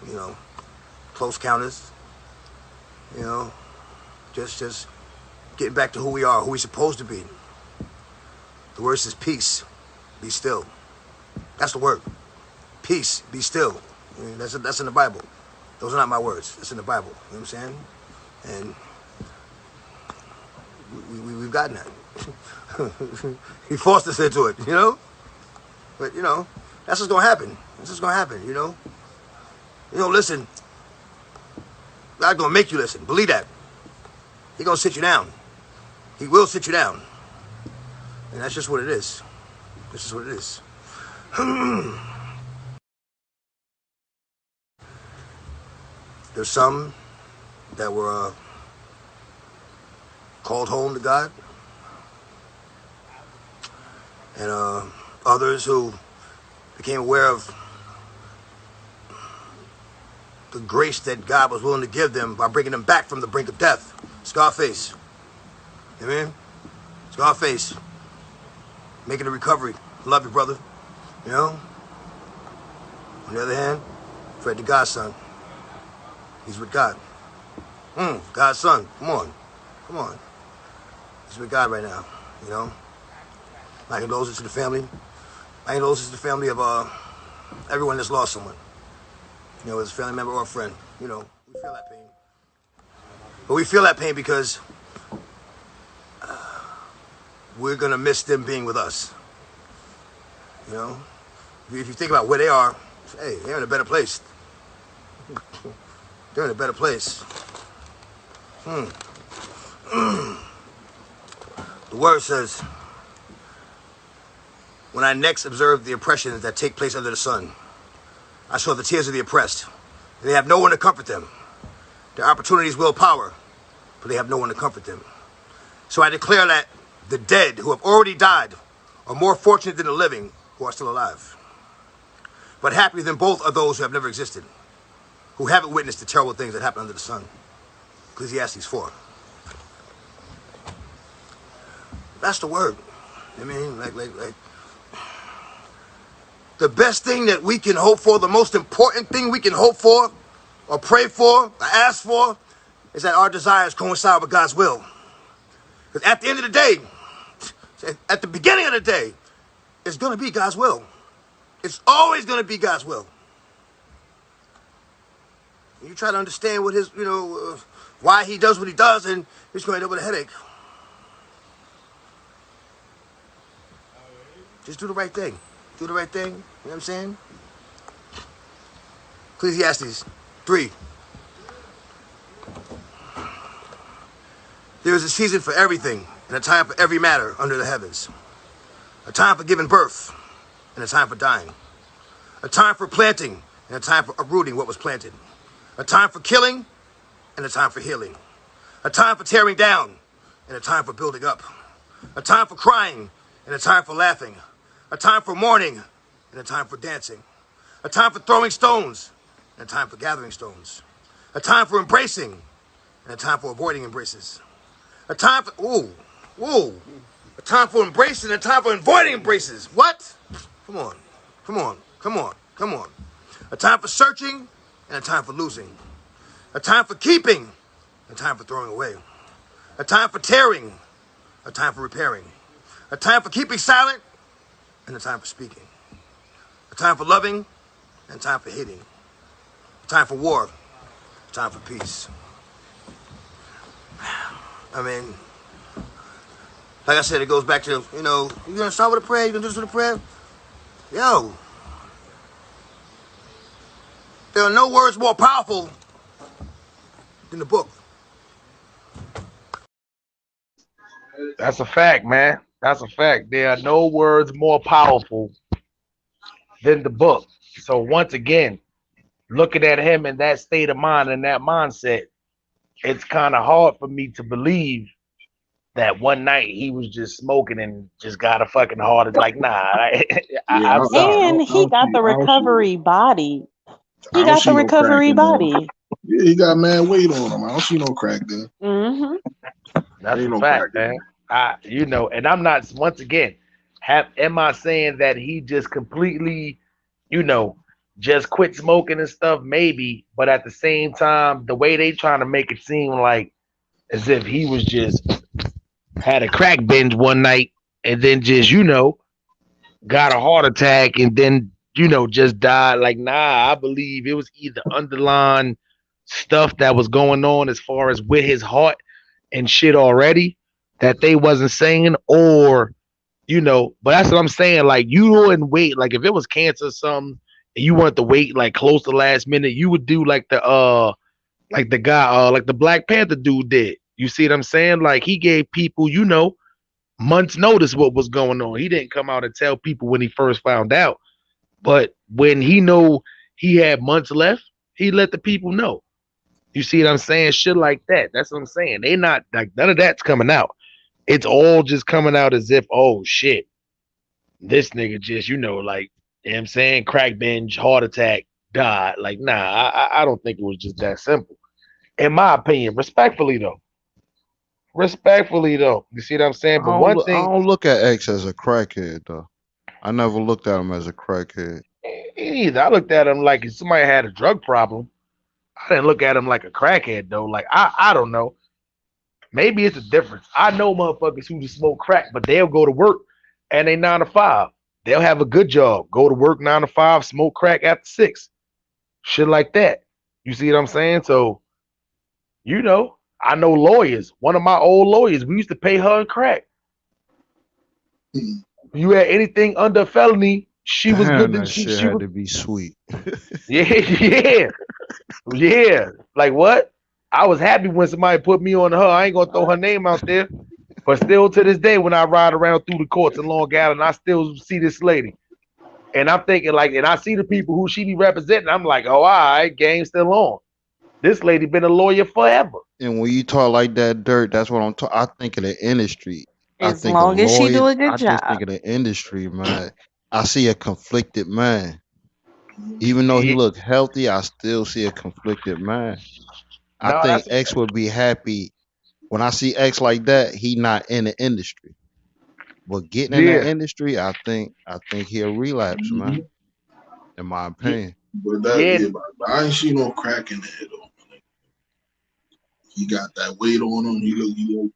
You know, close counters. You know, just getting back to who we are, who we're supposed to be. The word says peace, be still. That's the word. Peace, be still. I mean, that's in the Bible. Those are not my words. That's in the Bible. You know what I'm saying? And we've gotten that. He forced us into it, you know? But, you know, that's what's going to happen. That's what's going to happen, you know? You know, listen. God's going to make you listen. Believe that. He's going to sit you down. He will sit you down. And that's just what it is. This is what it is. There's some that were called home to God. And others who became aware of the grace that God was willing to give them by bringing them back from the brink of death. Scarface. You know what I mean? Scarface. Making a recovery. Love you, brother. You know? On the other hand, Fred the Godson. He's with God. God's son. Come on. Come on. He's with God right now. You know? My condolences to the family. My condolences to the family of everyone that's lost someone. You know, as a family member or a friend. You know, we feel that pain. But we feel that pain because we're going to miss them being with us. You know? If you think about where they are, hey, they're in a better place. They're in a better place. The word says, when I next observed the oppressions that take place under the sun, I saw the tears of the oppressed. They have no one to comfort them. Their opportunities will power, but they have no one to comfort them. So I declare that the dead who have already died are more fortunate than the living who are still alive. But happier than both are those who have never existed, who haven't witnessed the terrible things that happen under the sun. Ecclesiastes 4. That's the word. I mean, like the best thing that we can hope for, the most important thing we can hope for, or pray for, or ask for, is that our desires coincide with God's will. Because at the end of the day, at the beginning of the day, it's going to be God's will. It's always going to be God's will. You try to understand what his, why he does what he does, and he's going to end up with a headache. Just do the right thing. Do the right thing. You know what I'm saying? Ecclesiastes 3. There is a season for everything and a time for every matter under the heavens. A time for giving birth and a time for dying. A time for planting and a time for uprooting what was planted. A time for killing and a time for healing. A time for tearing down and a time for building up. A time for crying and a time for laughing. A time for mourning and a time for dancing. A time for throwing stones and a time for gathering stones. A time for embracing and a time for avoiding embraces. A time for, a time for embracing and a time for avoiding embraces. What? Come on. A time for searching and a time for losing. A time for keeping and a time for throwing away. A time for tearing, a time for repairing. A time for keeping silent and a time for speaking. A time for loving and a time for hating. A time for war, a time for peace. I mean, like I said, it goes back to, you're gonna start with a prayer, you're gonna do this with a prayer? Yo, there are no words more powerful than the book. That's a fact, man. That's a fact. There are no words more powerful than the book. So once again, looking at him in that state of mind and that mindset, it's kind of hard for me to believe that one night he was just smoking and just got a fucking heart. Like, nah, I'm sorry. And he got the recovery body. He I don't got see the no recovery crack in there. body. Yeah, he got mad weight on him. I don't see no crack there. That's Ain't a no fact, crack. man. And I'm not, once again, am I saying that he just completely, just quit smoking and stuff? Maybe, but at the same time, the way they trying to make it seem like as if he was just had a crack binge one night and then just, got a heart attack and then, just died. Like, nah, I believe it was either underlying stuff that was going on as far as with his heart and shit already that they wasn't saying, or, but that's what I'm saying. Like, you wouldn't wait. Like, if it was cancer or something and you wanted to wait like close to last minute, you would do like the guy, like the Black Panther dude did. You see what I'm saying? Like, he gave people, months notice what was going on. He didn't come out and tell people when he first found out. But when he know he had months left, he let the people know. You see what I'm saying? Shit like that. That's what I'm saying. They not like, none of that's coming out. It's all just coming out as if, oh shit, this nigga just, like, you know what I'm saying, crack binge, heart attack, died. Like, nah, I don't think it was just that simple. In my opinion, respectfully though. You see what I'm saying? But one I thing, don't look at X as a crackhead though. I never looked at him as a crackhead. either I looked at him like if somebody had a drug problem. I didn't look at him like a crackhead though. Like, I don't know. Maybe it's a difference. I know motherfuckers who just smoke crack, but they'll go to work and they 9 to 5. They'll have a good job, go to work 9 to 5, smoke crack after 6, shit like that. You see what I'm saying? So, I know lawyers. One of my old lawyers, we used to pay her in crack. You had anything under felony, she was Damn, good. that shit had to be sweet. Yeah. Like, what? I was happy when somebody put me on her. I ain't gonna throw her name out there. But still to this day, when I ride around through the courts in Long Island, I still see this lady. And I'm thinking, like, and I see the people who she be representing, I'm like, oh, all right, game's still on. This lady been a lawyer forever. And when you talk like that, Dirt, that's what I'm talking. I think of the industry. As long as she do a good I job. just think of the industry, man. I see a conflicted man. Even though he look healthy, I still see a conflicted man. I think X would be happy when I see X like that. He not in the industry, but getting in the industry, I think he'll relapse, man. In my opinion. But but I ain't see no crack in there though. He got that weight on him. He look.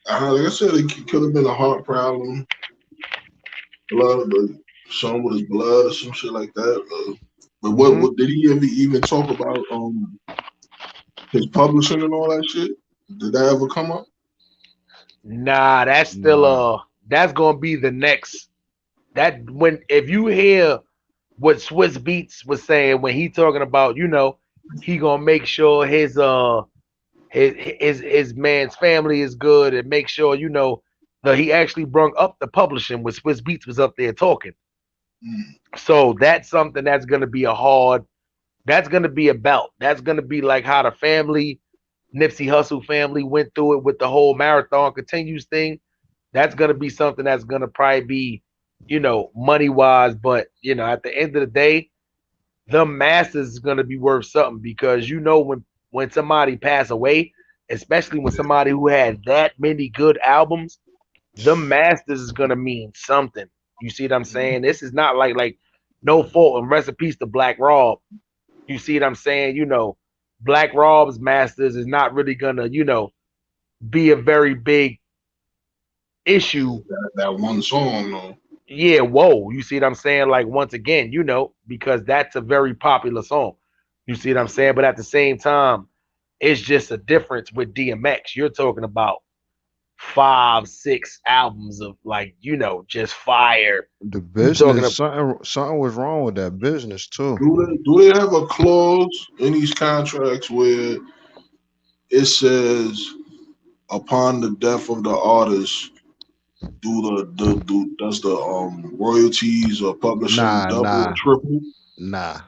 Like I said, it could have been a heart problem, something with his blood or some shit like that. But what did he ever even talk about? His publishing and all that shit. Did that ever come up? Nah, that's still that's gonna be the next. If you hear what Swiss Beats was saying when he talking about, he gonna make sure his man's family is good and make sure that he actually brung up the publishing when Swiss Beats was up there talking. So that's something that's gonna be that's gonna be about. That's gonna be like how the family, Nipsey Hussle family went through it with the whole marathon continues thing. That's gonna be something that's gonna probably be, money wise, but at the end of the day, the masters is gonna be worth something because when somebody pass away, especially when somebody who had that many good albums, the masters is gonna mean something. You see what I'm saying? This is not like no fault and recipes to Black Rob. You see what I'm saying? Black Rob's masters is not really gonna, be a very big issue. That one song though. Yeah, whoa. You see what I'm saying? Like once again, because that's a very popular song. You see what I'm saying? But at the same time, it's just a difference with DMX. You're talking about 5, 6 albums of just fire. The business, something was wrong with that business too. Do they have a clause in these contracts where it says upon the death of the artist, does the royalties or publishing double or triple? Nah.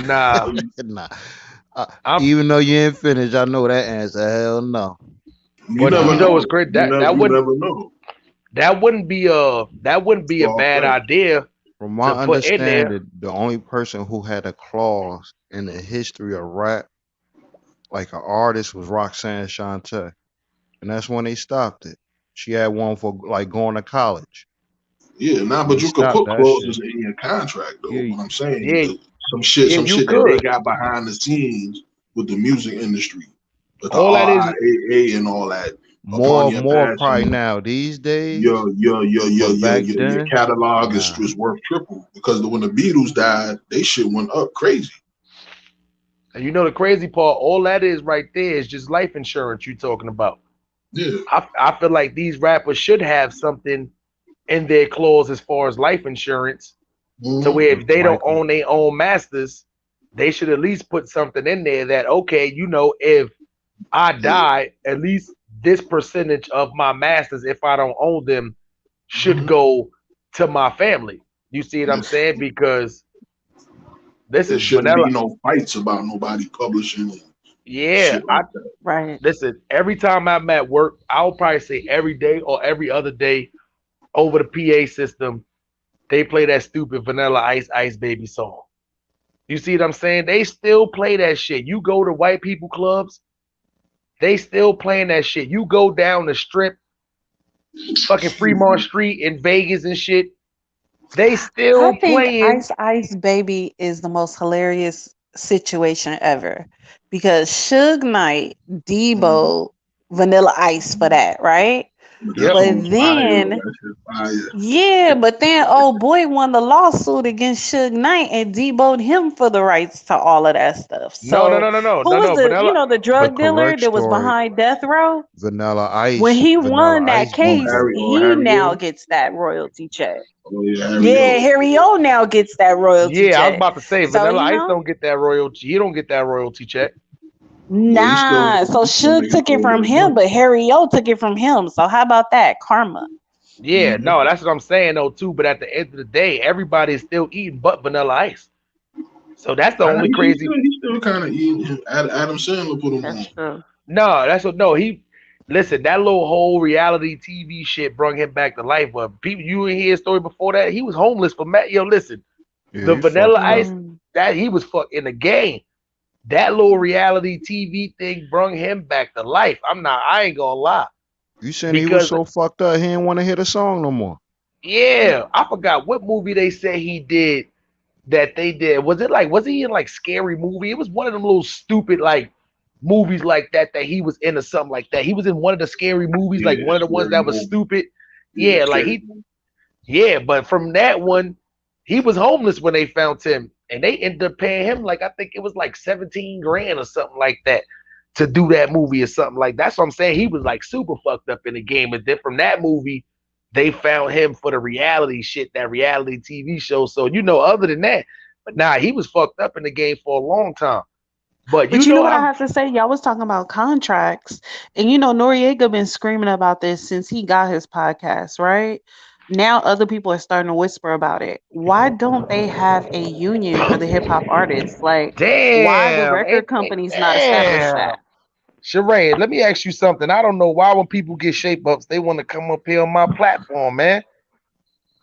Nah. Even though you ain't finished, I know that answer. Hell no. But you know what's great? That wouldn't never know. That wouldn't be a bad idea. From my to put in there. understanding, the only person who had a clause in the history of rap, like an artist, was Roxanne Shante, and that's when they stopped it. She had one for like going to college. Yeah, but you could put clauses in your contract though. Yeah, what I'm saying, yeah, some shit you that they got behind the scenes with the music industry, with all the RIAA and all that. More probably now these days. Your catalog is worth triple because when the Beatles died, they shit went up crazy. And the crazy part, all that is right there is just life insurance you're talking about. Yeah, I feel like these rappers should have something in their clause as far as life insurance, to where if they don't own their own masters, they should at least put something in there that if I die, at least this percentage of my masters, if I don't own them, should go to my family. You see what I'm saying? Because there shouldn't be no fights about nobody publishing. Yeah, right. Listen, every time I'm at work, I'll probably say every day or every other day over the PA system, they play that stupid Vanilla Ice Baby song. You see what I'm saying? They still play that shit. You go to white people clubs, they still playing that shit. You go down the strip, fucking Fremont Street in Vegas and shit, they still playing. Ice Baby is the most hilarious situation ever because Suge Knight, Debo, Vanilla Ice for that, right? Yep. But then, but then old boy won the lawsuit against Suge Knight and deboed him for the rights to all of that stuff. So no. Who was the the drug dealer that was behind Death Row? Vanilla Ice. When he won that case, he now gets that royalty check. Harry O now gets that royalty check. Yeah, I was about to say Vanilla Ice don't get that royalty. He don't get that royalty check. Nah, so Suge took it from him, but Harry O took it from him. So how about that karma? Yeah, no, that's what I'm saying though too. But at the end of the day, everybody's still eating but Vanilla Ice. So that's the only crazy. He's still kind of eating. Adam Sandler put him on. No, he. Listen, that little whole reality TV shit brought him back to life. But people, you didn't hear a story before that. He was homeless for listen, the Vanilla Ice that he was in the game. That little reality TV thing brought him back to life. I ain't gonna lie. You said he was so fucked up he didn't want to hear the song no more. Yeah, I forgot what movie they said he did. Was he in like Scary Movie? It was one of them little stupid like movies like that he was in or something like that. He was in one of the scary movies, like one of the ones that was stupid. Yeah, but from that one, he was homeless when they found him, and they ended up paying him like I think it was like 17 grand or something like that to do that movie or something like that. That's what I'm saying. He was like super fucked up in the game, and then from that movie, they found him for the reality shit, that reality TV show. So other than that, but he was fucked up in the game for a long time. But you know what I have to say? Y'all was talking about contracts, and Noriega been screaming about this since he got his podcast, right? now other people are starting to whisper about it. Why don't they have a union for the hip hop artists? Like, why the Damn, record companies not establish damn. that? Sheree, let me ask you something. I don't know why when people get shape ups, they want to come up here on my platform, man.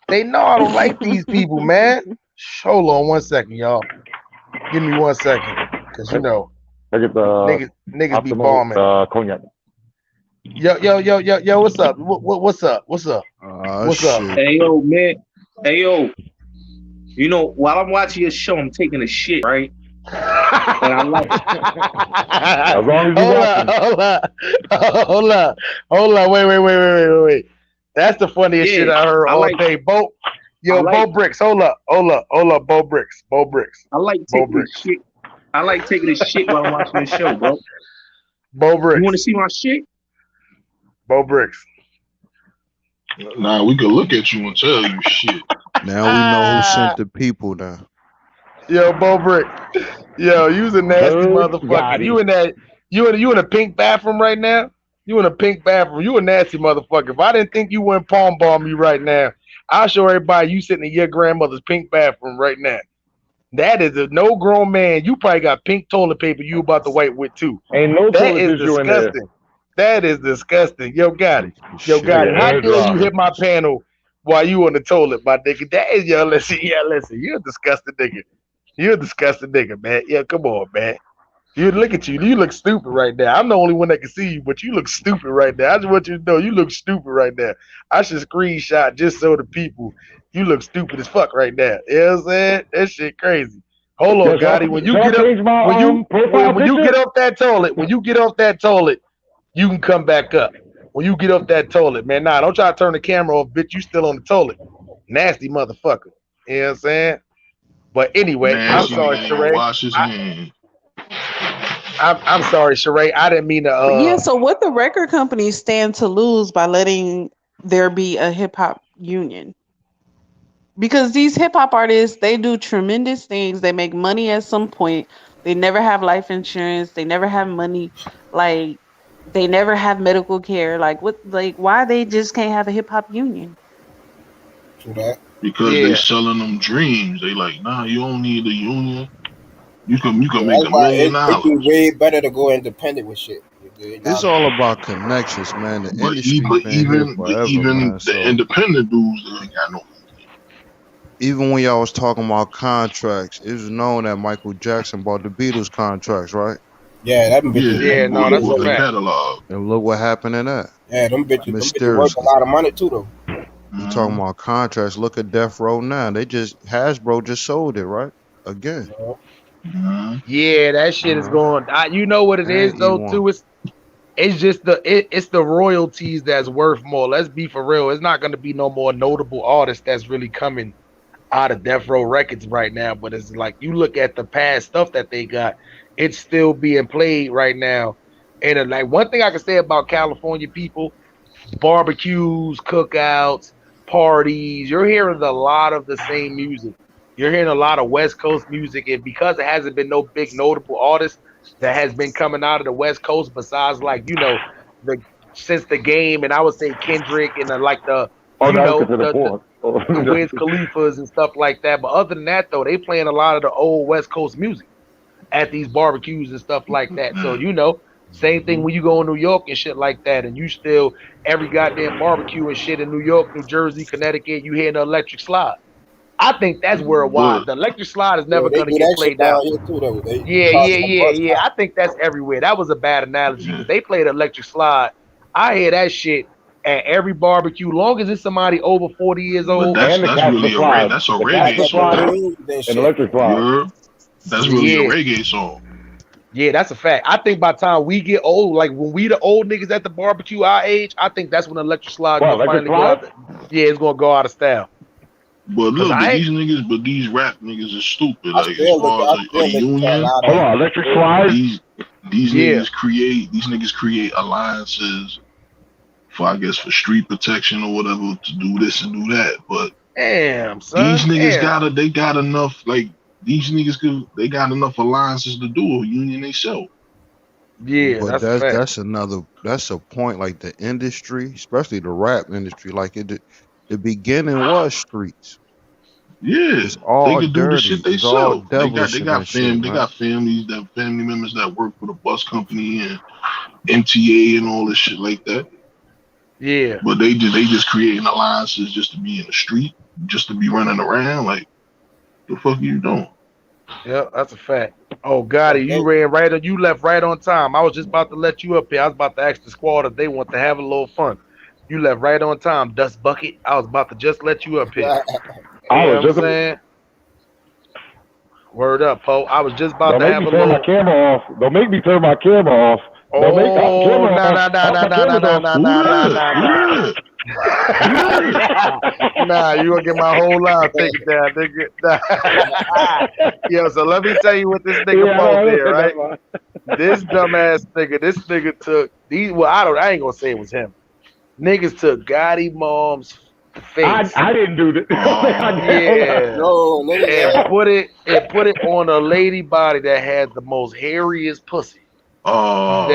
They know I don't like these people, man. Hold on 1 second, y'all. Give me 1 second, cause you know, I get the niggas be optimal bombing. cognac. Yo, what's up? What's up? What's up? What's up? Hey yo, man. Hey yo. You know, while I'm watching your show, I'm taking a shit, right? And I'm like, as long as hold on. Wait. That's the funniest shit I heard all day. Bo Bricks, hold up, Bo Bricks. I like taking a shit. I like taking a shit while I'm watching the show, bro. Bo Bricks. You want to see my shit? Bo Bricks. Nah, we could look at you and tell you shit. Now we know who sent the people now. Yo, Bo Brick. Yo, you's a nasty motherfucker. You in a pink bathroom right now? You in a pink bathroom. You a nasty motherfucker. If I didn't think you wouldn't palm bomb you right now, I'll show everybody you sitting in your grandmother's pink bathroom right now. That is a no grown man. You probably got pink toilet paper you about to wipe with too. Ain't no that toilet is tissue in there. disgusting. That is disgusting. Yo, Gotti. How dare you hit my panel while you on the toilet, my nigga? That is listen. You're a disgusting nigga. You're a disgusting nigga, man. Yeah, come on, man. You look at you. You look stupid right now. I'm the only one that can see you, but you look stupid right now. I just want you to know you look stupid right now. I should screenshot just so the people, you look stupid as fuck right now. You know what I'm saying? That shit crazy. Hold on, Gotti. When you get up, when you get off that toilet, you can come back up. When you get off that toilet, man. Nah, don't try to turn the camera off, bitch. You still on the toilet. Nasty motherfucker. You know what I'm saying? But anyway, I'm sorry, Sheree. Wash his hands. I'm sorry, Sheree. I didn't mean to. Yeah. So what the record companies stand to lose by letting there be a hip hop union? Because these hip hop artists, they do tremendous things. They make money at some point. They never have life insurance. They never have money. Like, they never have medical care. Like, what? Like, why they just can't have a hip hop union? Because they selling them dreams. They like, nah, you don't need a union. You can make $1 million. It'd be way better to go independent with shit. It's all about connections, man. The industry even the independent dudes, they ain't got no. Even when y'all was talking about contracts, it was known that Michael Jackson bought the Beatles contracts, right? Yeah, that bitch. Yeah, no, that's a fact. Catalog. And look what happened in that. Yeah, them bitches worth a lot of money too, though. You talking about contracts? Look at Death Row now. Hasbro just sold it, right? Again. Yeah, that shit is going. You know what it is though, too. It's just it's the royalties that's worth more. Let's be for real. It's not going to be no more notable artists that's really coming out of Death Row Records right now. But it's like you look at the past stuff that they got, it's still being played right now. And like one thing I can say about California people, barbecues, cookouts, parties, you're hearing a lot of the same music. You're hearing a lot of West Coast music, and because it hasn't been no big notable artist that has been coming out of the West Coast besides like, you know, since the game, and I would say Kendrick and the Wiz Khalifa's and stuff like that. But other than that though, they playing a lot of the old West Coast music at these barbecues and stuff like that. So, you know, same thing when you go in New York and shit like that, and you still every goddamn barbecue and shit in New York, New Jersey, Connecticut, you hear the electric slide. I think that's worldwide. The electric slide is never going to get played out. Yeah. I think that's everywhere. That was a bad analogy because they played electric slide. I hear that shit at every barbecue, long as it's somebody over 40 years old. That's really a reggae song. An electric slide. That's really a reggae song. Yeah, that's a fact. I think by the time we get old, like when we the old niggas at the barbecue our age, I think that's when electric slide gonna finally go out. Yeah, it's gonna go out of style. But look, these rap niggas are stupid. Like as far as a union, electric slide. These niggas create alliances for for street protection or whatever to do this and do that. But damn, son, these niggas they got enough. Like these niggas they got enough alliances to do a union themselves. Yeah, but that's a point. Like the industry, especially the rap industry, like The beginning was streets. Yeah, It's all they could do the shit dirty. they It's all sell. They devilish in that shit, man. got family members that work for the bus company and MTA and all this shit like that. Yeah. But they just creating alliances just to be in the street, just to be running around. Like, the fuck are you doing? Yeah, that's a fact. Oh, Gotti, you left right on time. I was just about to let you up here. I was about to ask the squad if they want to have a little fun. You left right on time, Dust Bucket. I was about to just let you up here. You know what I'm saying? Word up, Poe. I was just about to have a little. Don't make me turn my camera off. Don't make me turn my camera off. Oh, nah, you gonna get my whole life taken down, nigga. Nah. Yo, so let me tell you what this nigga Poe did, right? This dumbass nigga, this nigga took these. Well, I ain't gonna say it was him. Niggas took Gotti mom's face. I didn't do this. Yeah. No, and put it on a lady body that had the most hairiest pussy. Oh,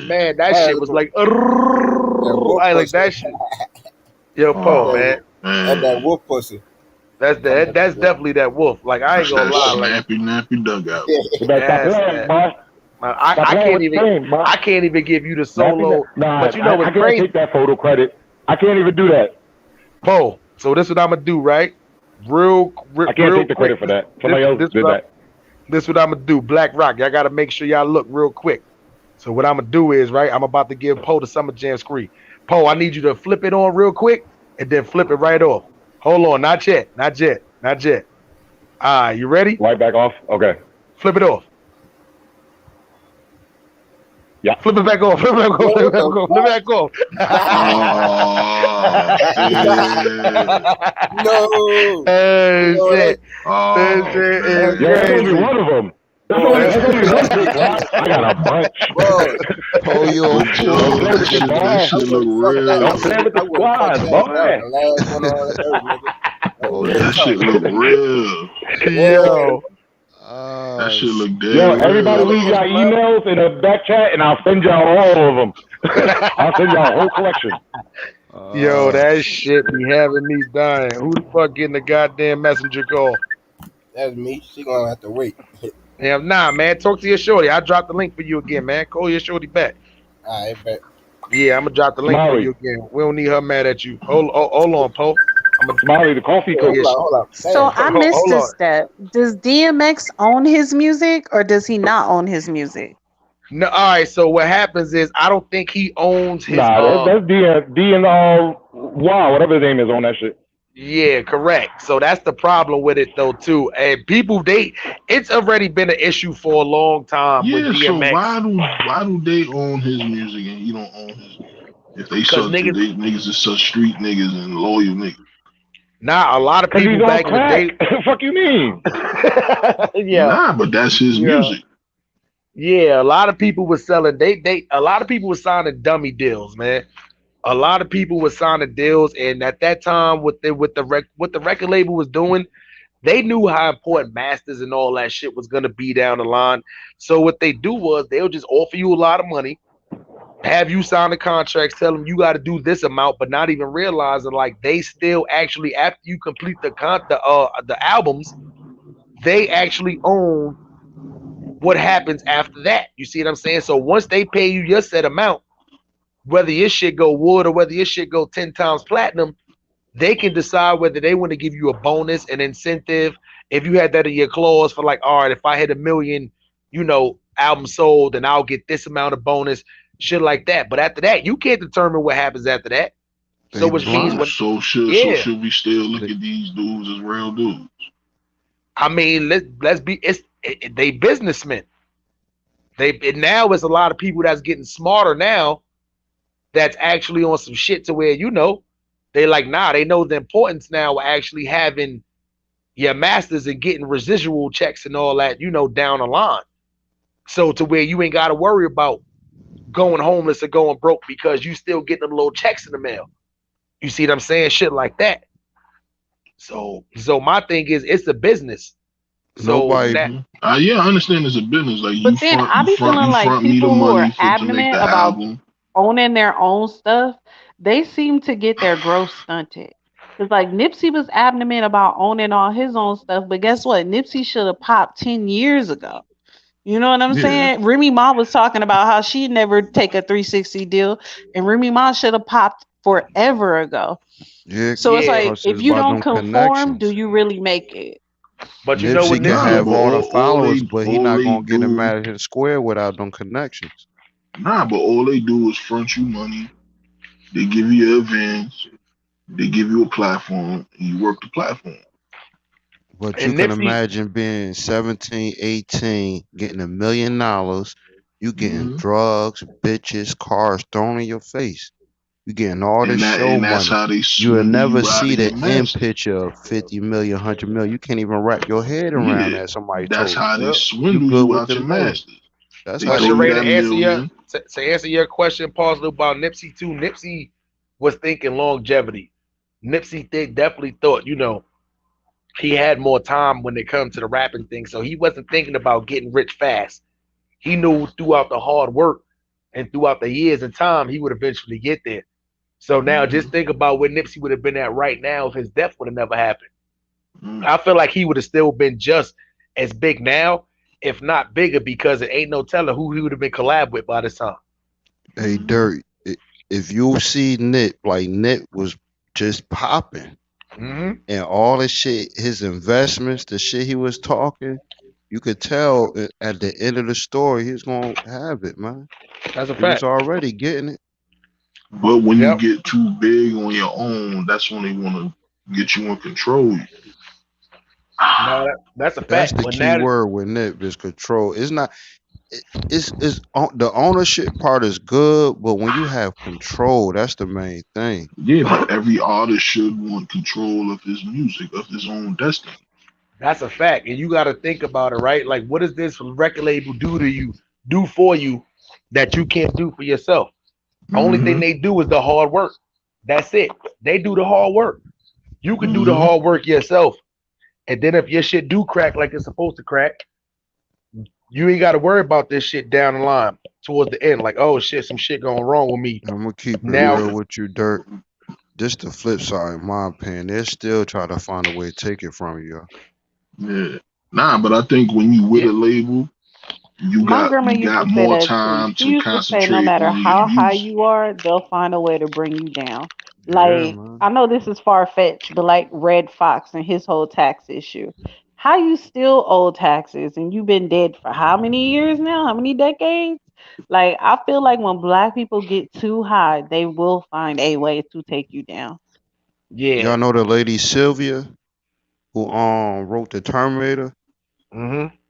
man, that shit was like, I like that shit. Yo, Poe, man. That wolf pussy. That's definitely that wolf. Like, I ain't gonna lie. Nappy dugout. I can't even give you the solo. But you know what's crazy? I can't take that photo credit. I can't even do that. Poe, so this is what I'm gonna do, right? I can't take the credit for that. Somebody else did that. This is what I'm gonna do. Black Rock, y'all gotta make sure y'all look real quick. So what I'm gonna do is, right, I'm about to give Poe the Summer Jam screen. Poe, I need you to flip it on real quick and then flip it right off. Hold on, not yet. You ready? Right back off. Okay. Flip it off. Yeah. Flip it back off. Flip it back off. No. Hey, shit. This shit is crazy. One of them. I got a bunch. Oh, yo, that shit look real. Don't play with the squad, boy. Oh, that shit look real. Yo. That shit look dead. Yo, everybody leave y'all emails in the back chat and I'll send y'all all of them. I'll send y'all a whole collection. Yo, that shit be having me dying. Who the fuck getting the goddamn messenger call? That's me. She gonna have to wait. Yeah, nah, man. Talk to your shorty. I dropped the link for you again, man. Call your shorty back. I bet. Yeah, I'm gonna drop the link for you again. We don't need her mad at you. Hold on, Poe. Smiley, the coffee cook. Hold up. So I missed this step. Does DMX own his music or does he not own his music? No, all right. So what happens is I don't think he owns his. That's D and wow, whatever his name is on that shit. Yeah, correct. So that's the problem with it though too. And people, it's already been an issue for a long time with DMX. So why do they own his music and he don't own his? If they such niggas is such street niggas and loyal niggas. Nah, a lot of people back in the day. The fuck you mean? Yeah. Nah, but that's his music. Yeah, a lot of people were selling. A lot of people were signing dummy deals, man. A lot of people were signing deals, and at that time, what the record label was doing, they knew how important masters and all that shit was gonna be down the line. So what they do was they'll just offer you a lot of money, have you sign the contracts, tell them you got to do this amount, but not even realizing like they still actually, after you complete the albums, they actually own what happens after that. You see what I'm saying? So once they pay you your set amount, whether your shit go wood or whether your shit go 10 times platinum, they can decide whether they want to give you a bonus, an incentive. If you had that in your clause for like, all right, if I hit 1 million, albums sold, then I'll get this amount of bonus. Shit like that, but after that, you can't determine what happens after that. So which means so should we still look at these dudes as real dudes? I mean, let's be they businessmen. Now it's a lot of people that's getting smarter now. That's actually on some shit to where they like they know the importance now of actually having your masters and getting residual checks and all that down the line. So to where you ain't got to worry about going homeless or going broke because you still getting them little checks in the mail. You see what I'm saying? Shit like that. So my thing is, it's a business. So yeah, I understand it's a business. Like, but then I be feeling like people who are adamant about owning their own stuff, they seem to get their growth stunted. Cause like Nipsey was adamant about owning all his own stuff, but guess what? Nipsey should have popped 10 years ago. You know what I'm saying? Remy Ma was talking about how she'd never take a 360 deal, and Remy Ma should have popped forever ago. Yeah, So it's like, cause if it's you about don't them conform, do connections. you really make it? But you know what Nipsey can Nipsey? have but all the all followers, but he not they gonna get in do, Madison Square without them connections. but all they do is front you money. They give you advance. They give you a platform, and you work the platform. But you And can Nipsey, imagine being 17, 18, getting $1 million, you getting Hmm drugs, bitches, cars thrown in your face. You getting all this show And that's money. how they You'll swindle never you out see of the your end master. picture of 50 million, 100 million. You can't even wrap your head around Yeah, that. Somebody that's told you, how they well, you swindle good you with out the your million. masters. That's They how but they throw you Sheree, that to get you. answer your million. to answer your question, pause about Nipsey too. Nipsey was thinking longevity. Nipsey definitely thought, he had more time when it comes to the rapping thing, so he wasn't thinking about getting rich fast. He knew throughout the hard work and throughout the years and time, he would eventually get there. So now just think about where Nipsey would have been at right now if his death would have never happened. I feel like he would have still been just as big now, if not bigger, because it ain't no telling who he would have been collab with by this time. Hey, Dirt, if you see Nip, like Nip was just popping. Mm-hmm. And all the shit, his investments, the shit he was talking, you could tell at the end of the story he's gonna have it, man. That's a He was fact. already getting it. But when you Yep. get too big on your own, that's when they want to get you and control you. No, that's a That's fact. the But key now, word with Nip is control. It's not. It's the ownership part is good, but when you have control, that's the main thing. Yeah, but every artist should want control of his music, of his own destiny. that's a fact. And you got to think about it, right? Like, what does this record label do for you that you can't do for yourself? Only thing Mm-hmm. they do is the hard work. That's it. They do the hard work. You can do the Mm-hmm. hard work yourself. And then if your shit do crack like it's supposed to crack, you ain't got to worry about this shit down the line towards the end. Like, oh shit, some shit going wrong with me. I'm gonna keep it Now, real with you, Dirt. This the flip side, in my opinion. They're still trying to find a way to take it from you. Yeah. Nah, but I think when you with yeah, a label, you My got grandma you used to got say more that too. time She to used to say no concentrate matter on your how high music. you are, they'll find a way to bring you down. Yeah, Like, man. I know this is far fetched, but like Red Fox and his whole tax issue. How you still owe taxes and you've been dead for how many years now? How many decades? Like, I feel like when black people get too high, they will find a way to take you down. yeah. Y'all know the lady Sylvia who wrote the Terminator. Mm-hmm.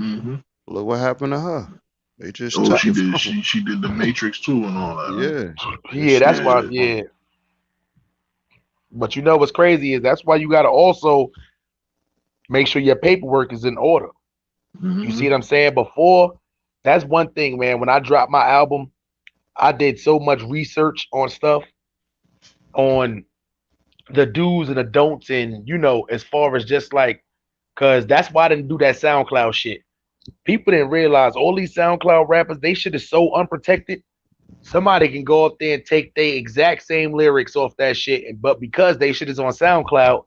Mm-hmm. Look what happened to her. They just Oh, took she it did. from her. She did the Matrix too and all that. Huh? Yeah, they Yeah, that's snatched why. it Yeah. from Yeah, her. but you know what's crazy is that's why you got to also make sure your paperwork is in order. You Mm-hmm. see what I'm saying? Before, that's one thing, man. When I dropped my album, I did so much research on stuff, on the do's and the don'ts, and as far as just like, cause that's why I didn't do that SoundCloud shit. People didn't realize all these SoundCloud rappers, they shit is so unprotected. Somebody can go up there and take their exact same lyrics off that shit, but because they shit is on SoundCloud,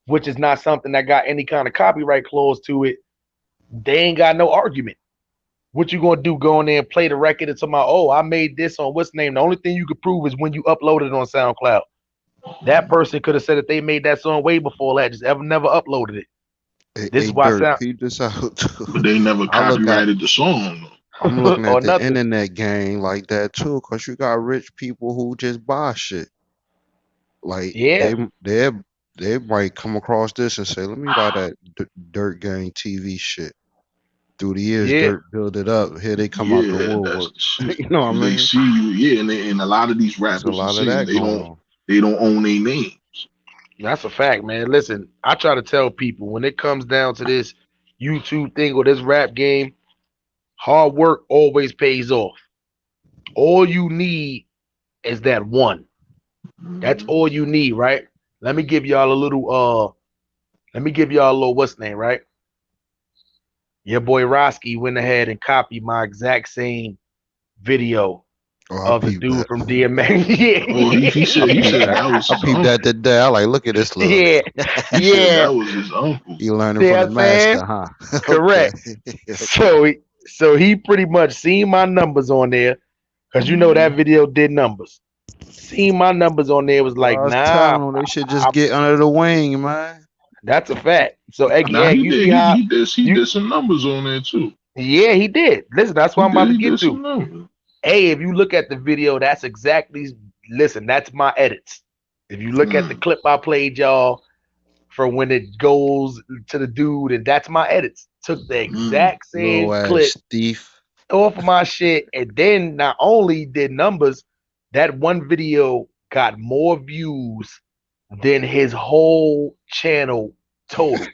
which is not something that got any kind of copyright clause to it, they ain't got no argument. What you gonna do? Go in there and play the record and talk about, oh, I made this on what's name? The only thing you could prove is when you upload it on SoundCloud. That person could have said that they made that song way before that, just never uploaded it. This Hey, is why Dirt, sound peep this out. But they never I look at copyrighted the song. I'm looking or at the nothing. internet game like that too, cause you got rich people who just buy shit. Like Yeah, they might come across this and say, "Let me buy that Dirt Gang TV shit." Through the years, yeah, Dirt build it up. Here they come out the Yeah, that's woodwork. the shit. You know what I Cause they mean? see you. Yeah, and a lot of these There's a rappers and lot of singers, that going on. they don't own their name. that's a fact, man. Listen, I try to tell people when it comes down to this YouTube thing or this rap game, hard work always pays off. All you need is that one. That's all you need, right? Let me give y'all a little what's name, right? Your boy Roski went ahead and copied my exact same video Oh, of the dude from DMX. Yeah. Oh, he said that was I his peeped uncle. that today. I like, look at this little Yeah. nigga. He said that was his uncle. He learning See from what the I'm saying? master, huh? Correct. So he pretty much seen my numbers on there, because you know that video did numbers. Seen my numbers on there, was like, I was nah, telling him they should just get under the wing, man. that's a fact. So Eggy Nah, Egg, he you did. see how He did some numbers on there too. yeah, he did. Listen, that's what I'm about to He get did some to. numbers. Hey, if you look at the video, that's exactly, listen, that's my edits. If you look at the clip I played y'all for when it goes to the dude, and that's my edits. Took the exact same Little clip ass thief. off of my shit, and then not only did numbers, that one video got more views than his whole channel total.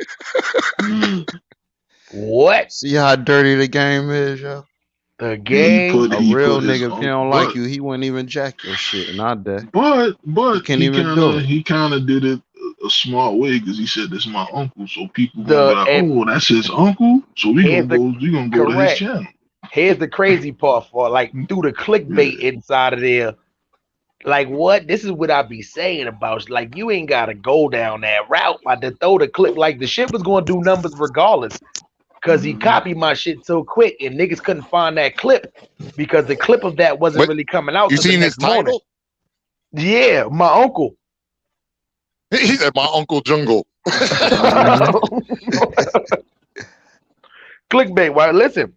What? See how dirty the game is, yo? The game? A real nigga, if he don't like you, he wouldn't even jack your shit. Not that. But he can't even do it. he kind of did it a smart way, because he said this is my uncle, so people gonna be like, oh, that's his uncle, so we gonna go to his channel. Here's the crazy part for like through the clickbait inside of there. Like what? This is what I be saying about, like, you ain't gotta go down that route. But to throw the clip, like the shit was gonna do numbers regardless. Because he copied my shit so quick and niggas couldn't find that clip because the clip of that wasn't really coming out. You seen his title? Yeah, my uncle. He said, "My Uncle Jungle." Clickbait. Well, listen,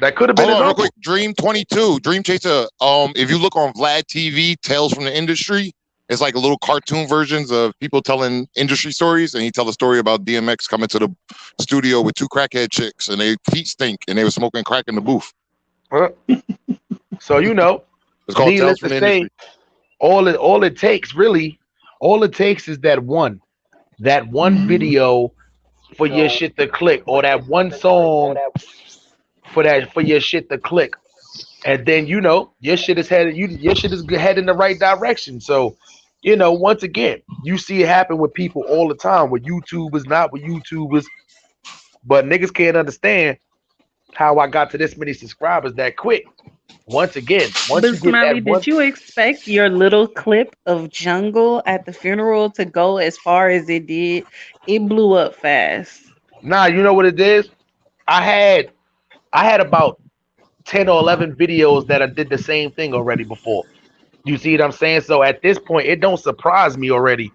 that could have been Hold his on, real uncle. quick. Dream 22, Dream Chaser. If you look on Vlad TV, Tales from the Industry, it's like a little cartoon versions of people telling industry stories, and he tell a story about DMX coming to the studio with two crackhead chicks, and their feet stink, and they were smoking crack in the booth. So you know, it's called needless Tales from to the say, Industry. all it takes is that one video for your shit to click, or that one song for your shit to click, and then you know your shit is headed in the right direction. So you know, once again, you see it happen with people all the time, with YouTubers, not with YouTubers, but niggas can't understand how I got to this many subscribers that quick. Once again, once you get Smiley, that one, did you expect your little clip of Jungle at the funeral to go as far as it did? It blew up fast. nah, you know what it is? I had about 10 or 11 videos that I did the same thing already before. You see what I'm saying? So at this point, it don't surprise me already,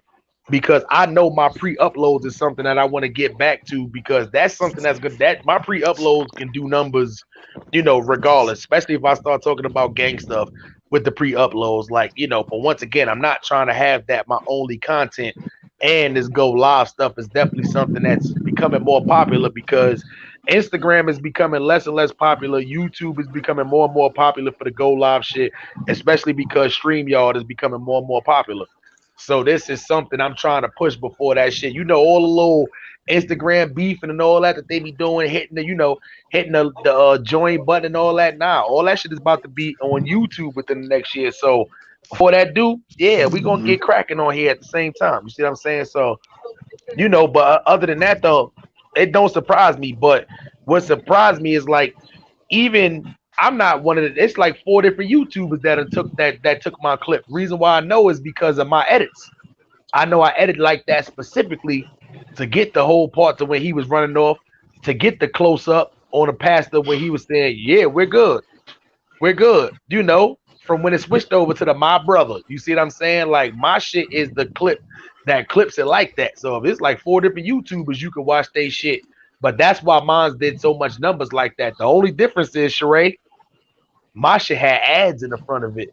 because I know my pre-uploads is something that I want to get back to, because that's something that's good. That my pre-uploads can do numbers, you know, regardless, especially if I start talking about gang stuff with the pre-uploads. Like, you know, but once again, I'm not trying to have that my only content, and this go live stuff is definitely something that's becoming more popular, because Instagram is becoming less and less popular. YouTube is becoming more and more popular for the go live shit, especially because StreamYard is becoming more and more popular. So this is something I'm trying to push before that shit. You know, all the little Instagram beefing and all that they be doing, hitting the join button and all that. Nah, all that shit is about to be on YouTube within the next year. So before that do, yeah, we gonna get cracking on here at the same time. You see what I'm saying? So, you know, but other than that though, it don't surprise me. But what surprised me is, like, even I'm not one of the, it's like 4 different YouTubers that took my clip. Reason why I know is because of my edits. I know I edit like that specifically to get the whole part to when he was running off, to get the close up on the pastor when he was saying, yeah, we're good. We're good. You know, from when it switched over to the my brother. You see what I'm saying? Like, my shit is the clip that clips it like that. So if it's like 4 different YouTubers, you can watch their shit. But that's why mine did so much numbers like that. The only difference is, Sheree, my shit had ads in the front of it.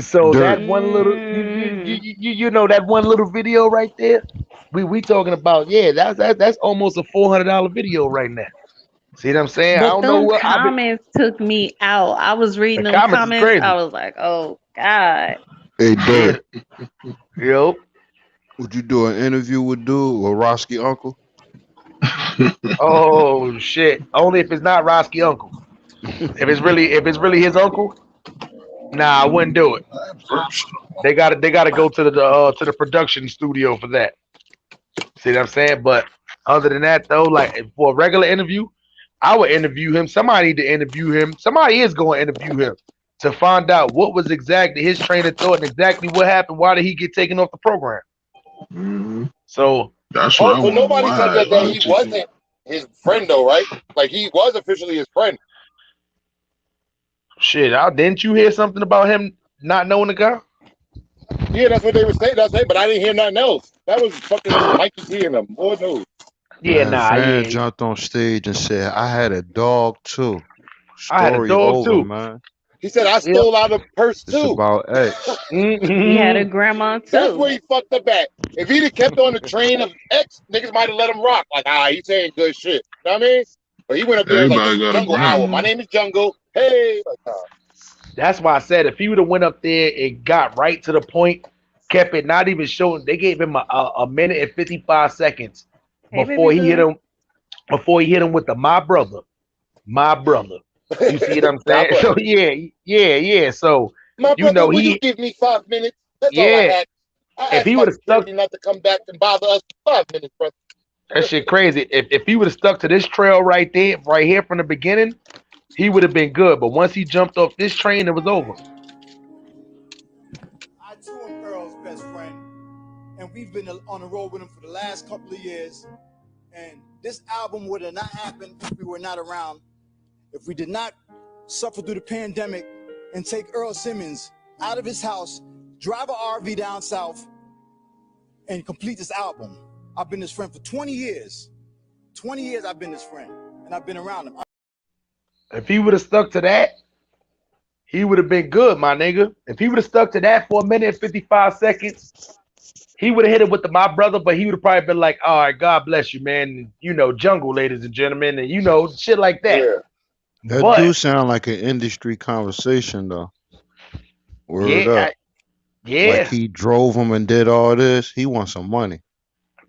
So that one little, you know, that one little video right there, we talking about, yeah, that's almost a $400 video right now. See what I'm saying? But I don't know them what comments took me out. I was reading them comments is comments. crazy. I was like, oh God. Hey, Dirt. Yo. Would you do an interview with dude or Roski Uncle? Oh shit! Only if it's not Roski uncle. If it's really his uncle, nah, I wouldn't do it. They gotta go to the production studio for that. See what I'm saying? But other than that though, like for a regular interview, I would interview him. Somebody need to interview him. Somebody is going to interview him. to find out what was exactly his train of thought and exactly what happened. Why did he get taken off the program? Mm-hmm. So that's what I so want. nobody said that he wasn't his friend though, right? Like he was officially his friend. Shit, didn't you hear something about him not knowing the guy? Yeah, that's what they were saying. That's it, but I didn't hear nothing else. That was fucking Mikey T and them. Lord knows. Yeah, Man, Van jumped on stage and said, "I had a dog too." I had a Story dog over, too. man. He said, "I stole out of purse It's too." about X. He had a grandma too. That's where he fucked up at. If he'd have kept on the train of X, niggas might have let him rock. Like, he's saying good shit. You know what I mean? But he went up there like, this is Jungle Hour. My name is Jungle. Hey. Like, That's why I said if he would have went up there and got right to the point, kept it not even showing. They gave him a minute and 55 seconds before he hit him. Before he hit him with the my brother. You see what I'm saying? So yeah. So my you brother, know will you give me 5 minutes? That's all I had. I if he would have stuck, not to come back and bother us for 5 minutes, brother. that shit crazy. If he would have stuck to this trail right here from the beginning, he would have been good. But once he jumped off this train, it was over. I too am Earl's best friend, and we've been on the road with him for the last couple of years. And this album would have not happened if we were not around. If we did not suffer through the pandemic and take Earl Simmons out of his house, drive an RV down south, and complete this album. I've been his friend for 20 years. 20 years I've been his friend, and I've been around him. If he would have stuck to that, he would have been good, my nigga. If he would have stuck to that for a minute and 55 seconds, he would have hit it with my brother, but he would have probably been like, all right, God bless you, man. You know, Jungle, ladies and gentlemen, and you know, shit like that. Yeah. That do sound like an industry conversation, though. Word up. Like he drove him and did all this. He wants some money.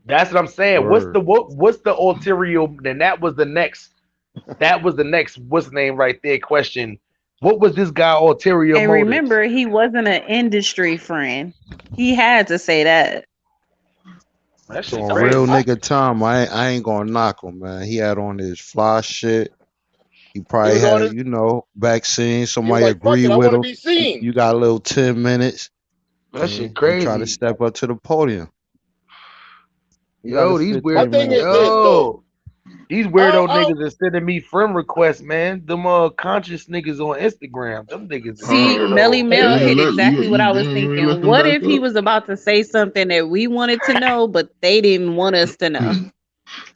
That's what I'm saying. Word. What's the ulterior? And that was the next what's the name right there question. What was this guy ulterior And motive? remember, he wasn't an industry friend. He had to say that. That So shit on crazy. real nigga time, I ain't gonna knock him, man. He had on his fly shit. He probably had, vaccine. Somebody like, agree "Fuck it, I with wanna him. be seen." You got a little 10 minutes. That shit You crazy. try to step up to the podium. Yo, these weird. My thing is this, though. These weirdo niggas is sending me friend requests, man. Them conscious niggas on Instagram. Them niggas. See, Melly Mel hit exactly what I was thinking. What if he was about to say something that we wanted to know, but they didn't want us to know?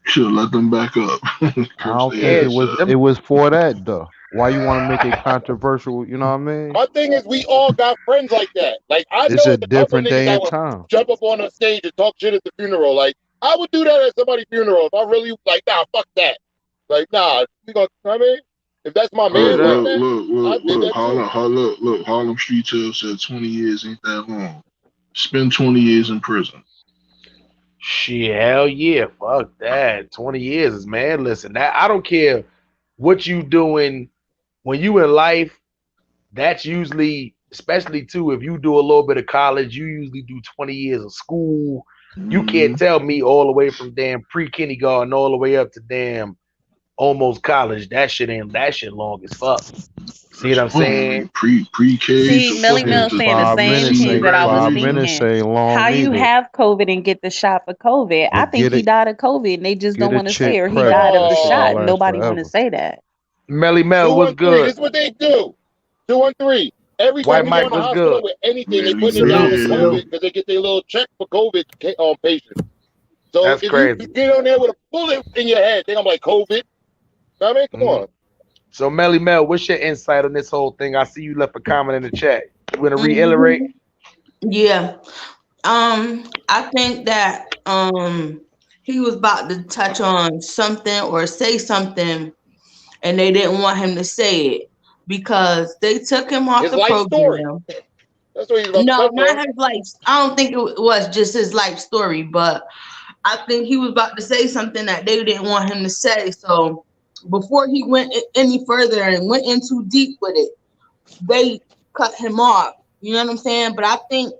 Should let them back up. I don't think it was for that though. Why you want to make it controversial? You know what I mean? My thing is, we all got friends like that. Like, I It's know a different day and time. jump up on a stage and talk shit at the funeral. Like, I would do that at somebody's funeral if I really like. Nah, fuck that. Like, nah, we gonna. You know what I mean, if that's my man, Look, Harlem Street Tale said 20 years ain't that long. Spend 20 years in prison. Shit, hell yeah, fuck that. 20 years is man. Listen, I don't care what you doing when you in life. That's usually, especially too, if you do a little bit of college, you usually do 20 years of school. You can't tell me all the way from damn pre-kindergarten all the way up to damn almost college. That shit long as fuck. See what I'm saying? Pre-K. See, Melly Mel saying the same thing that I was thinking. How you have COVID and get the shot for COVID? I think he died of COVID, and they just don't want to say, or he died of the shot. Nobody want to say that. Melly Mel, what's good? This is what they do. 213. Every time you go in the hospital with anything, they put it down with COVID because they get their little check for COVID patients. So That's if crazy. you get on there with a bullet in your head, they're like COVID. I mean, come on. So Melly Mel, what's your insight on this whole thing? I see you left a comment in the chat. You want to reiterate? Yeah. I think that he was about to touch on something or say something, and they didn't want him to say it because they took him off the program. That's what he's about No, to not his life. I don't think it was just his life story, but I think he was about to say something that they didn't want him to say. So before he went any further and went in too deep with it, they cut him off. You know what I'm saying? But I think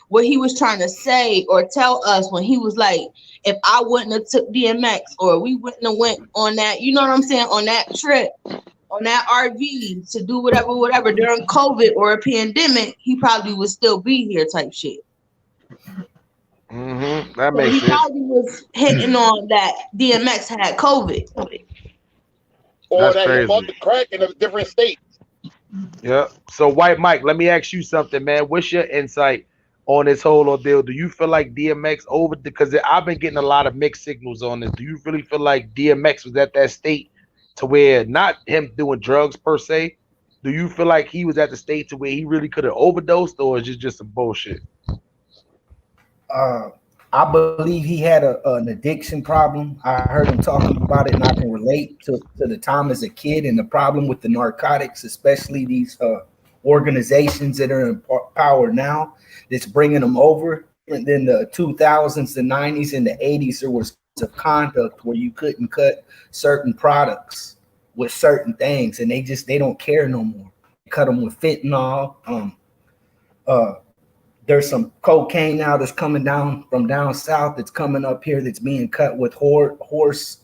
what he was trying to say or tell us when he was like, if I wouldn't have took DMX or we wouldn't have went on that, you know what I'm saying, on that trip, on that RV to do whatever during COVID or a pandemic, he probably would still be here type shit. That So makes he sense. probably was hitting on that DMX had COVID. Or That's that he crazy. bought the crack in a different state. Yeah. So, White Mike, let me ask you something, man. What's your insight on this whole ordeal? Do you feel like DMX over? Because I've been getting a lot of mixed signals on this. Do you really feel like DMX was at that state to where not him doing drugs per se? Do you feel like he was at the state to where he really could have overdosed, or is it just some bullshit? I believe he had an addiction problem. I heard him talking about it, and I can relate to the time as a kid and the problem with the narcotics, especially these organizations that are in power now that's bringing them over. And then the 2000s, the 90s, and the 80s, there was of conduct where you couldn't cut certain products with certain things, and they don't care no more. They cut them with fentanyl. There's some cocaine now that's coming down from down south that's coming up here that's being cut with a horse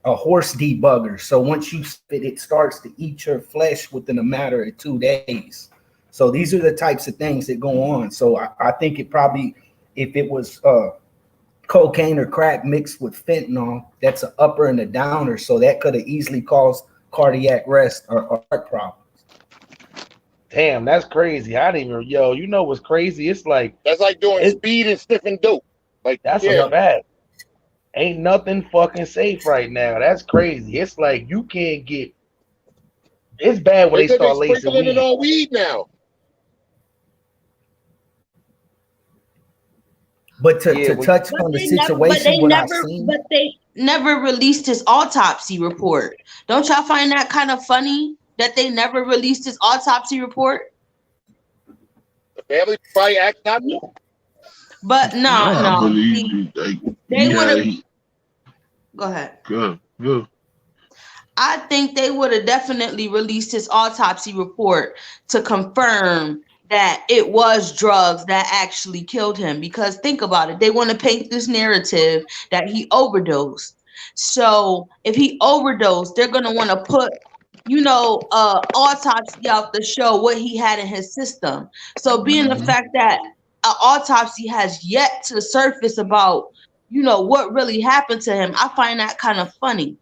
debugger. So once you spit, it starts to eat your flesh within a matter of 2 days. So these are the types of things that go on. So I think it probably, if it was cocaine or crack mixed with fentanyl, that's an upper and a downer. So that could have easily caused cardiac arrest or heart problems. Damn, that's crazy. I didn't even, you know what's crazy? It's like that's like doing speed and sniffing dope. Like that's a fact. Ain't nothing fucking safe right now. That's crazy. It's like you can't get. It's bad when they start lacing sprinkling weed. it on weed now. But to touch on the situation, But they never released his autopsy report. Don't y'all find that kind of funny? That they never released his autopsy report? The family probably act not. But no. They would have. Go ahead. Good. I think they would have definitely released his autopsy report to confirm that it was drugs that actually killed him. Because think about it. They want to paint this narrative that he overdosed. So if he overdosed, they're going to want to put autopsy out to show what he had in his system. So being the fact that an autopsy has yet to surface about, what really happened to him, I find that kind of funny.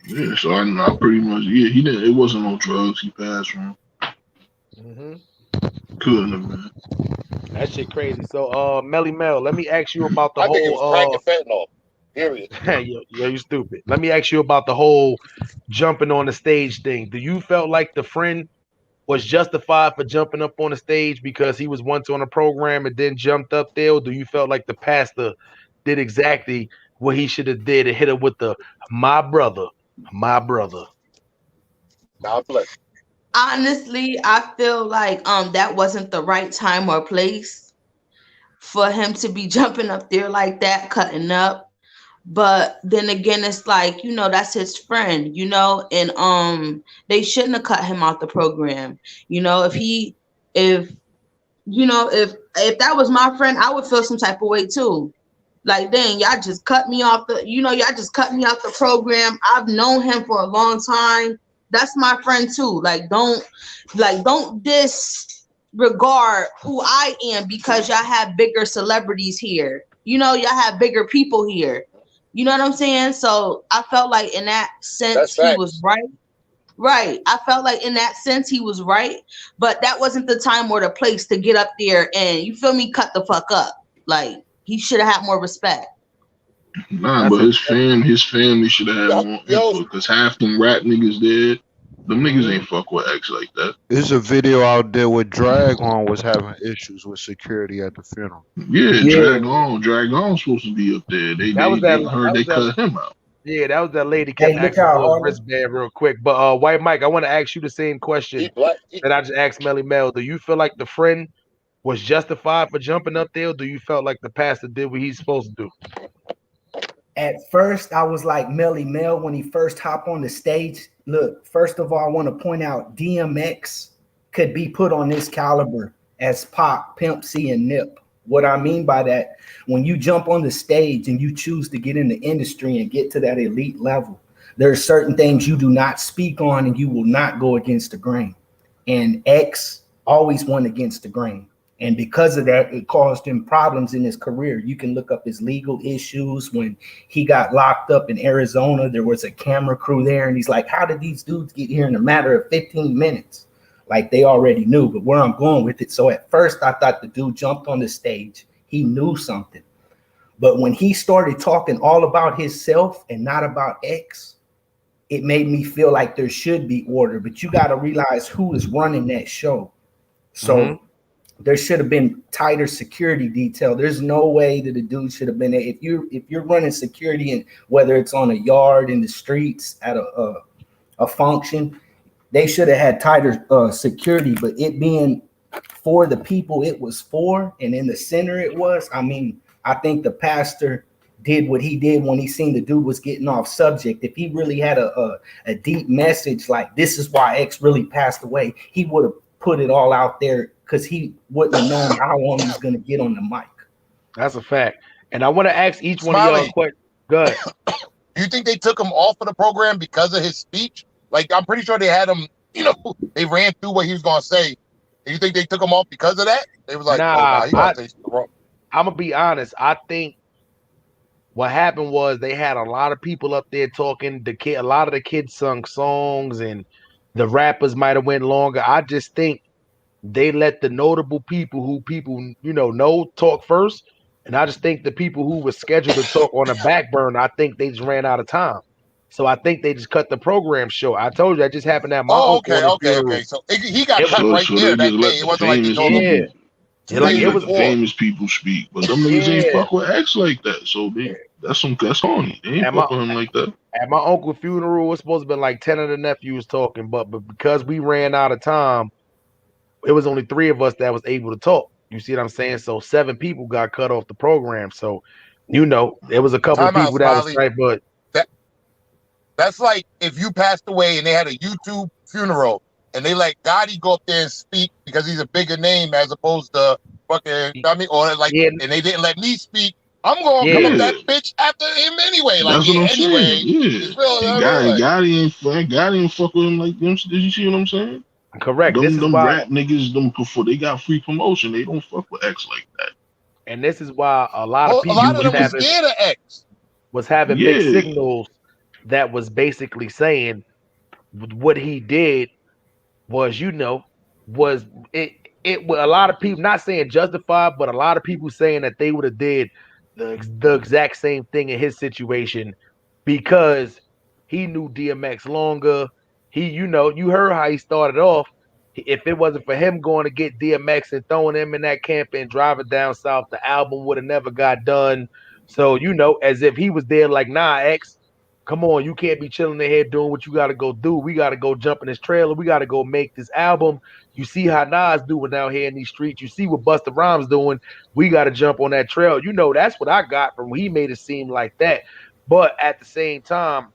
Yeah, so I pretty much, he didn't, it wasn't no drugs he passed from. Couldn't have been. That shit crazy. So, Melly Mel, let me ask you about the I whole. think it was crack and fentanyl. Period. Yeah, you stupid. Let me ask you about the whole jumping on the stage thing. Do you felt like the friend was justified for jumping up on the stage because he was once on a program and then jumped up there? Or do you felt like the pastor did exactly what he should have did and hit him with the my brother? God bless. Honestly, I feel like that wasn't the right time or place for him to be jumping up there like that, cutting up. But then again, it's like, that's his friend, and they shouldn't have cut him out the program. If that was my friend, I would feel some type of way too. Like, dang, y'all just cut me off the program. I've known him for a long time. That's my friend too. Don't disregard who I am because y'all have bigger celebrities here. Y'all have bigger people here. You know what I'm saying? So I felt like in that sense he was right. Right. I felt like in that sense he was right, but that wasn't the time or the place to get up there and, you feel me, cut the fuck up. Like, he should have had more respect. Nah, but his family should have had more input because half them rap niggas dead. Them niggas ain't fuck with X like that. There's a video out there where Dragon was having issues with security at the funeral. Yeah. Dragon supposed to be up there. They cut him out. Yeah, that was that lady kept asking for his wristband real quick. But White Mike, I want to ask you the same question that I just asked Melly Mel. Do you feel like the friend was justified for jumping up there, or do you felt like the pastor did what he's supposed to do? At first, I was like Melly Mel when he first hopped on the stage. Look, first of all, I want to point out DMX could be put on this caliber as Pac, Pimp C, and Nip. What I mean by that, when you jump on the stage and you choose to get in the industry and get to that elite level, There are certain things you do not speak on, and you will not go against the grain. And X always went against the grain. And because of that, it caused him problems in his career. You can look up his legal issues. When he got locked up in Arizona, there was a camera crew there. And he's like, how did these dudes get here in a matter of 15 minutes? Like, they already knew. But where I'm going with it, so at first I thought the dude jumped on the stage. He knew something. But when he started talking all about himself and not about X, it made me feel like there should be order. But you got to realize who is running that show. So there should have been tighter security detail. There's no way that a dude should have been there. If you're running security, and whether it's on a yard, in the streets, at a function, they should have had tighter security. But it being for the people it was for, and in the center it was, I mean, I think the pastor did what he did when he seen the dude was getting off subject. If he really had a deep message, like this is why X really passed away, he would have put it all out there, because he wouldn't have known how long he was going to get on the mic. That's a fact. And I want to ask each one Smiley, of y'all a question. Go ahead. Do you think they took him off of the program because of his speech? Like, I'm pretty sure they had him, you know, they ran through what he was going to say. Do you think they took him off because of that? They was like, nah, he gonna say something wrong. I'm going to be honest. I think what happened was they had a lot of people up there talking. A lot of the kids sung songs, and the rappers might have went longer. I just think they let the notable people who people, know talk first. And I just think the people who were scheduled to talk on the back burner, I think they just ran out of time. So I think they just cut the program short. I told you that just happened at my uncle. Okay. So he got cut right there that day. It wasn't like he told him. Like it was famous people speak, but them niggas ain't fuck with X like that. So that's horny. They ain't fuck with him like that. At my uncle's funeral, it was supposed to be like 10 of the nephews talking, but because we ran out of time, it was only 3 of us that was able to talk. You see what I'm saying? So 7 people got cut off the program. So, there was a couple of people that was right, but that's like if you passed away and they had a YouTube funeral and they let Gotti go up there and speak because he's a bigger name as opposed to fucking, and they didn't let me speak. I'm gonna come up that bitch after him anyway. That's what I'm saying. Gotti ain't fuck with him like them. Did you see what I'm saying? Correct. Them rap niggas, before they got free promotion, they don't fuck with X like that. And this is why a lot of people was scared of X. Was having mixed signals that was basically saying what he did was, was it a lot of people, not saying justified, but a lot of people saying that they would have did the exact same thing in his situation because he knew DMX longer. You heard how he started off. If it wasn't for him going to get DMX and throwing him in that camp and driving down south, the album would have never got done. So, as if he was there like, nah, X, come on, you can't be chilling in here doing what you got to go do. We got to go jump in this trailer. We got to go make this album. You see how Nas doing out here in these streets. You see what Busta Rhymes doing. We got to jump on that trail. That's what I got from when he made it seem like that. But at the same time,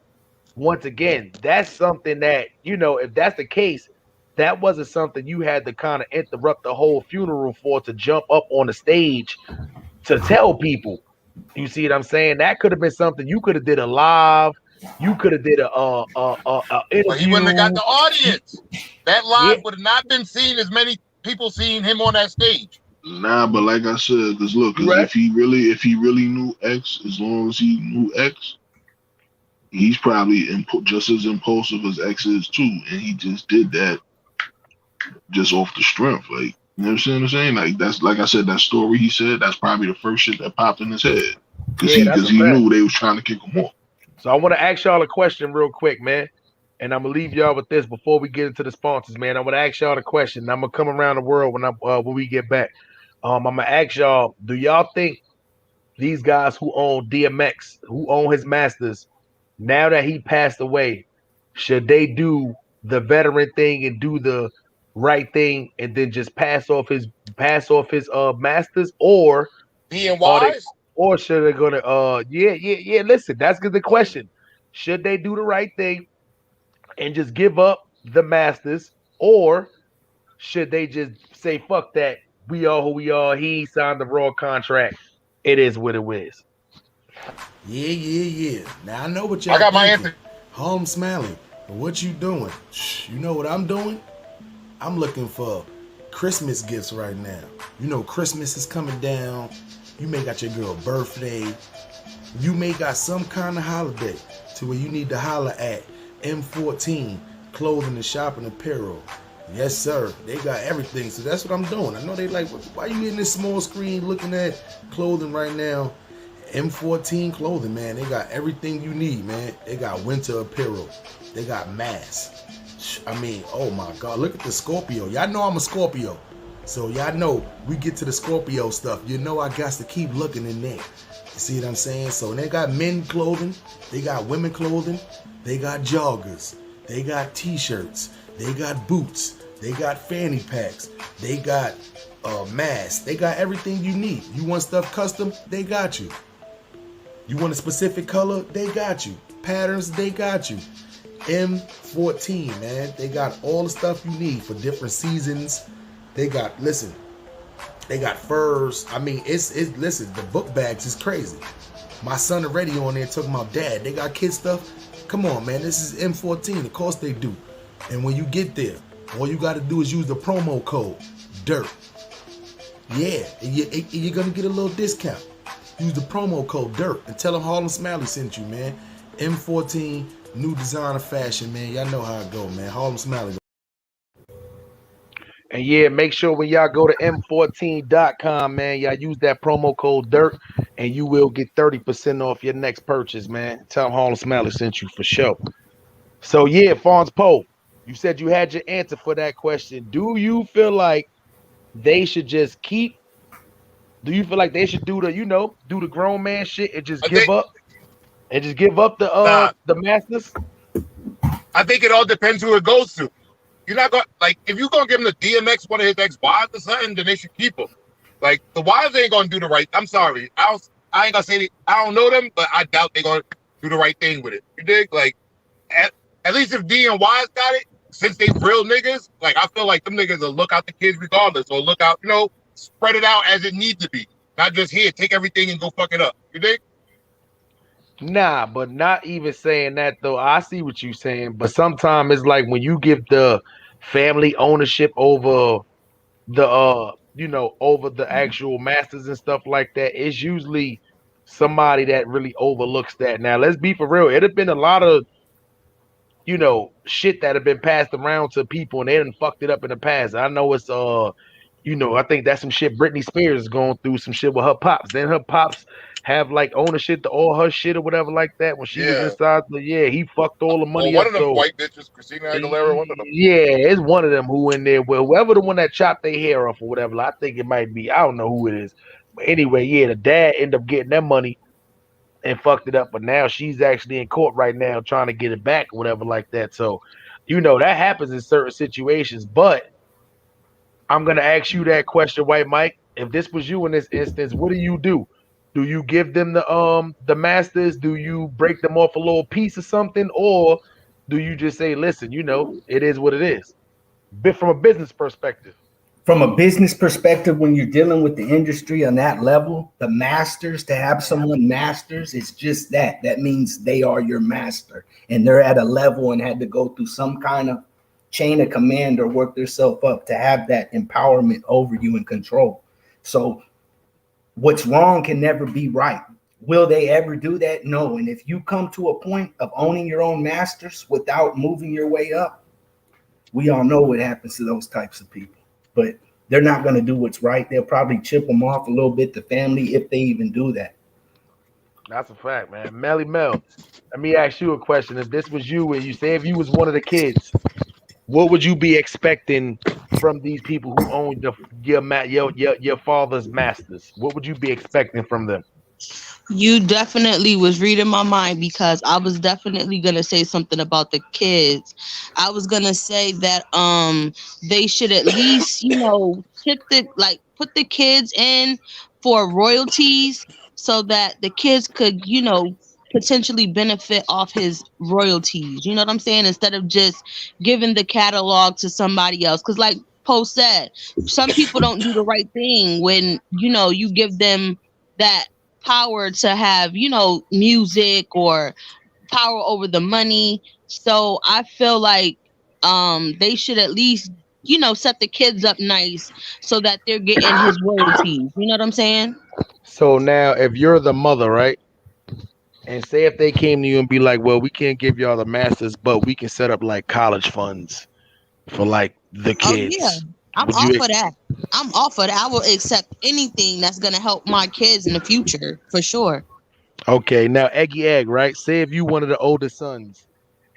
once again, that's something that, if that's the case, that wasn't something you had to kind of interrupt the whole funeral for, to jump up on the stage to tell people. You see what I'm saying? That could have been something you could have did a live. You could have did a interview. But he wouldn't have got the audience. That live would have not been seen as many people seeing him on that stage. Nah, but like I said, because look, if he really knew X, as long as he knew X, he's probably just as impulsive as X is too, and he just did that just off the strength. Like, you know what I'm saying? Like, that's, like I said, that story he said, that's probably the first shit that popped in his head. Because he knew they was trying to kick him off. So I want to ask y'all a question real quick, man. And I'm going to leave y'all with this before we get into the sponsors, man. I want to ask y'all a question. I'm going to come around the world when we get back. I'm going to ask y'all, do y'all think these guys who own DMX, who own his masters, now that he passed away, should they do the veteran thing and do the right thing and then just pass off his masters, or being wise, or should they gonna listen, that's the question. Should they do the right thing and just give up the masters, or should they just say fuck that, we are who we are, he signed the raw contract, it is what it is? Yeah. Now I know what y'all I got my thinking. answer. Home Smalley, what you doing? You know what I'm doing? I'm looking for Christmas gifts right now. You know Christmas is coming down. You may got your girl birthday. You may got some kind of holiday to where you need to holler at M14 Clothing and Shopping Apparel. Yes, sir. They got everything. So that's what I'm doing. I know they like, why you in this small screen looking at clothing right now? M14 Clothing, man. They got everything you need, man. They got winter apparel. They got masks. I mean, oh my God. Look at the Scorpio. Y'all know I'm a Scorpio. So y'all know we get to the Scorpio stuff. You know I got to keep looking in there. You see what I'm saying? So they got men clothing. They got women clothing. They got joggers. They got t-shirts. They got boots. They got fanny packs. They got masks. They got everything you need. You want stuff custom? They got you. You want a specific color? They got you. Patterns? They got you. M14, man. They got all the stuff you need for different seasons. They got, listen, they got furs. I mean, listen, the book bags is crazy. My son already on there talking about, Dad, they got kid stuff. Come on, man. This is M14. Of course they do. And when you get there, all you got to do is use the promo code DIRT. Yeah, and you're going to get a little discount. Use the promo code DIRT and tell them Harlem Smalley sent you, man. M14, new designer fashion, man. Y'all know how it go, man. Harlem Smalley. And yeah, make sure when y'all go to m14.com, man, y'all use that promo code DIRT and you will get 30% off your next purchase, man. Tell them Harlem Smalley sent you for sure. So yeah, Fonz Poe, you said you had your answer for that question. Do you feel like they should just do you feel like they should do the grown man shit and just give up the masters? I think it all depends who it goes to. You're not going if you're gonna give him the DMX one of his ex-wives or something, then they should keep him. Like the wives ain't gonna do the right. I'm sorry, I ain't gonna say I don't know them, but I doubt they're gonna do the right thing with it. You dig? Like at least if D and Y's got it, since they real niggas, like I feel like them niggas will look out the kids regardless, or look out, spread it out as it needs to be, not just here take everything and go fuck it up. You dig? Nah, but not even saying that though. I see what you're saying, but sometimes it's like when you give the family ownership over the over the actual masters and stuff like that, it's usually somebody that really overlooks that. Now, let's be for real. It have been a lot of shit that have been passed around to people and they done fucked it up in the past. I know it's I think that's some shit Britney Spears is going through some shit with her pops. Then her pops have like ownership to all her shit or whatever like that when she was inside he fucked all the money one up. of them white bitches, Christina Aguilera, one of them. Yeah, it's one of them who in there. Well, whoever the one that chopped their hair off or whatever, I think it might be. I don't know who it is. But anyway, yeah, the dad ended up getting that money and fucked it up. But now she's actually in court right now trying to get it back or whatever like that. So, that happens in certain situations. But I'm going to ask you that question, White Mike. If this was you in this instance, what do? Do you give them the masters? Do you break them off a little piece or something? Or do you just say, listen, it is what it is? From a business perspective. From a business perspective, when you're dealing with the industry on that level, the masters, to have someone masters, it's just that. That means they are your master. And they're at a level and had to go through some kind of chain of command or work themselves up to have that empowerment over you and control. So what's wrong can never be right. Will they ever do that? No. And if you come to a point of owning your own masters without moving your way up, we all know what happens to those types of people. But they're not going to do what's right. They'll probably chip them off a little bit, the family, if they even do that. That's a fact, man. Melly Mel, let me ask you a question. If this was you and you say if you was one of the kids, what would you be expecting from these people who own your father's masters? What would you be expecting from them? You definitely was reading my mind, because I was definitely gonna say something about the kids. I was gonna say that they should at least put the kids in for royalties so that the kids could potentially benefit off his royalties. You know what I'm saying? Instead of just giving the catalog to somebody else, because like Poe said, some people don't do the right thing when you give them that power to have music or power over the money. So I feel like they should at least, you know, set the kids up nice so that they're getting his royalties. You know what I'm saying? So now, if you're the mother, right, and say if they came to you and be like, "Well, we can't give y'all the masters, but we can set up like college funds for like the Oh yeah, kids," I'm would all you? for that. I'm all for that. I will accept anything that's gonna help my kids in the future for sure. Okay, now Eggy Egg, right? Say if you one of the older sons,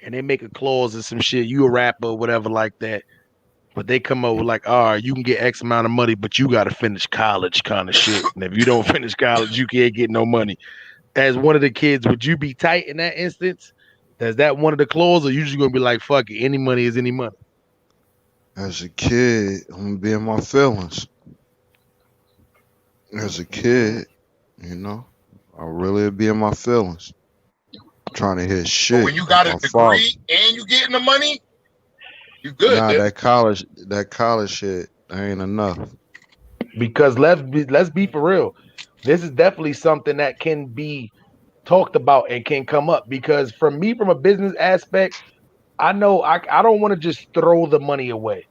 and they make a clause or some shit, you a rapper or whatever like that, but they come up with like, all right, you can get X amount of money, but you got to finish college kind of shit. And if you don't finish college, you can't get no money. As one of the kids, would you be tight in that instance? Is that one of the clauses, or you just gonna be like, fuck it, any money is any money? As a kid, I'm gonna be in my feelings. As a kid, you know, I really be in my feelings. Trying to hit shit. But when you got a my degree father. and you getting the money, you good. Nah, Dude. that college shit ain't enough. Because let's be for real. This is definitely something that can be talked about and can come up. Because for me, from a business aspect, I know I don't want to just throw the money away.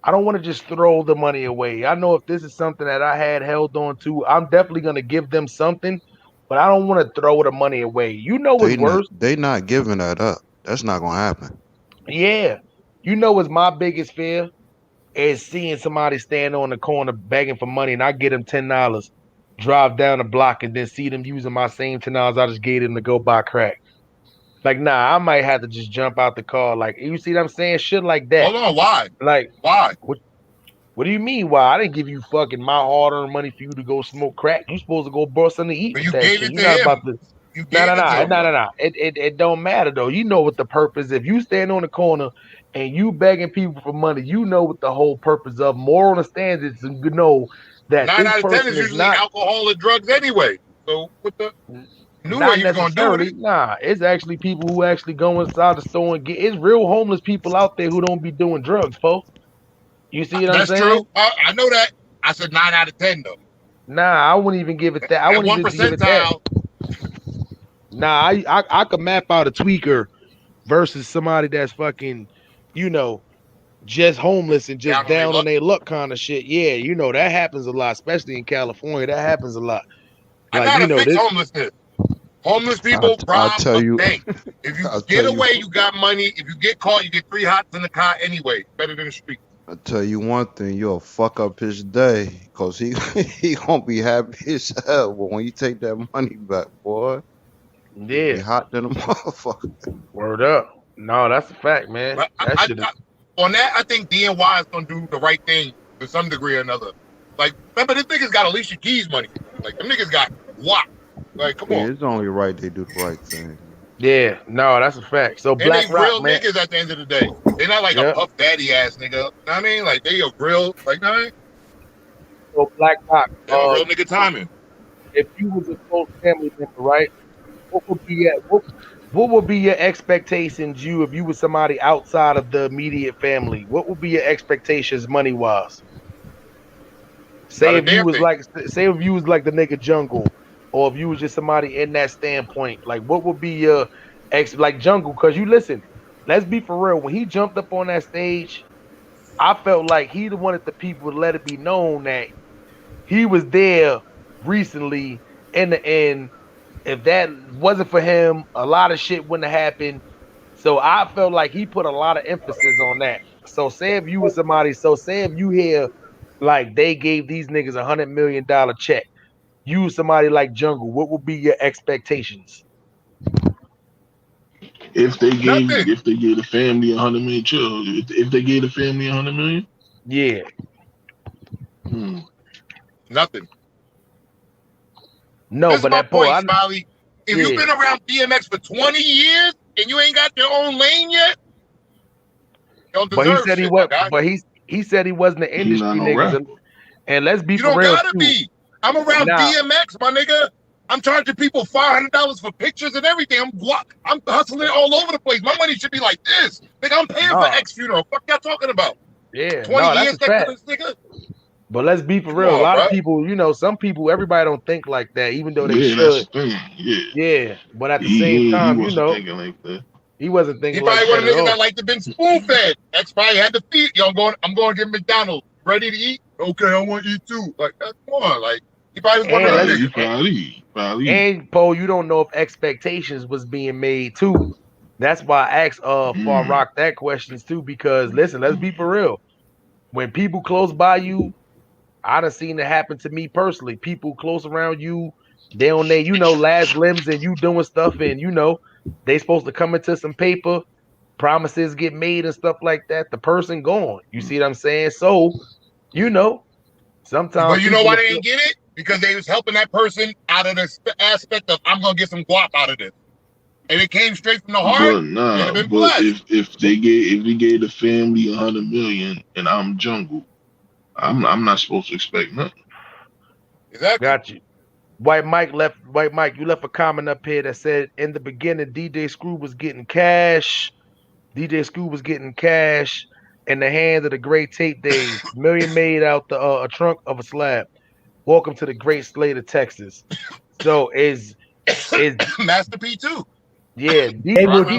I don't want to just throw the money away. I know if this is something that I had held on to, I'm definitely gonna give them something, but I don't want to throw the money away. You know what's worse? They not giving that up. That's not gonna happen. Yeah. You know what's my biggest fear is seeing somebody stand on the corner begging for money and I get them $10, drive down the block and then see them using my same $10 I just gave them to go buy crack. Like, nah, I might have to just jump out the car. Like, you see what I'm saying? Shit like that. Hold on, why? Like, why? What do you mean? Why? I didn't give you fucking my hard-earned money for you to go smoke crack. You supposed to go bust something to eat But with you that gave shit. it You're to not him. about to. You gave it to him. No. It don't matter though. You know what the purpose. If you stand on the corner and you begging people for money, you know what the whole purpose of. Moral understands is to know that 9 this out of 10 person is is usually not alcohol and drugs anyway. So what the? Knew where not you was gonna do with necessarily. it. Nah, it's actually people who actually go inside the store and get. It's real homeless people out there who don't be doing drugs, folks. You see what I'm That's saying? true. I know that. I said 9 out of 10 though. Nah, I wouldn't even give it that. I At wouldn't 1 even give it that. percentile. Nah, I could map out a tweaker versus somebody that's fucking, you know, just homeless and just down on their luck kind of shit. Yeah, you know, that happens a lot, especially in California. That happens a lot. I know Like, how you to know, fix this homelessness. Homeless people I'll rob tell a you. bank. If you I'll get tell away, you. you got money. If you get caught, you get 3 hots in the car anyway. Better than the street. I tell you one thing, you'll fuck up his day because he he gonna be happy as hell. But when you take that money back, boy, yeah, be hot than a motherfucker. Word up. No, that's a fact, man. But That shit is. on that, I think DNY is gonna do the right thing to some degree or another. Like, remember, this niggas got Alicia Keys money. Like, them niggas got WAP. Like, come Yeah, on. it's only right they do the right thing. Yeah, no, that's a fact. So And Black they Rock, real man. niggas at the end of the day. They're not like Yep. a Puff Daddy ass nigga. Know what I mean? Like, they a real, like, know what I mean? So Black Rock, They have a real nigga timing. if you was a close family member, right? What would be what would be your expectations? If you was somebody outside of the immediate family, what would be your expectations money wise? Say if you was like the nigga Jungle, or if you was just somebody in that standpoint, like what would be your like Jungle? Because you listen, let's be for real. When he jumped up on that stage, I felt like he wanted the people to let it be known that he was there recently. In the end, if that wasn't for him, a lot of shit wouldn't have happened. So I felt like he put a lot of emphasis on that. So say if you was somebody, say if you hear like they gave these niggas $100 million check, you somebody like Jungle, what would be your expectations? If they gave the family 100 million, chill. If they gave the family 100 million, yeah. Nothing. No, That's but my that point, point, Smiley. If you've been around DMX for 20 years and you ain't got your own lane yet, you don't deserve but he said shit, he was, my guy. but he said he wasn't the industry niggas. And let's be You for don't real gotta too. be. I'm around Nah. DMX, my nigga. I'm charging people $500 for pictures and everything. I'm hustling all over the place. My money should be like this. Nigga, I'm paying for X funeral. Fuck y'all talking about? Yeah, 20 no, that's years a fact. next to this nigga? But let's be for real. A lot of people, you know, some people, everybody don't think like that, even though they should. That's the thing. Yeah. Yeah. But at the same He time, you wasn't know, thinking like that. he wasn't He thinking probably like one that of at the niggas all. that like to been spoon fed. X probably had to feed. Yo, I'm going to get McDonald's. Ready to eat? Okay, I want to eat too. Like, come on. Like, he probably was one of them niggas. And Poe, you don't know if expectations was being made too. That's why I asked Far Rock that questions too, because listen, let's be for real. When people close by you, I done seen it happen to me personally. People close around you, they on their, you know, last limbs and you doing stuff, and you know, they supposed to come into some paper, promises get made and stuff like that. The person gone. You see what I'm saying? So, you know, sometimes But you know people why they didn't get it? Because they was helping that person out of the aspect of, I'm going to get some guap out of this. And it came straight from the heart. But nah, been but blessed. if he gave the family $100 million and I'm Jungle, I'm not supposed to expect nothing. Exactly. Got you. White Mike, you left a comment up here that said in the beginning DJ Screw was getting cash. DJ Screw was getting cash in the hands of the great tape days. Million made out the a trunk of a slab. Welcome to the great slate of Texas. So is Master P too. Yeah,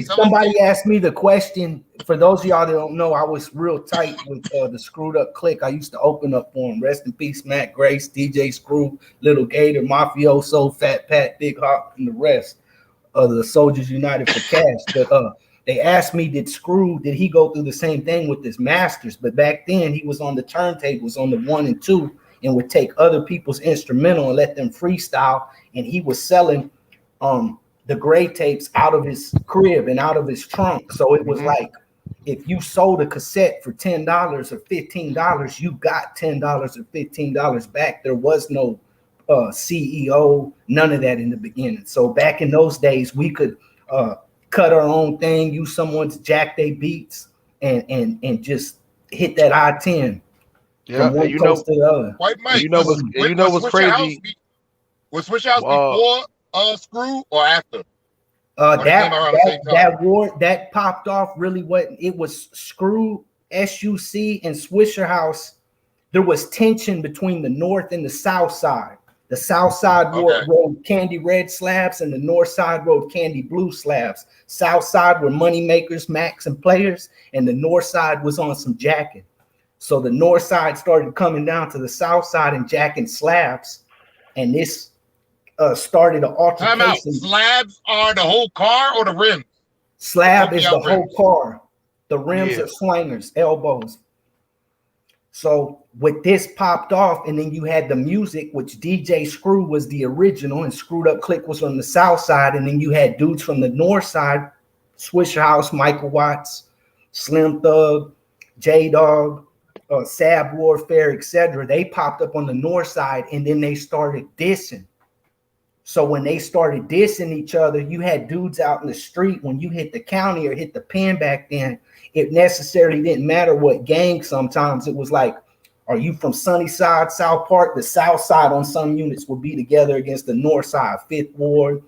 somebody asked me the question. For those of y'all that don't know, I was real tight with the Screwed Up Clique. I used to open up for him. Rest in peace, Matt Grace, DJ Screw, Little Gator, Mafioso, Fat Pat, Big Hawk, and the rest of the Soldiers United for Cash. But they asked me, did he go through the same thing with his masters? But back then, he was on the turntables on the 1 and 2 and would take other people's instrumental and let them freestyle. And he was selling the gray tapes out of his crib and out of his trunk. So it was like, if you sold a cassette for $10 or $15, you got $10 or $15 back. There was no CEO, none of that in the beginning. So back in those days, we could cut our own thing, use someone's Jack Day beats, and just hit that I-10 from one coast to the other. White Mike, what's crazy? Was Swish House before Screw or after? That war that popped off really wasn't. It was Screw, SUC, and Swisher House. There was tension between the North and the South Side. The South Side rode candy red slabs, and the North Side rode candy blue slabs. South Side were money makers, Max, and players, and the North Side was on some jacking. So the North Side started coming down to the South Side and jacking slabs, and this started an altercation. Time out. Slabs are the whole car or the rims? Slab is the whole car. The rims are swingers, elbows. So with this popped off, and then you had the music, which DJ Screw was the original, and Screwed Up Clique was on the South Side, and then you had dudes from the North Side, Swisher House, Michael Watts, Slim Thug, J-Dog, Sab Warfare, etc. They popped up on the North Side, and then they started dissing. So when they started dissing each other, you had dudes out in the street. When you hit the county or hit the pen back then, it necessarily didn't matter what gang. Sometimes it was like, are you from Sunnyside, South Park? The South Side on some units would be together against the North Side, Fifth Ward,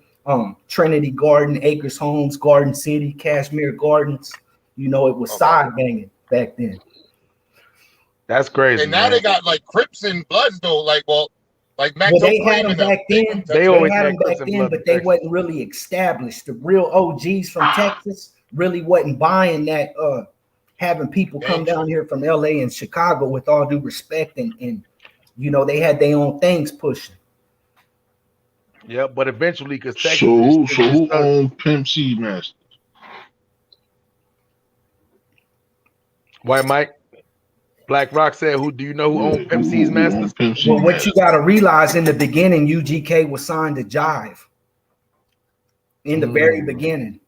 Trinity Garden, Acres Homes, Garden City, Cashmere Gardens. You know, it was side banging back then. That's crazy. And now they got like Crips and Bloods though. Like, Mac they had them back then. They always had had them back then, but they wasn't really established. The real OGs from Texas really wasn't buying that. Having people come down here from LA and Chicago, with all due respect, and you know they had their own things pushing. Yeah, but eventually, because Texas. So who owned Pimp C Masters? White Mike. Black Rock said, "Who do you know who owned Pimp C's Masters?" Well, what you got to realize in the beginning, UGK was signed to Jive. In the very beginning,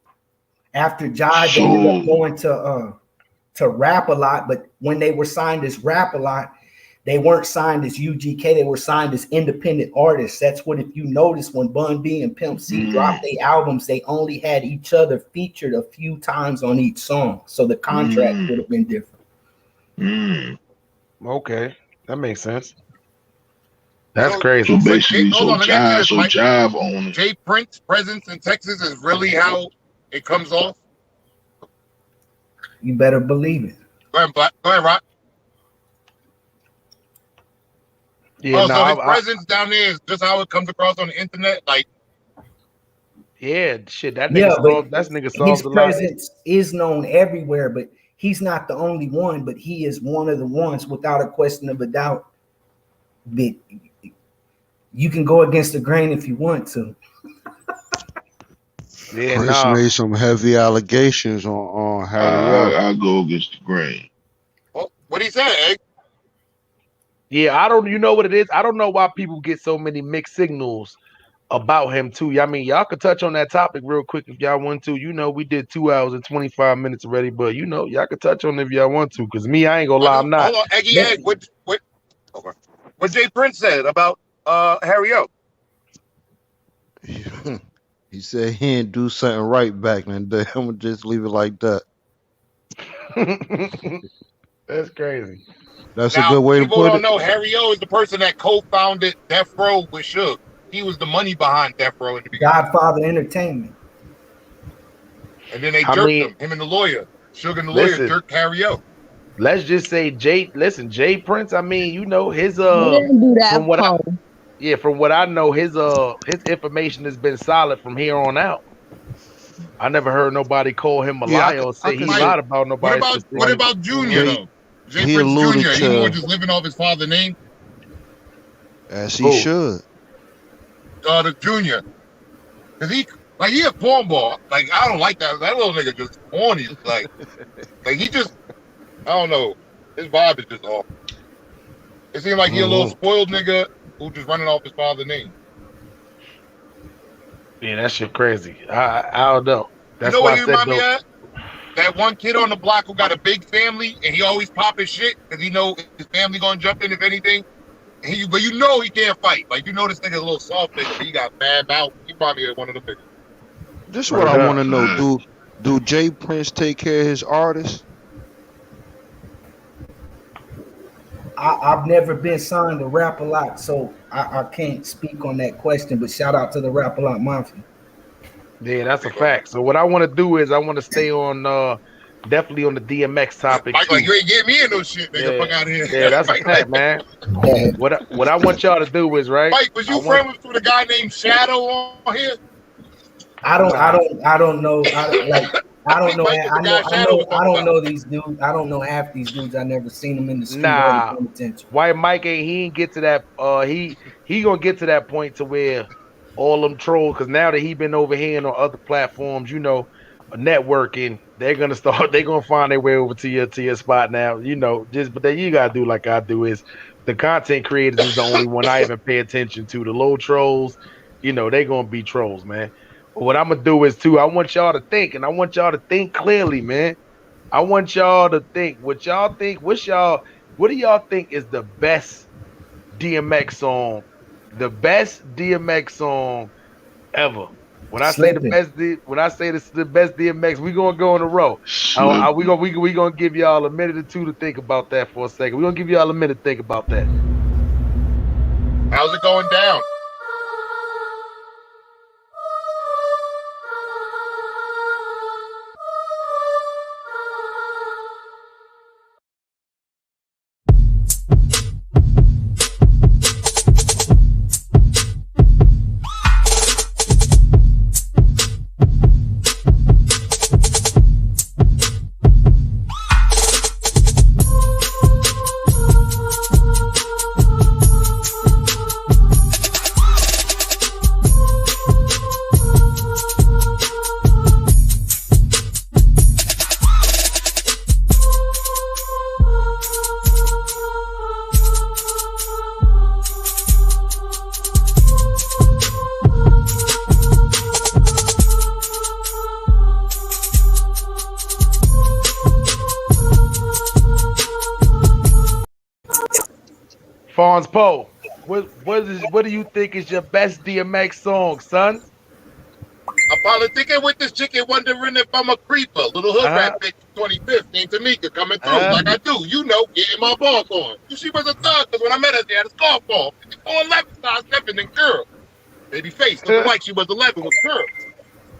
after Jive, they ended up going to Rap a Lot. But when they were signed as Rap a Lot, they weren't signed as UGK. They were signed as independent artists. That's what, if you notice, when Bun B and Pimp C dropped their albums, they only had each other featured a few times on each song. So the contract would have been different. Okay, that makes sense. That's crazy. So basically, Jive on it. Jay Prince's presence in Texas is really how it comes off. You better believe it. Go ahead, Rock. Yeah, so his presence down there is just how it comes across on the internet. Like, yeah, shit, that Yeah, nigga solved. That nigga his solved a lot. presence is known everywhere, but he's not the only one. But he is one of the ones, without a question of a doubt. That you can go against the grain if you want to. Yeah, Prince made some heavy allegations on Harry. I go against the grain. what he said, Egg? Yeah, I don't. You know what it is? I don't know why people get so many mixed signals about him too. I mean, y'all could touch on that topic real quick if y'all want to. You know, we did 2 hours and 25 minutes already, but you know, y'all could touch on it if y'all want to. Cause me, I ain't gonna lie, I'm not. Hold on, Eggy Egg. What Jay Prince said about Harry O? He said he didn't do something right back then. I'm gonna just leave it like that. That's crazy. That's a good way to people put don't it. know Harry O is the person that co-founded Death Row with Suge. He was the money behind Death Row in the beginning. Godfather Entertainment. And then they jerked him and the lawyer. Suge and the lawyer jerked Harry O. Let's just say Jay Prince. I mean, you know, his didn't do that, from what I know, his information has been solid from here on out. I never heard nobody call him a liar or say he lied about nobody. What about Junior though? Jay Prince Jr. He more just living off his father's name. As he should. The Junior, cause he a cornball. Like I don't like that. That little nigga just horny. Like he just, I don't know. His vibe is just off. It seems like he a little spoiled nigga who just running off his father's name. Yeah, that shit crazy. I don't know. That's you know why what he I said remind me of? That one kid on the block who got a big family and he always pop his shit because he know his family gonna jump in if anything. But you know he can't fight. Like you know this nigga's a little soft nigga. He got bad mouth. He probably one of the niggas. This is what I want to know. Do Jay Prince take care of his artists? I've never been signed to Rap A Lot, so I can't speak on that question. But shout out to the Rap A Lot Mafia. Yeah, that's a fact. So what I want to do is I want to stay on definitely on the DMX topic. Mike, like you ain't getting me in no shit, nigga. Fuck out of here. Yeah, that's a fact, man. What I want y'all to do is right. Mike, was you friends with a guy named Shadow on here? I don't know. I don't know these dudes. I don't know half these dudes. I never seen them in the street. Nah, White Mike he ain't get to that. He gonna get to that point to where all them trolls, because now that he been over here and on other platforms, you know, networking, they're gonna find their way over to your spot now. You know, but then you gotta do like I do is the content creators is the only one I even pay attention to. The low trolls, you know, they gonna be trolls, man. But what I'm gonna do is too, I want y'all to think, and I want y'all to think clearly, man. I want y'all to think what y'all think. What do y'all think is the best DMX song? The best DMX song ever. When I say this is the best DMX, we gonna go in a row. We gonna give y'all a minute or two to think about that for a second. We gonna give y'all a minute to think about that. How's it going down? Fonz Poe, what do you think is your best DMX song, son? I'm politicking with this chicken, wondering if I'm a creeper. Little hood rat bitch, 25th, named Tamika, coming through like I do. You know, getting my balls on. She was a thug, because when I met her, she had a scarf on. On 11 size stepping and girl. Baby face, looking like she was 11 with curves.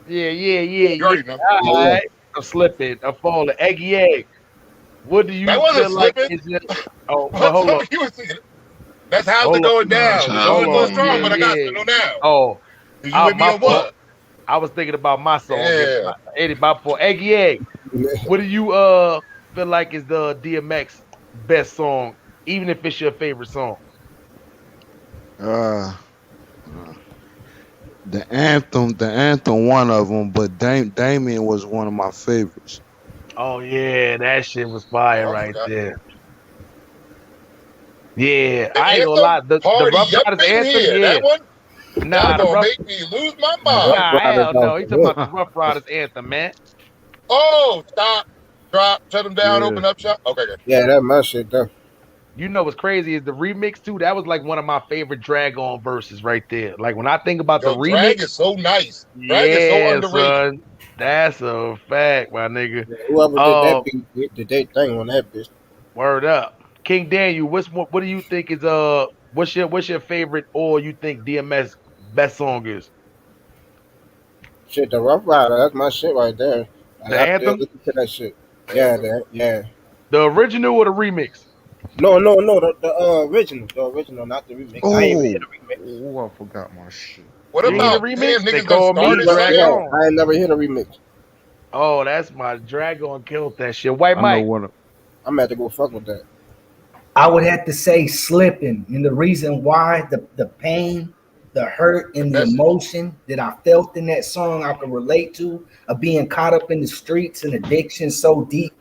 Yeah. You already know. All right. I'm slipping. I'm falling. Eggy egg. What do you That wasn't feel like slipping. is your... Oh, but hold on. You were singing. That's how's it going down. It's Hold going so on, strong, but I got yeah. to know now. Oh, Is you with me my or what? I was thinking about my song. Yeah. Eddie, my fault. Eggy Egg. What do you feel like is the DMX best song, even if it's your favorite song? The anthem, one of them, but Damien was one of my favorites. Oh yeah, that shit was fire right there. Yeah, I ain't gonna lie. The Party Rough up Riders in anthem, here. yeah. That one? Nah, That the gonna Rough. make me lose my mind. Nah, hell no. He talking about the Rough Riders anthem, man. Oh, stop, drop, shut them down, Yeah. open up shop. Okay, good. Yeah, that's my shit though. You know what's crazy is the remix too. That was like one of my favorite drag on verses right there. Like when I think about the Yo, drag remix, is so nice. Drag is so yeah, underrated. son, that's a fact, my nigga. Whoever did that beat did they thing on that bitch. Word up, King Daniel. What do you think is what's your favorite or you think DMS best song is? Shit, the Rough Rider, that's my shit right there. Like, The I still anthem, listen to that shit. Yeah, yeah. the original or the remix? No, the original, not the remix. I ain't even hear the remix. Oh, I forgot my shit. What You ain't hear about the damn remix? They niggas done call me started Drag something? On. I ain't never hear the remix. Oh, that's my Drag On killed that shit. White I know Mike. what. I'm at to go fuck with that. I would have to say Slipping. And the reason why, the pain, the hurt, and the emotion that I felt in that song I could relate to, of being caught up in the streets and addiction so deep.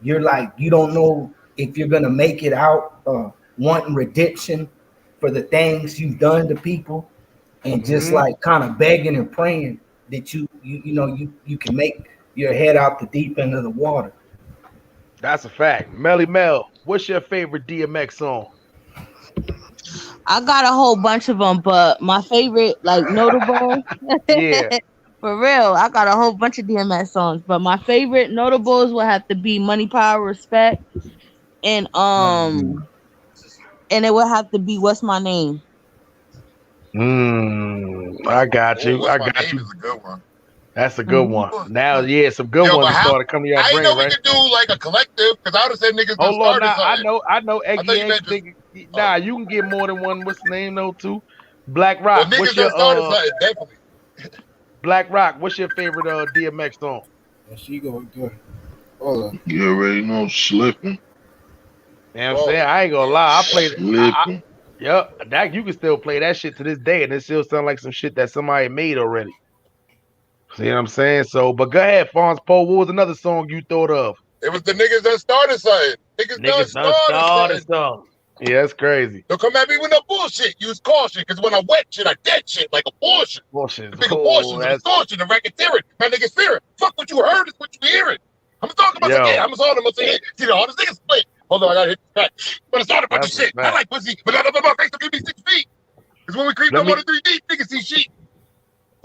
You're like, you don't know if you're gonna make it out, wanting redemption for the things you've done to people, and just like kind of begging and praying that you can make your head out the deep end of the water. That's a fact. Melly Mel, what's your favorite DMX song? I got a whole bunch of them, but my favorite, like notable, Yeah. for real, I got a whole bunch of DMX songs, but my favorite notables would have to be Money, Power, Respect, and and it would have to be What's My Name. I got you. What's I My got Name you. is a good one. That's a good one. Now, yeah, some good Yo, ones but have how? started coming to your I ain't brain, know we right? could do like a collective because I would have said niggas done Hold on, started now something. I know. I thought Eggy you Egg meant just think, nah, you can get more than one. What's the name though? Too. Black well, Rock. niggas What's done your started something definitely. Black Rock? What's your favorite DMX song? She going good. Hold on. You already know slipping. You know what I'm saying? I ain't gonna lie. I played it. Slipping. Yep, that you can still play that shit to this day, and it still sound like some shit that somebody made already. See what I'm saying? So, but go ahead, Fonz Poe. What was another song you thought of? It was the niggas that started something. Niggas done started something. Something. Yeah, that's crazy. Don't come at me with no bullshit. Use caution, because when I wet shit, I dead shit like abortion. Bullshit. The big abortions and extortion and racketeering. My niggas fearing. Fuck what you heard is what you hearing. I'm talking about again. I'm talking about saying, see the hardest niggas split. Hold on, I gotta hit the track. But I started a bunch of shit. I like pussy, but thanks to give me 6 feet. Because when we creep no more than 3 deep, niggas see sheep.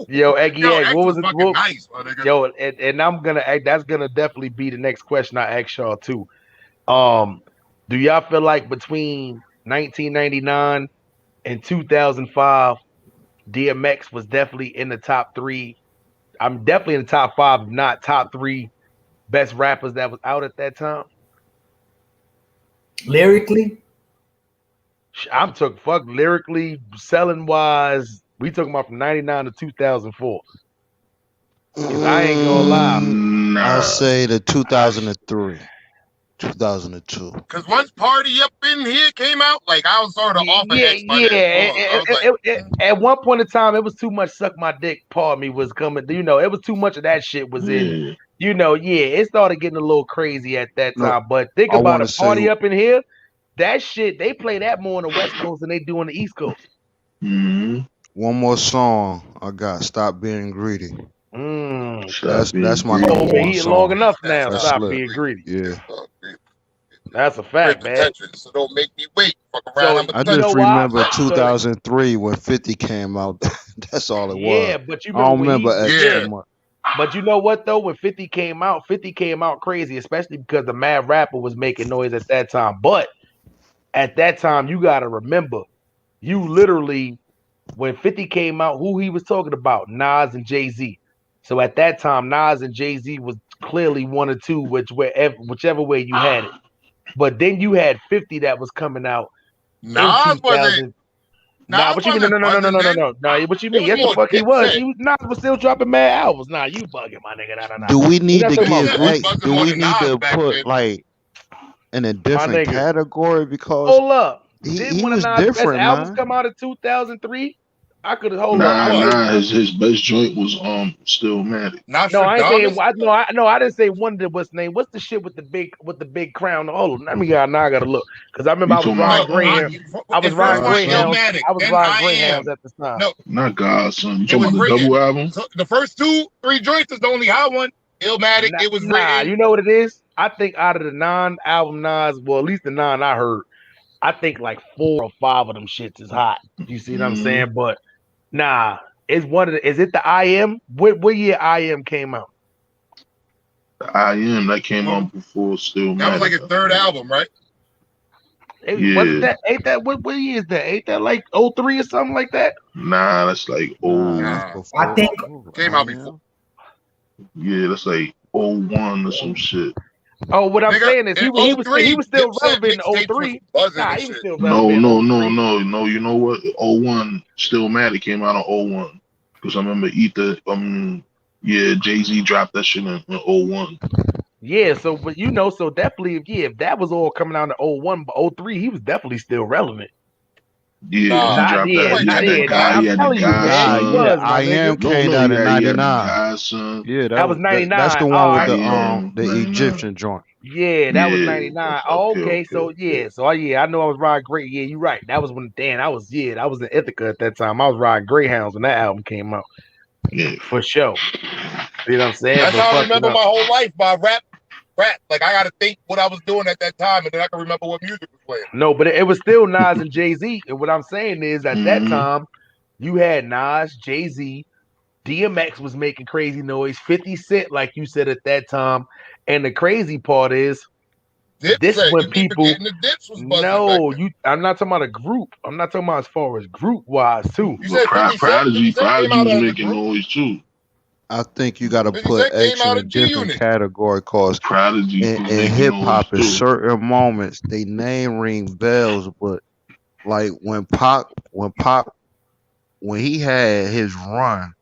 Yo, Eggy Egg, what was it? Nice, my nigga. Yo, and I'm gonna that's gonna definitely be the next question I ask y'all too. Do y'all feel like between 1999 and 2005, DMX was definitely in the top 3? I'm definitely in the top 5, if not top 3 best rappers that was out at that time. Lyrically, I'm talking lyrically, selling wise. We talking about from 99 to 2004. Because I ain't gonna lie. I'll say the 2003, 2002. Because once Party Up in Here came out, like I was sort of off of X by then. At one point in time, it was too much suck my dick, pardon me, was coming. You know, it was too much of that shit was in. You know, it started getting a little crazy at that time. But think about it, Party Up in Here, that shit, they play that more on the West Coast than they do on the East Coast. One more song I got, Stop Being Greedy. That's my number one song. song. Long enough now. That's Stop lit. being greedy. Yeah. That's a fact, man. So don't make me wait. Fuck around. I just remember 2003 when 50 came out. That's all it was. Yeah, but you I don't remember remember extra much. But you know what though? When 50 came out crazy, especially because the Mad Rapper was making noise at that time. But at that time, you gotta remember, you literally, when 50 came out, who he was talking about? Nas and Jay-Z. So at that time, Nas and Jay-Z was clearly 1 or 2, whichever way you had it. But then you had 50 that was coming out Nas wasn't. Nah, what you mean? No. What you mean? Yes, the fuck he was. Nas was still dropping mad albums. Nah, you bugging, my nigga. Nah. Do we need to talking about give? groups. Do we need to put like in a different nigga. category because Hold up. he One of was Nas' best different, albums man. come out in 2003? I could hold Nah, his best joint was Stillmatic. No, I ain't saying. I didn't say one. What's the name? What's the shit with the big crown? Hold on, now I gotta look because I remember I was riding Greyhound. I was riding Greyhounds. I was riding Greyhounds at the time. No, not Godson. You talking about the double album? So the first 2-3 joints is the only hot one. Illmatic. It was written. You know what it is? I think out of the non-album Nas, well, at least the non I heard, I think like 4 or 5 of them shits is hot. You see what I'm saying? But nah, it's one of the. Is it the IM? What year IM came out? The IM that came out before Stillmatic. That was like his 3rd album, right? Wasn't that? Ain't that what year is that? Ain't that like 03 or something like that? Nah, that's like I think came out before. Yeah, that's like 01 or some shit. Oh, what I'm saying is he was still relevant in 03. Nah, he was still relevant. No. You know what? 01 Stillmatic came out in 01 because I remember Jay-Z dropped that shit in 01. Yeah, so but so definitely if that was all coming out in 01, but 03 he was definitely still relevant. Yeah, I'm telling you, man, he was. I am came out in 99. Yeah, that was 99. That's the one with the Egyptian joint. Yeah, that was 99. Okay. So I know I was riding great. Yeah, you're right. That was when I was in Ithaca at that time. I was riding Greyhounds when that album came out. Yeah, for sure. You know what I'm saying? That's how I remember my whole life by rap. Like I got to think what I was doing at that time, and then I can remember what music was playing. No, but it was still Nas and Jay-Z. And what I'm saying is, at that time, you had Nas, Jay-Z, DMX was making crazy noise, 50 Cent, like you said at that time. And the crazy part is, this is when people. I'm not talking about a group. I'm not talking about as far as group wise too. You said Prodigy was making noise too. I think you got to put X in a different category because in hip hop, at certain moments, they name ring bells. But like when he had his run,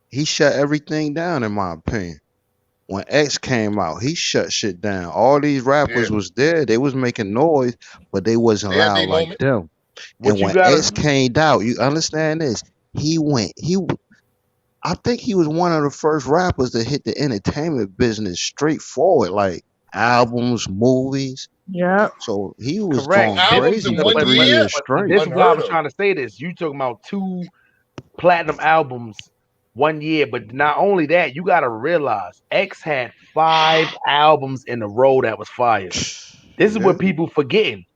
he shut everything down. In my opinion, when X came out, he shut shit down. All these rappers was there; they was making noise, but they wasn't loud like them. And when X came out, you understand this? I think he was one of the first rappers to hit the entertainment business straightforward, like albums, movies. Yeah. So he was Correct. going crazy for 3 years straight. This is why I was trying to say this. You talking about 2 platinum albums 1 year, but not only that, you got to realize X had 5 albums in a row that was fire. This is what people forgetting.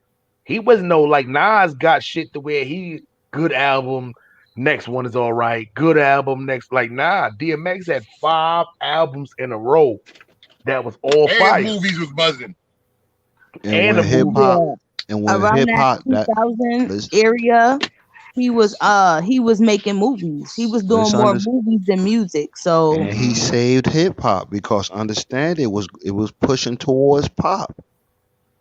He wasn't no like Nas got shit to where he good album. Next one is all right. Good album. Next, DMX had 5 albums in a row that was all fire. Movies was buzzing. And when hip hop, that 2000 area, he was making movies. He was doing more movies than music. So and he saved hip hop because understand it was pushing towards pop.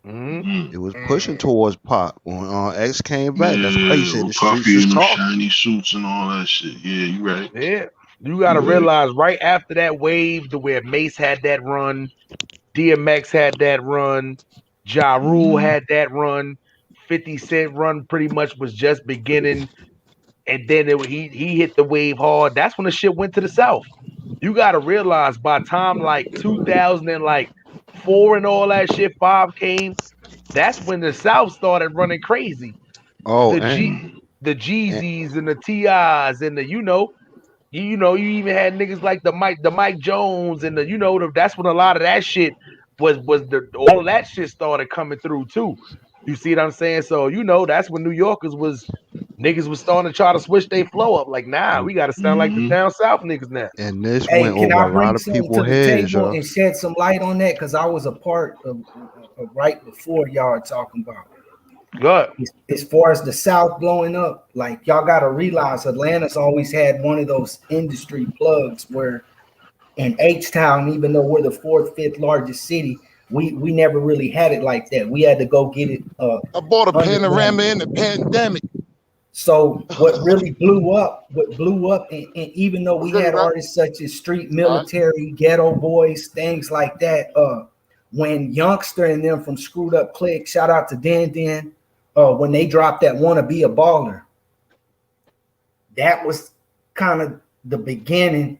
It was pushing towards pop when X came back. That's why you said the streets is talking. Shiny suits and all that shit. Yeah, you right. Yeah, you got to realize right after that wave to where Mace had that run, DMX had that run, Ja Rule had that run, 50 Cent run pretty much was just beginning, and then he hit the wave hard. That's when the shit went to the South. You got to realize by time like 2004 and all that shit, 5 came. That's when the South started running crazy. Oh, the Jeezys and the TIs and the you even had niggas like the Mike Jones and that's when a lot of that shit was all of that shit started coming through too. You see what I'm saying? So that's when New Yorkers niggas was starting to try to switch their flow up. Like, nah, we got to sound like the down south niggas now. And this went over a lot of people's heads, y'all. And shed some light on that because I was a part of right before y'all are talking about. Good. As far as the South blowing up, like y'all got to realize Atlanta's always had one of those industry plugs where in H-Town, even though we're the 4th, 5th largest city, we never really had it like that. We had to go get it. I bought a underground. panorama in the pandemic. So what really blew up, and even though we had artists such as Street Military, Ghetto Boys, things like that, when Youngster and them from Screwed Up Click, shout out to Dan, when they dropped that Wanna Be a Baller, that was kind of the beginning.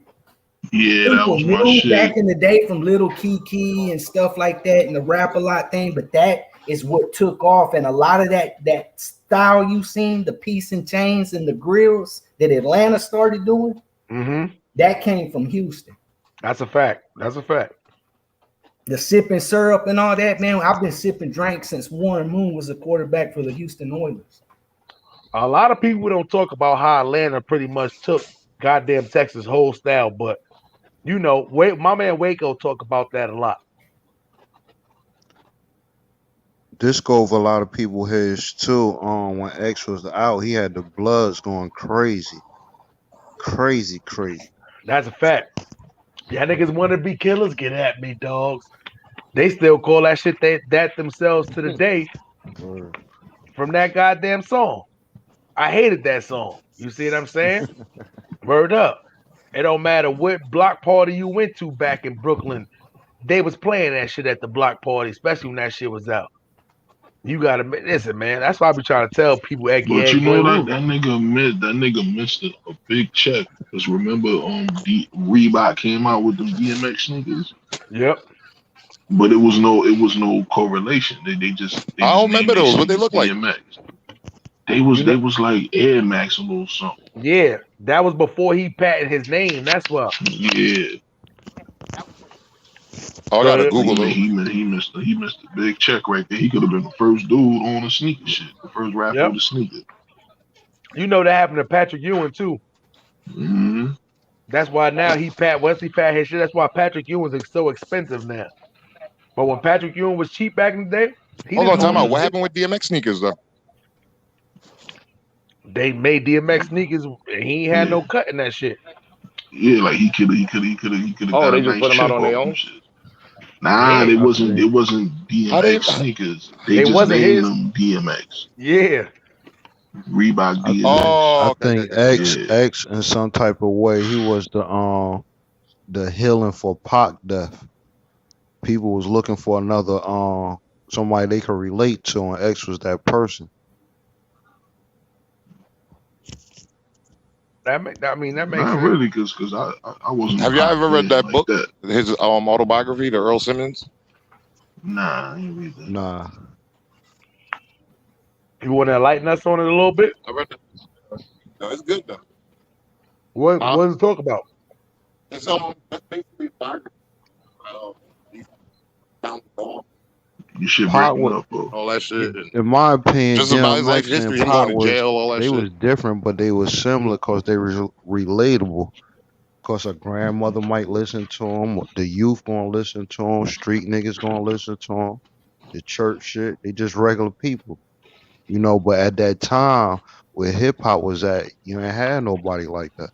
Yeah, that was my shit. Back in the day from Little Kiki and stuff like that and the Rap A Lot thing, but that is what took off, and a lot of that style you seen, the Peace and Chains and the grills that Atlanta started doing, that came from Houston. That's a fact. That's a fact. The sipping syrup and all that, man. I've been sipping drink since Warren Moon was a quarterback for the Houston Oilers. A lot of people don't talk about how Atlanta pretty much took goddamn Texas' whole style, but you know, my man Waco talk about that a lot. This go over a lot of people heads too. When X was out, he had the Bloods going crazy. That's a fact. Y'all niggas want to be killers? Get at me, dogs. They still call that shit that themselves to the day from that goddamn song. I hated that song. You see what I'm saying? Word up. It don't matter what block party you went to back in Brooklyn. They was playing that shit at the block party, especially when that shit was out. You gotta listen, man. That's why I be trying to tell people. But you know that nigga missed a big check. Because remember, Reebok came out with them DMX sneakers. Yep. But it was no correlation. They I don't remember those. What they look like? DMX. They was like Air Max a little something. Yeah, that was before he patented his name. That's why. Yeah. I gotta Google it. He missed a big check right there. He could have been the first dude on the sneaker shit, the first rapper with a sneaker. You know that happened to Patrick Ewing too. Mm-hmm. That's why now once he pat his shit. That's why Patrick Ewing is so expensive now. But when Patrick Ewing was cheap back in the day, hold on, time out. What happened with DMX sneakers though? They made DMX sneakers, and he ain't had no cut in that shit. Yeah, like he could have. Oh, they just put them out on their own. Nah, it wasn't DMX sneakers. They just named them DMX. Yeah. Reebok DMX. I think X in some type of way, he was the healing for Pac death. People was looking for another somebody they could relate to, and X was that person. That makes Not sense. really, because I wasn't. Have y'all ever read that book? His autobiography, the Earl Simmons? Nah, I ain't read that. Nah. You want to enlighten us on it a little bit? I read that. No, it's good though. What does it talk about? It's basically biography. You should break up, bro. All that shit. In my opinion, Just about his life history, him going to jail, all that they shit. was different, but they was similar because they were relatable. Because a grandmother might listen to them, the youth gonna listen to them, street niggas gonna listen to them, the church shit. They just regular people, you know. But at that time, where hip hop was at, you ain't had nobody like that.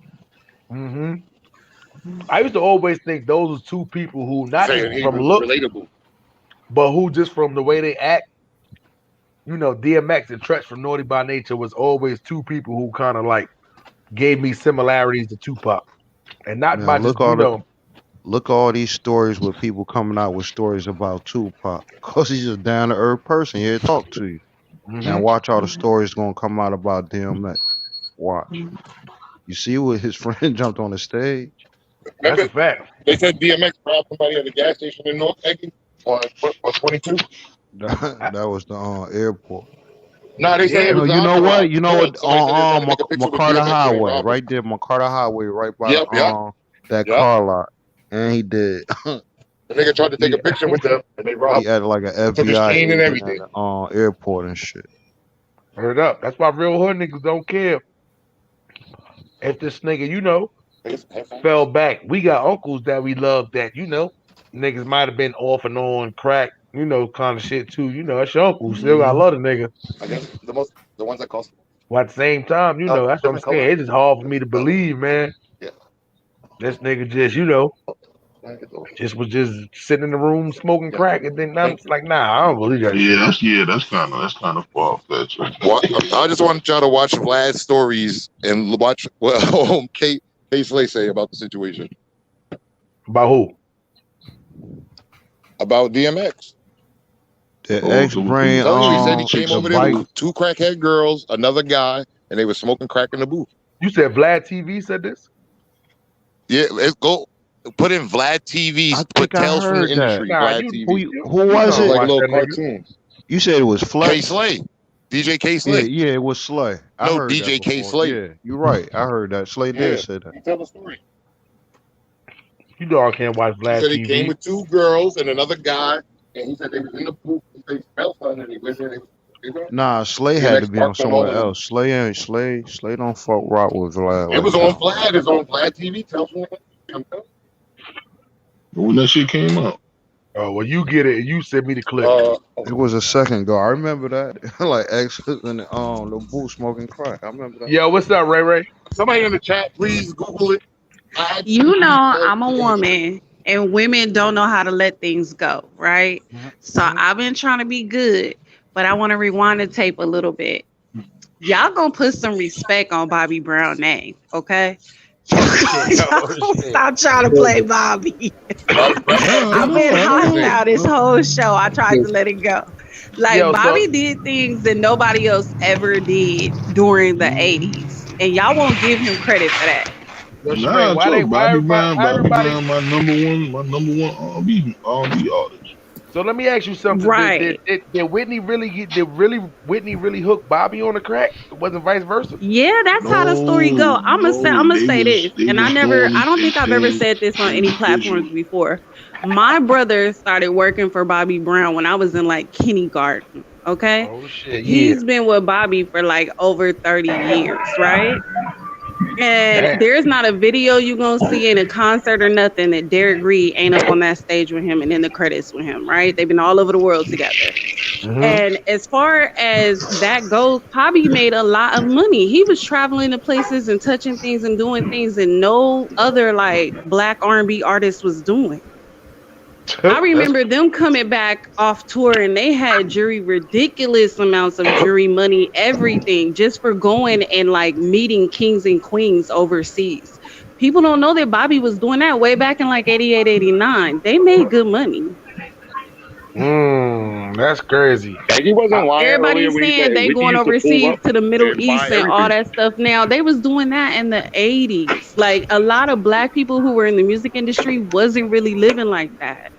I used to always think those was two people who not even from look relatable, but who just from the way they act. You know, DMX and Tretch from Naughty by Nature was always two people who kind of like gave me similarities to Tupac, and not by just look all these stories with people coming out with stories about Tupac, cause he's a down to earth person. He'll talk to you. Now watch all the stories gonna come out about DMX. Watch. You see what his friend jumped on the stage. That's a fact. They said DMX robbed somebody at a gas station in North Eggy on 22. That was the airport. No, they said you know what? On McCarter Highway, right there, McCarter Highway, right by that car lot, and he did. The nigga tried to take a picture with them, and they robbed. He had like an FBI and everything. Airport and shit. Heard up. That's why real hood niggas don't care if this nigga, you know, fell back. We got uncles that we love that, you know, niggas might have been off and on crack, you know, kind of shit too. You know, that's your uncle. Still got a lot of nigga. I guess the ones that cost. Well, at the same time, you know, that's what I'm saying. It's just hard for me to believe, man. Yeah. This nigga just, you know, Just was just sitting in the room smoking crack, and then I'm like, nah, I don't believe that. That's kind of far fetched. I just want y'all to watch Vlad's stories and watch what K Slay say about the situation. About who? About DMX. The ex-brain He said he came over there with 2 crackhead girls, another guy, and they were smoking crack in the booth. You said Vlad TV said this? Yeah, let's go. Put in Vlad TV. Put Tales from the Industry. Nah, Vlad TV. Who was it? Like little cartoons. You said it was Flay. K Slay. DJ K Slay. Yeah, it was Slay. I heard DJ that K before. Slay. Yeah, you're right. I heard that. Slay did say that. Tell the story. You know I can't watch Vlad He said TV. he came with 2 girls and another guy, and he said they was in the booth. He said he smelled something, and he went there. Nah, Slay had to be on somewhere else. Slay don't fuck rock with Vlad. It was on Vlad. It's on Vlad TV. Tell me. When that shit came out. Oh, well, you get it. You sent me the clip. It was a second ago. I remember that. Like X in the booth smoking crack. I remember that. Yo, what's up, Ray Ray? Somebody in the chat, please Google it. You know, I'm a woman, and women don't know how to let things go, right? So I've been trying to be good, but I want to rewind the tape a little bit. Y'all gonna put some respect on Bobby Brown's name, okay? Stop trying to play Bobby. I've been hot now this whole show. I tried to let it go. Like, Bobby did things that nobody else ever did during the 80s. And y'all won't give him credit for that. Nah, Bobby Brown, my number one R&B artist. So let me ask you something. Right. Did Whitney really hook Bobby on the crack? It wasn't vice versa. Yeah, that's how the story go. I'm gonna say this, and I don't think I've ever said this on any platforms before. My brother started working for Bobby Brown when I was in like kindergarten. Okay. Oh shit. He's been with Bobby for like over 30 years, right? And there's not a video you gonna see in a concert or nothing that Derek Reed ain't up on that stage with him and in the credits with him, right? They've been all over the world together. And as far as that goes, Bobby made a lot of money. He was traveling to places and touching things and doing things that no other like black R&B artist was doing. I remember them coming back off tour and they had ridiculous amounts of jury money, everything, just for going and like meeting kings and queens overseas. People don't know that Bobby was doing that way back in like 88, 89. They made good money. That's crazy. Like he wasn't lying. Everybody's saying they going overseas to the Middle East and all that stuff now. They was doing that in the 80s. Like a lot of black people who were in the music industry wasn't really living like that.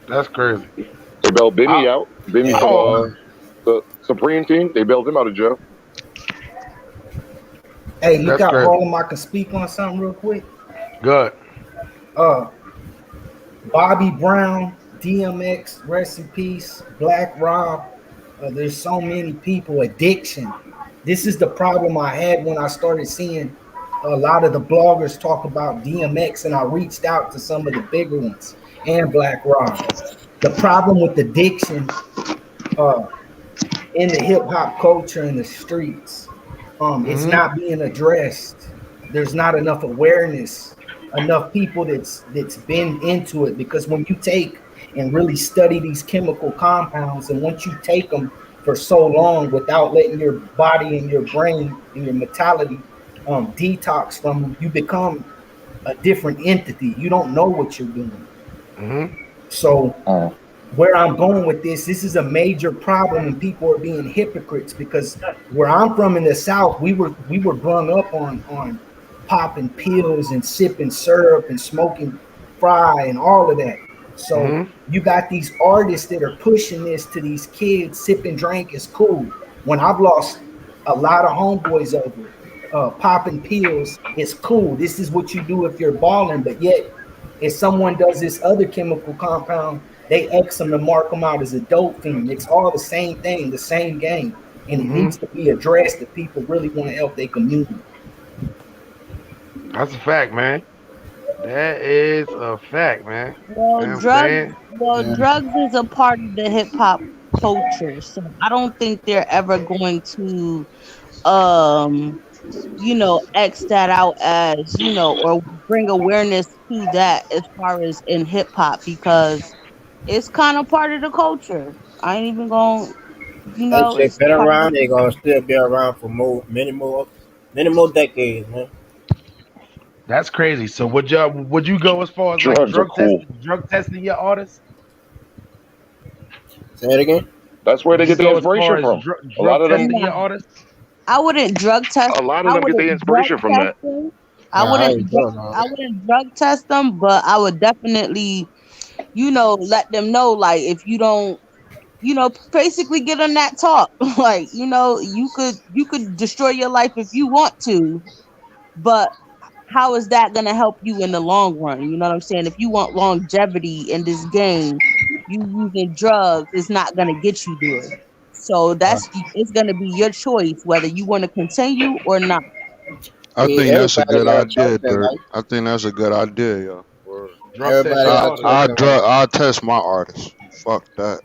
That's crazy. They bailed Benny out. Benny from the Supreme team. They bailed him out of jail. Hey, you got all of them I can speak on something real quick? Good. Bobby Brown, DMX, rest in peace, Black Rob. There's so many people. Addiction. This is the problem I had when I started seeing a lot of the bloggers talk about DMX, and I reached out to some of the bigger ones and Black Rob. The problem with addiction in the hip hop culture in the streets, it's not being addressed. There's not enough awareness, enough people that's been into it, because when you take and really study these chemical compounds, and once you take them for so long without letting your body and your brain and your mentality detox from them, you become a different entity. You don't know what you're doing. So where I'm going with this is a major problem, and people are being hypocrites, because where I'm from in the South, we were brought up on popping pills and sipping syrup and smoking fry and all of that. So you got these artists that are pushing this to these kids. Sipping drink is cool. When I've lost a lot of homeboys over it, popping pills is cool. This is what you do if you're balling. But yet, if someone does this other chemical compound, they X them to mark them out as a dope fiend. It's all the same thing, the same game. And it needs to be addressed if people really want to help their community. That's a fact, man. That is a fact, man. Well, drugs is a part of the hip hop culture, so I don't think they're ever going to, X that out as, or bring awareness to that as far as in hip hop because it's kind of part of the culture. I ain't even going, They've it's been part of around. They're the gonna still be around for many more decades, man. That's crazy. So would you go as far as like Drugs are cool. drug testing your artists? Say it again. That's where Would they you get the go as far inspiration as from. A lot drug of them, testing your Nah, artists? I wouldn't drug test. a lot of I them get their wouldn't drug inspiration from test that. them. Nah, I ain't doing all I that. wouldn't drug test them, but I would definitely, let them know like if you don't, basically get on that talk. Like, you could destroy your life if you want to, but how is that gonna help you in the long run? You know what I'm saying? If you want longevity in this game, you using drugs is not gonna get you there. So it's gonna be your choice whether you want to continue or not. I think that's a Everybody good got a choice idea, in Dirk. life. I think that's a good idea, yo. Word. Drug test Everybody your got a choice in life. I'll test my artist. Fuck that.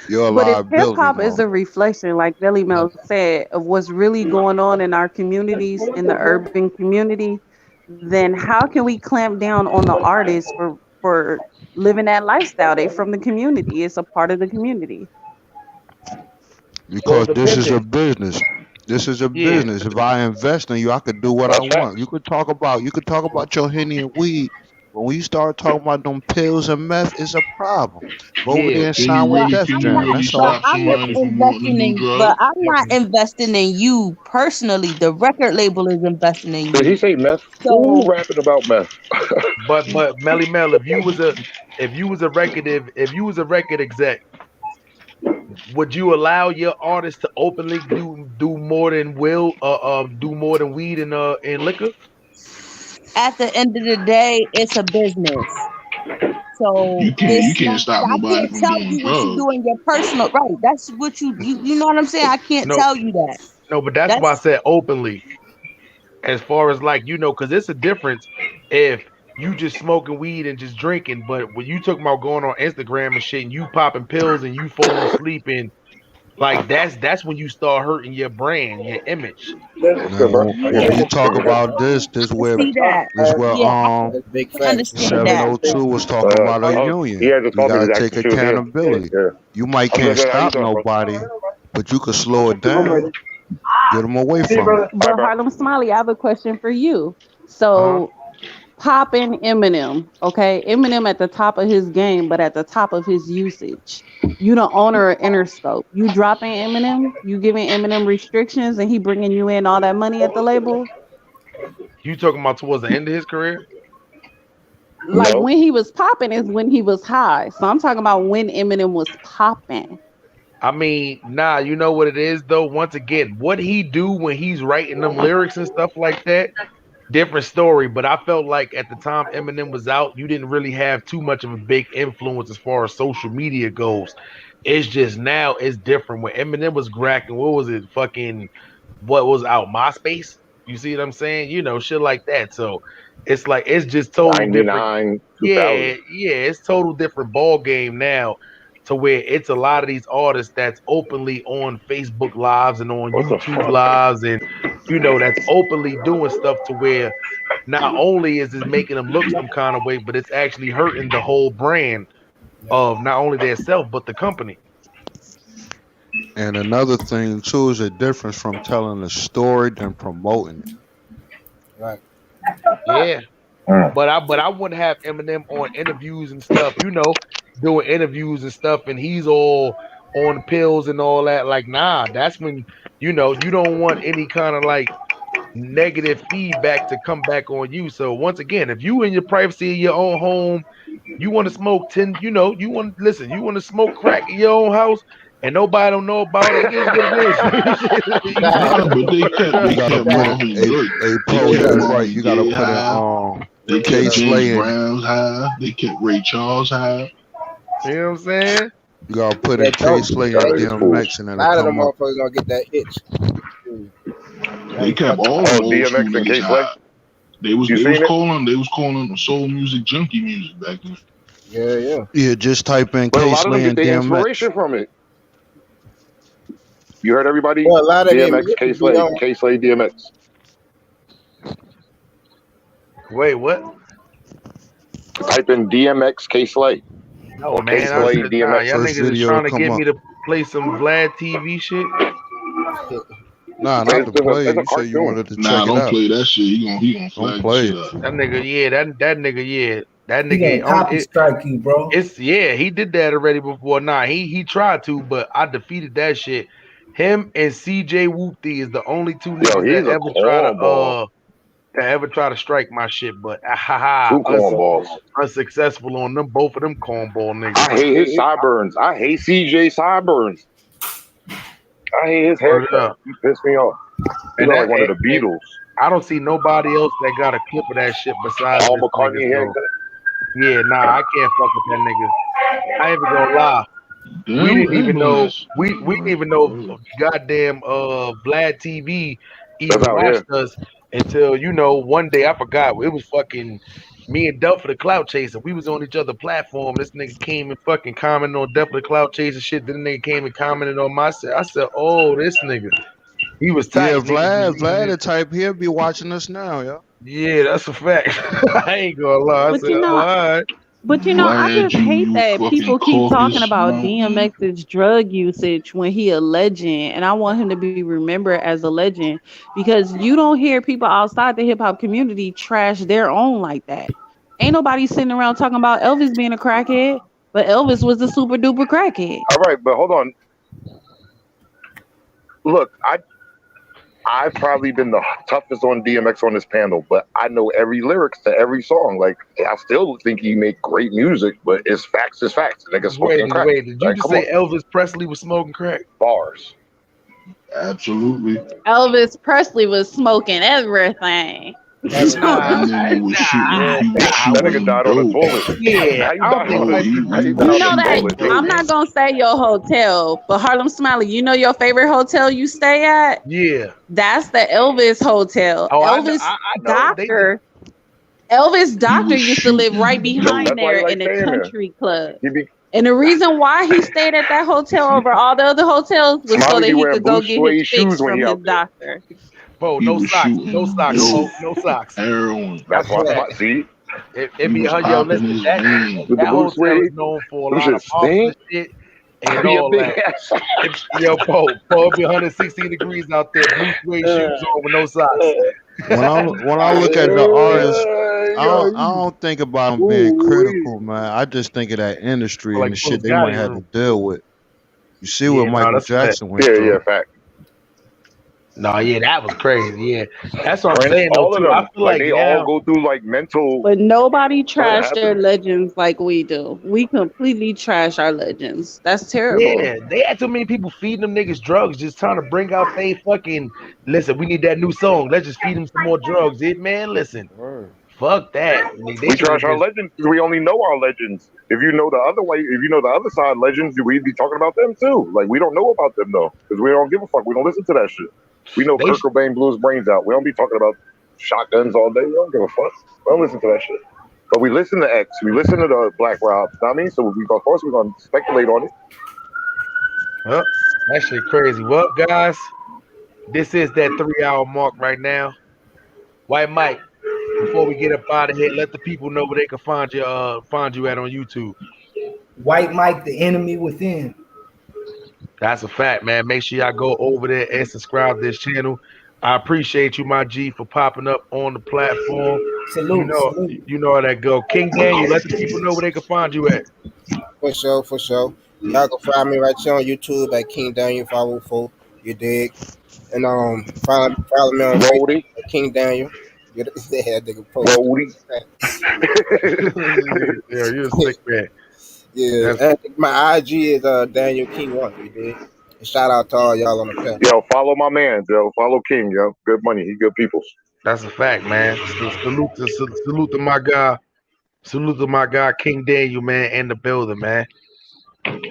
You're a But if hip liability hop is now. a reflection, like Billy Mel said, of what's really going on in our communities, in the urban community, then how can we clamp down on the artists for living that lifestyle? They from the community. It's a part of the community. So Because the this is a business. business. This is a Yeah. business. If I invest in you, I could do what I That's want. facts. You could talk about your henny and weed. But when you start talking about them pills and meth, it's a problem. Go over Yeah. there and sign with Def Jam. That's all. I'm not investing in, but I'm not investing in you personally. The record label is investing in Did he you. say meth? Who So rapping about meth? But Melly Mel, if you was a record exec, would you allow your artist to openly do more than do more than weed and liquor? at the end of the day, it's a business. So You it's can't not. stop I nobody can't from tell doing you what you drugs. do in your personal right. That's what you know what I'm saying. I can't No, tell you that. no, but that's why I That's said openly. As far as like because it's a difference if you just smoking weed and just drinking, but when you talking about going on Instagram and shit and you popping pills and you falling asleep and like that's when you start hurting your brand, your image. Now, if yeah. you talk I about can this where see that. this where Yeah, I That's big can facts. understand that. 702 was talking about a He union. had just We called me gotta to ask take if she was here. accountability. Yeah. You might I'm can't good. How you stop doing, bro? nobody, but you could slow it down, get them away from it. Bye, But bro. Harlem Smiley, I have a question for you. Uh-huh. So popping Eminem, okay? Eminem at the top of his game, but at the top of his usage. You the owner of Interscope. You dropping Eminem, you giving Eminem restrictions, and he bringing you in all that money at the label. You talking about towards the end of his career? Like No. when he was popping is when he was high. So I'm talking about when Eminem was popping. I mean, nah, you know what it is though? Once again, what he do when he's writing them lyrics and stuff like that, different story. But I felt like at the time Eminem was out, you didn't really have too much of a big influence as far as social media goes. It's just now it's different. When Eminem was cracking, what was it? Fucking what was out? MySpace? You see what I'm saying? Shit like that. So it's like it's just total different. 99, 2000. Yeah, it's total different ball game now to where it's a lot of these artists that's openly on Facebook lives and on What the YouTube fuck? lives and that's openly doing stuff to where not only is it making them look some kind of way, but it's actually hurting the whole brand of not only their self but the company. And another thing too is a difference from telling a story than promoting it. Right. Yeah. But I wouldn't have Eminem on interviews and stuff, doing interviews and stuff, and he's all on pills and all that. Like, nah, that's when you don't want any kind of like negative feedback to come back on you. So once again, if you in your privacy of your own home, you want to smoke 10, you want to listen, you want to smoke crack in your own house and nobody don't know about it. It is what it is. You see Nah, what but they You kept gotta put it Marvin Gaye. a They pro, kept you're right. Marvin You gotta Gaye put it high. They K kept James Slay and Brown high. They kept Ray Charles high. You know what I'm saying? you gotta put Yeah, in K dope. Slay That and is cool. DMX and A then it lot of them come up. motherfuckers gonna get that itch. They Ain't kept fucking. all them Oh, old school DMX and niggas K Slay. high. They was You they was seen it? calling they was calling them soul music junkie music back then. Yeah, yeah. Yeah, just type in But a K lot of them Slay get and their DMX. inspiration from it. You heard everybody? Well, a lot of them DMX, used K to be Slay, on. K Slay, DMX. Wait, what? Type in DMX K Slay. No, Or man. K Slay DMX. Y'all First niggas is video trying to come get up. me to play some Vlad TV shit. Nah, not to play. It's a You said you cartoon. wanted to Nah, check it don't out. play that shit. He gonna Don't flag the play shit it. up. That nigga, yeah, that nigga, yeah, that He nigga. gonna copy strike you, bro. It's yeah, he did that already before. Nah, he tried to, but I defeated that shit. Him and CJ Whoopty is the only two Yo, niggas he's a that ever try to strike my shit. But Two cornballs. unsuccessful on them. Both of them cornball niggas. I hate his sideburns. I hate CJ sideburns. I hate his haircut. He pissed me off. He's And like one of the Beatles. I don't see nobody else that got a clip of that shit besides Paul this McCartney nigga. haircut. So, yeah, nah, I can't fuck with that nigga. I ain't even gonna lie. We didn't even know we didn't even know goddamn Vlad TV even That's out watched here. us until one day I forgot it was fucking me and Duff for the Clout Chaser. We was on each other platform. This nigga came and fucking commented on Duff for the Clout Chaser shit. Then the nigga came and commented on my shit. I said, oh, this nigga. He was tight. Yeah, Niggas was Vlad the type he'll be watching us now, yo. yeah, that's a fact. I ain't gonna lie. I But said, you know, all right. But I just hate that people keep talking about smoking. DMX's drug usage when he a legend, and I want him to be remembered as a legend because you don't hear people outside the hip hop community trash their own like that. Ain't nobody sitting around talking about Elvis being a crackhead, but Elvis was a super duper crackhead. All right, but hold on. Look, I've probably been the toughest on DMX on this panel, but I know every lyrics to every song. Like, I still think he make great music, but it's facts is facts. Nigga smoking crack. Wait, did you Like, just come say on. Elvis Presley was smoking crack? Bars? Absolutely. Elvis Presley was smoking everything. That nigga was shooting. That nigga died on a toilet. Yeah, How you die on a You know that I'm not gonna say your hotel, but Harlem Smiley, you know your favorite hotel you stay at? Yeah. That's the Elvis Hotel. Oh, Elvis Doctor. Elvis Doctor used to live right behind there in a country club. And the reason why he stayed at that hotel over all the other hotels was so that he could go get his fix from his doctor. Bro, no socks, no socks. Heroin. That's why I see. It be yo, listen, that hotel is known for a lot of officer shit and all that. Yo, Paul, it be 116 degrees out there, blue suede shoes on with no socks. When I look at the artists, I don't think about them being critical, man. I just think of that industry and the shit they might have to deal with. You see what Michael Jackson went through. Yeah, fact. No, yeah, that was crazy. Yeah, that's what I'm saying. All of them, I feel like they now, all go through like mental. But nobody trash their legends like we do. We completely trash our legends. That's terrible. Yeah, they had too many people feeding them niggas drugs, just trying to bring out they fucking. Listen, we need that new song. Let's just feed them some more drugs. Man, listen, fuck that. We trash our legends because we only know our legends. If you know the other way, if you know the other side legends, we'd be talking about them too. Like we don't know about them though, because we don't give a fuck. We don't listen to that shit. We know Kurt Cobain blew his brains out. We don't be talking about shotguns all day. We don't give a fuck. We don't listen to that shit. But we listen to X. We listen to the Black Rob. I mean, so of course we're gonna speculate on it. Well, that shit crazy. Well, guys, this is that 3-hour mark right now. White Mike, before we get up out of here, let the people know where they can find you at on YouTube. White Mike, the enemy within. That's a fact, man. Make sure y'all go over there and subscribe to this channel. I appreciate you, my G, for popping up on the platform. Salute, you know how that go. King Daniel, let the people know where they can find you at. For sure. Y'all can find me right here on YouTube at King Daniel 504. You dig? And follow me on Facebook at King Daniel. Yeah, nigga post. Yeah, you're a sick man. Yeah, and my IG is Daniel King 1. You dig? And shout out to all y'all on the panel. Yo, follow my man, yo. Follow King, yo. Good money. He good people. That's a fact, man. Salute to my guy. Salute to my guy, King Daniel, man, in the building, man.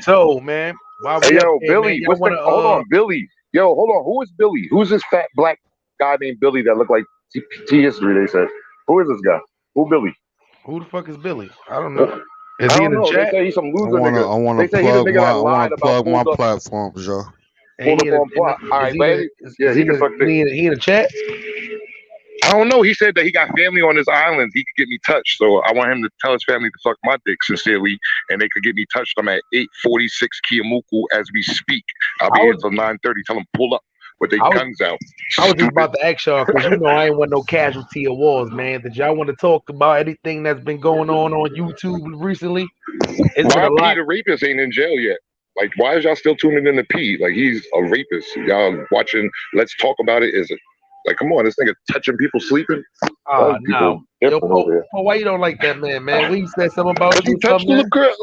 So, man, while we yo, here, Billy, man, hold on, Billy. Yo, hold on. Who is Billy? Who's this fat black guy named Billy that looked like T History, they said? Who is this guy? Who Billy? Who the fuck is Billy? I don't know. Is he in the chat? They say he's some loser nigga. I want to plug my platforms, yo. All right, baby. Yeah, he can fuck he in the chat? I don't know. He said that he got family on his island. He could get me touched. So I want him to tell his family to suck my dick sincerely, and they could get me touched. I'm at 846 Kiamuku as we speak. I'll be here till 9:30. Tell them pull up with their guns out. I was just about to ask y'all because you know I ain't want no casualty of wars, man. Did y'all want to talk about anything that's been going on YouTube recently? Why P the rapist ain't in jail yet? Like, why is y'all still tuning in to P? Like, he's a rapist. Y'all watching Let's Talk About It? Is it? Like, come on, this nigga touching people sleeping? Oh, no. Yo, Paul, why you don't like that man, man? When he said something about you, he touched the little girl.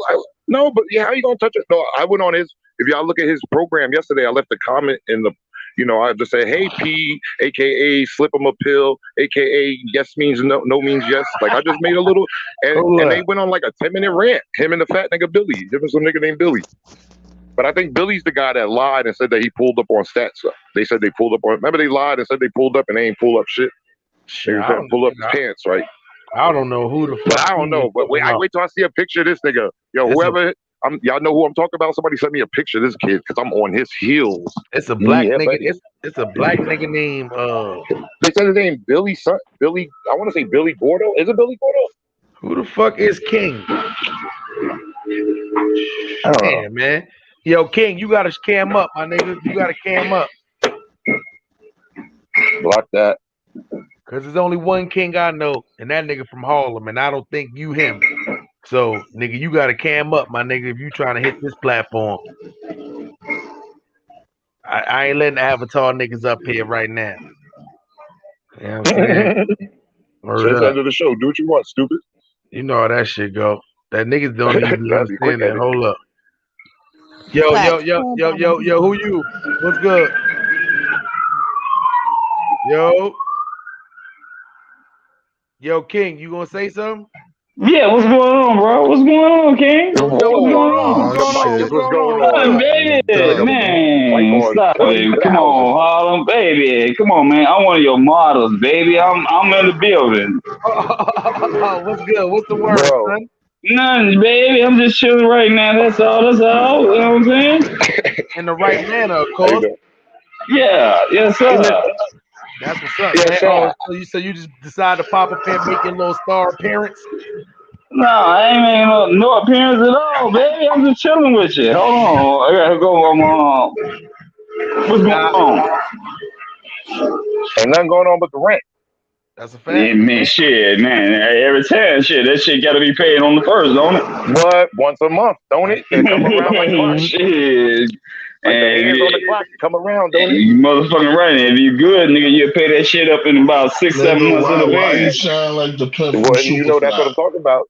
No, but yeah, how you gonna touch it? No, I went on his. If y'all look at his program yesterday, I left a comment in the. I just said, "Hey P, aka slip him a pill, aka yes means no, no means yes." Like I just made a little, and they went on like a 10-minute rant. Him and the fat nigga Billy, there was some nigga named Billy. But I think Billy's the guy that lied and said that he pulled up on stats. They said they pulled up on. Remember they lied and said they pulled up and they ain't pull up shit. They were trying to pull up his pants, right? I don't know who the fuck. But I don't know. But wait till I see a picture of this nigga. Yo, whoever. Y'all know who I'm talking about? Somebody sent me a picture of this kid because I'm on his heels. It's a black nigga. It's a black nigga named. They said his name Billy. Billy. I want to say Billy Gordo. Is it Billy Gordo? Who the fuck is King? Damn, man. Yo, King, you gotta cam up, my nigga. You gotta cam up. Block that. Cause there's only one King I know, and that nigga from Harlem, and I don't think you him. So, nigga, you gotta cam up, my nigga, if you trying to hit this platform. I ain't letting Avatar niggas up here right now. You know what I'm saying? Just end of the show. Do what you want, stupid. You know how that shit go. That niggas don't even understand that. Hold up. Yo, who you? What's good? Yo, King, you gonna say something? Yeah, what's going on, bro? What's going on, King? What's going on? Baby, man, stop it. Come on, Harlem, baby. Come on, man. I'm one of your models, baby. I'm in the building. What's good? What's the word, son? Nothing, baby. I'm just chilling right now. That's all. You know what I'm saying? In the right manner, of course. Yeah, yes, sir. That's what's up, man. So you just decided to pop up here and make your little star appearance? No, I ain't making no appearance at all, baby. I'm just chilling with you. Hold on. I gotta go. What's going on? Ain't nothing going on but the rent. That's a fact. Yeah, man, shit, man. Every time, that shit gotta be paid on the first, don't it? What? Once a month, don't it? They come around like clock. Shit. Like the hands on the clock come around, don't it? You motherfucking right. If you good, nigga, you'll pay that shit up in about 6-7 months in Why you advance. sound like the pimp from Well, you know that's what I'm talking about.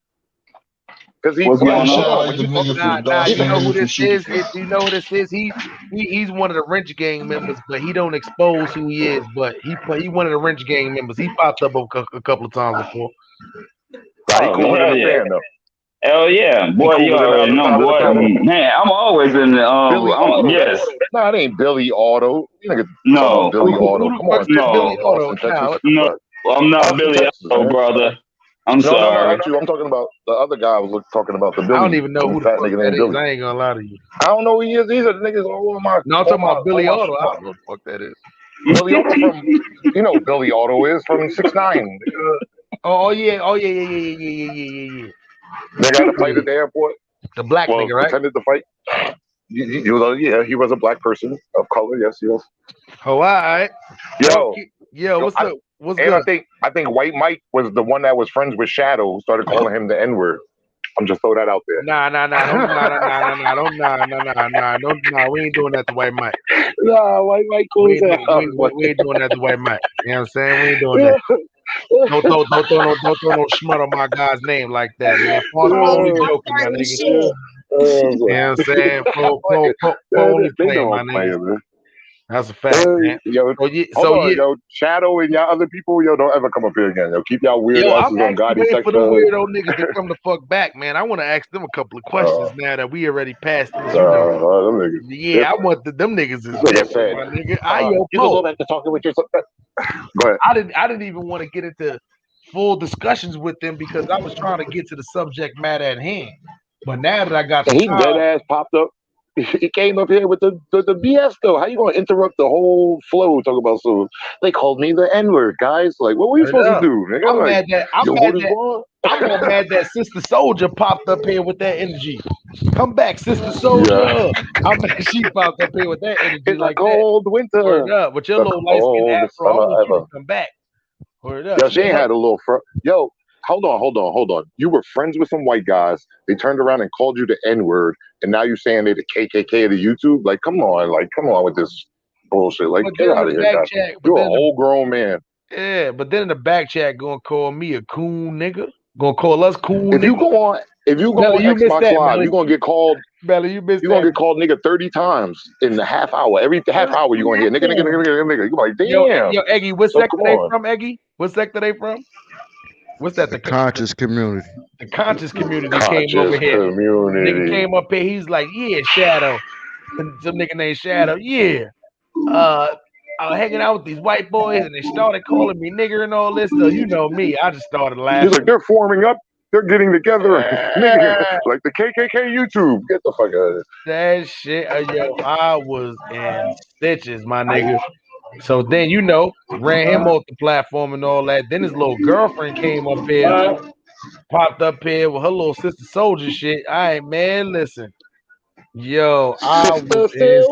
Because What's going on? Like the nigga from you know who this is? You know who this is? He's one of the Wrench Gang members, but he don't expose who he is. But he one of the Wrench Gang members. He popped up a couple of times before. He cool with the fan though. Hell yeah, boy, you already know, boy. Man, I'm always in the Billy Otto. yes. No, it ain't Billy Otto. No, Billy Otto. Come on, no, no. I'm not Billy Otto, brother. I'm sorry. No, I'm talking about the other guy I was talking about. The Billy. I don't even know who the fuck that is. Billy. I ain't gonna lie to you. I don't know who he is either. The niggas all over my. No, I'm talking about Billy Otto. I don't know what the fuck that is. Billy Otto from, you know, Billy Otto is from 6ix9ine. Oh yeah. They got to fight at the airport. The black nigga, right? Pretended to fight. He was a black person of color. Yes. Oh, all right. Yo, what's up? What's good? I think White Mike was the one that was friends with Shadow who started calling him the N-word. I'm just throw that out there. Nah. We ain't doing that to White Mike. Nah, White Mike cool. We ain't doing that to White Mike. You know what I'm saying? We ain't doing that. Don't throw no schmut on my guy's name like that, man. Paul only joking, my nigga. You know what I'm saying? Paul only playing, my nigga. That's a fact, man. Yo, Shadow and y'all other people, don't ever come up here again. Keep y'all weird asses on Gotti Section. For the weirdo niggas to come the fuck back, man. I want to ask them a couple of questions now that we already passed this. Them niggas. Yeah, I want them niggas is different, my nigga. You can go back to talking with yourself. Go ahead. I didn't even want to get into full discussions with them because I was trying to get to the subject matter at hand. But now that I got he dead ass popped up. he came up here with the BS though. How you gonna interrupt the whole flow? Talk about so they called me the N-word, guys. Like, what were you supposed to do? Nigga? I'm Like, mad that I'm yo, mad what is that wrong? I'm more mad that Sister Soldier popped up here with that energy. Come back, Sister Soldier. Yeah. I'm mad she popped up here with that energy It's like a cold that. winter. Word up. With your The little light skin coldest afro, I summer want you ever. to come back. Word up. Yo, she ain't had a little Yo, hold on. You were friends with some white guys. They turned around and called you the N-word, and now you're saying they're the KKK of the YouTube? Like, come on with this bullshit. Like, But get then in out the of here, back guys. chat, You're a whole grown man. yeah, but then in the back chat gonna call me a coon nigga. Gonna call us coon If nigga. you go on Melly, you missed Xbox that, Live, Melly. you're gonna get called. Melly, you missed You're gonna that. get called nigga 30 times in a half hour. Every half hour you're gonna hear nigga. You're like, damn. Yo, Eggy, what So sector come they on. from, Eggy? What sector they from? What's that? The conscious community. The conscious community came Conscious over here. community. Nigga came up here. He's like, yeah, Shadow. Some nigga named Shadow. Yeah. I was hanging out with these white boys and they started calling me nigger and all this stuff. You know me. I just started laughing. He's like, they're forming up. They're getting together. Nigga, like the KKK YouTube. Get the fuck out of here. That shit, yo, I was in stitches, my nigga. So then, you know, ran him off the platform and all that. Then his little girlfriend came up here, popped up here with her little Sister Soldier shit. All right, man, listen. Yo, I was in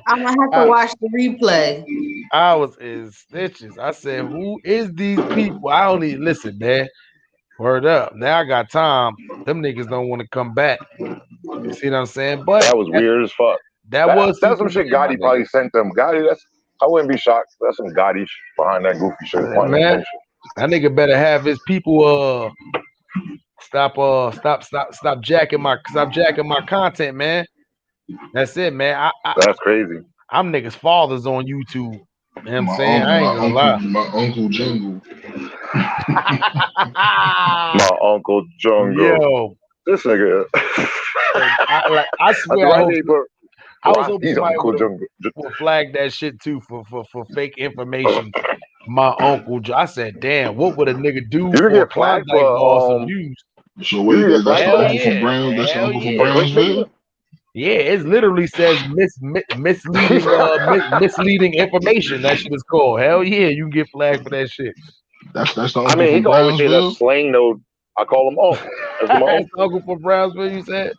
I'm gonna have to watch the replay. I was in stitches. I said, who is these people? I don't even listen, man. Word up. Now I got time. Them niggas don't want to come back. You see what I'm saying? But that was weird as fuck. That was that's some shit Gotti probably sent them. Gotti, I wouldn't be shocked. That's some Gotti behind that goofy shit. Man, that nigga better have his people stop jacking my content, man. That's it, man. That's crazy. I'm niggas' fathers on YouTube. You know what I'm saying? I ain't gonna lie. My Uncle Jungle. My Uncle Jungle. Yo. This nigga. I swear I was hoping somebody would flag that shit too for fake information. My Uncle I said, damn, what would a nigga do for a Klondike bar abused? So wait, that's the uncle from Brown. That's the uncle from Brownsville. Yeah, it literally says misleading information. That shit is called. Hell yeah, you can get flagged for that shit. That's the uncle I mean, he from can always say Brownsville. that slang though. I call him uncle. That's my uncle. Uncle from Brownsville, you said?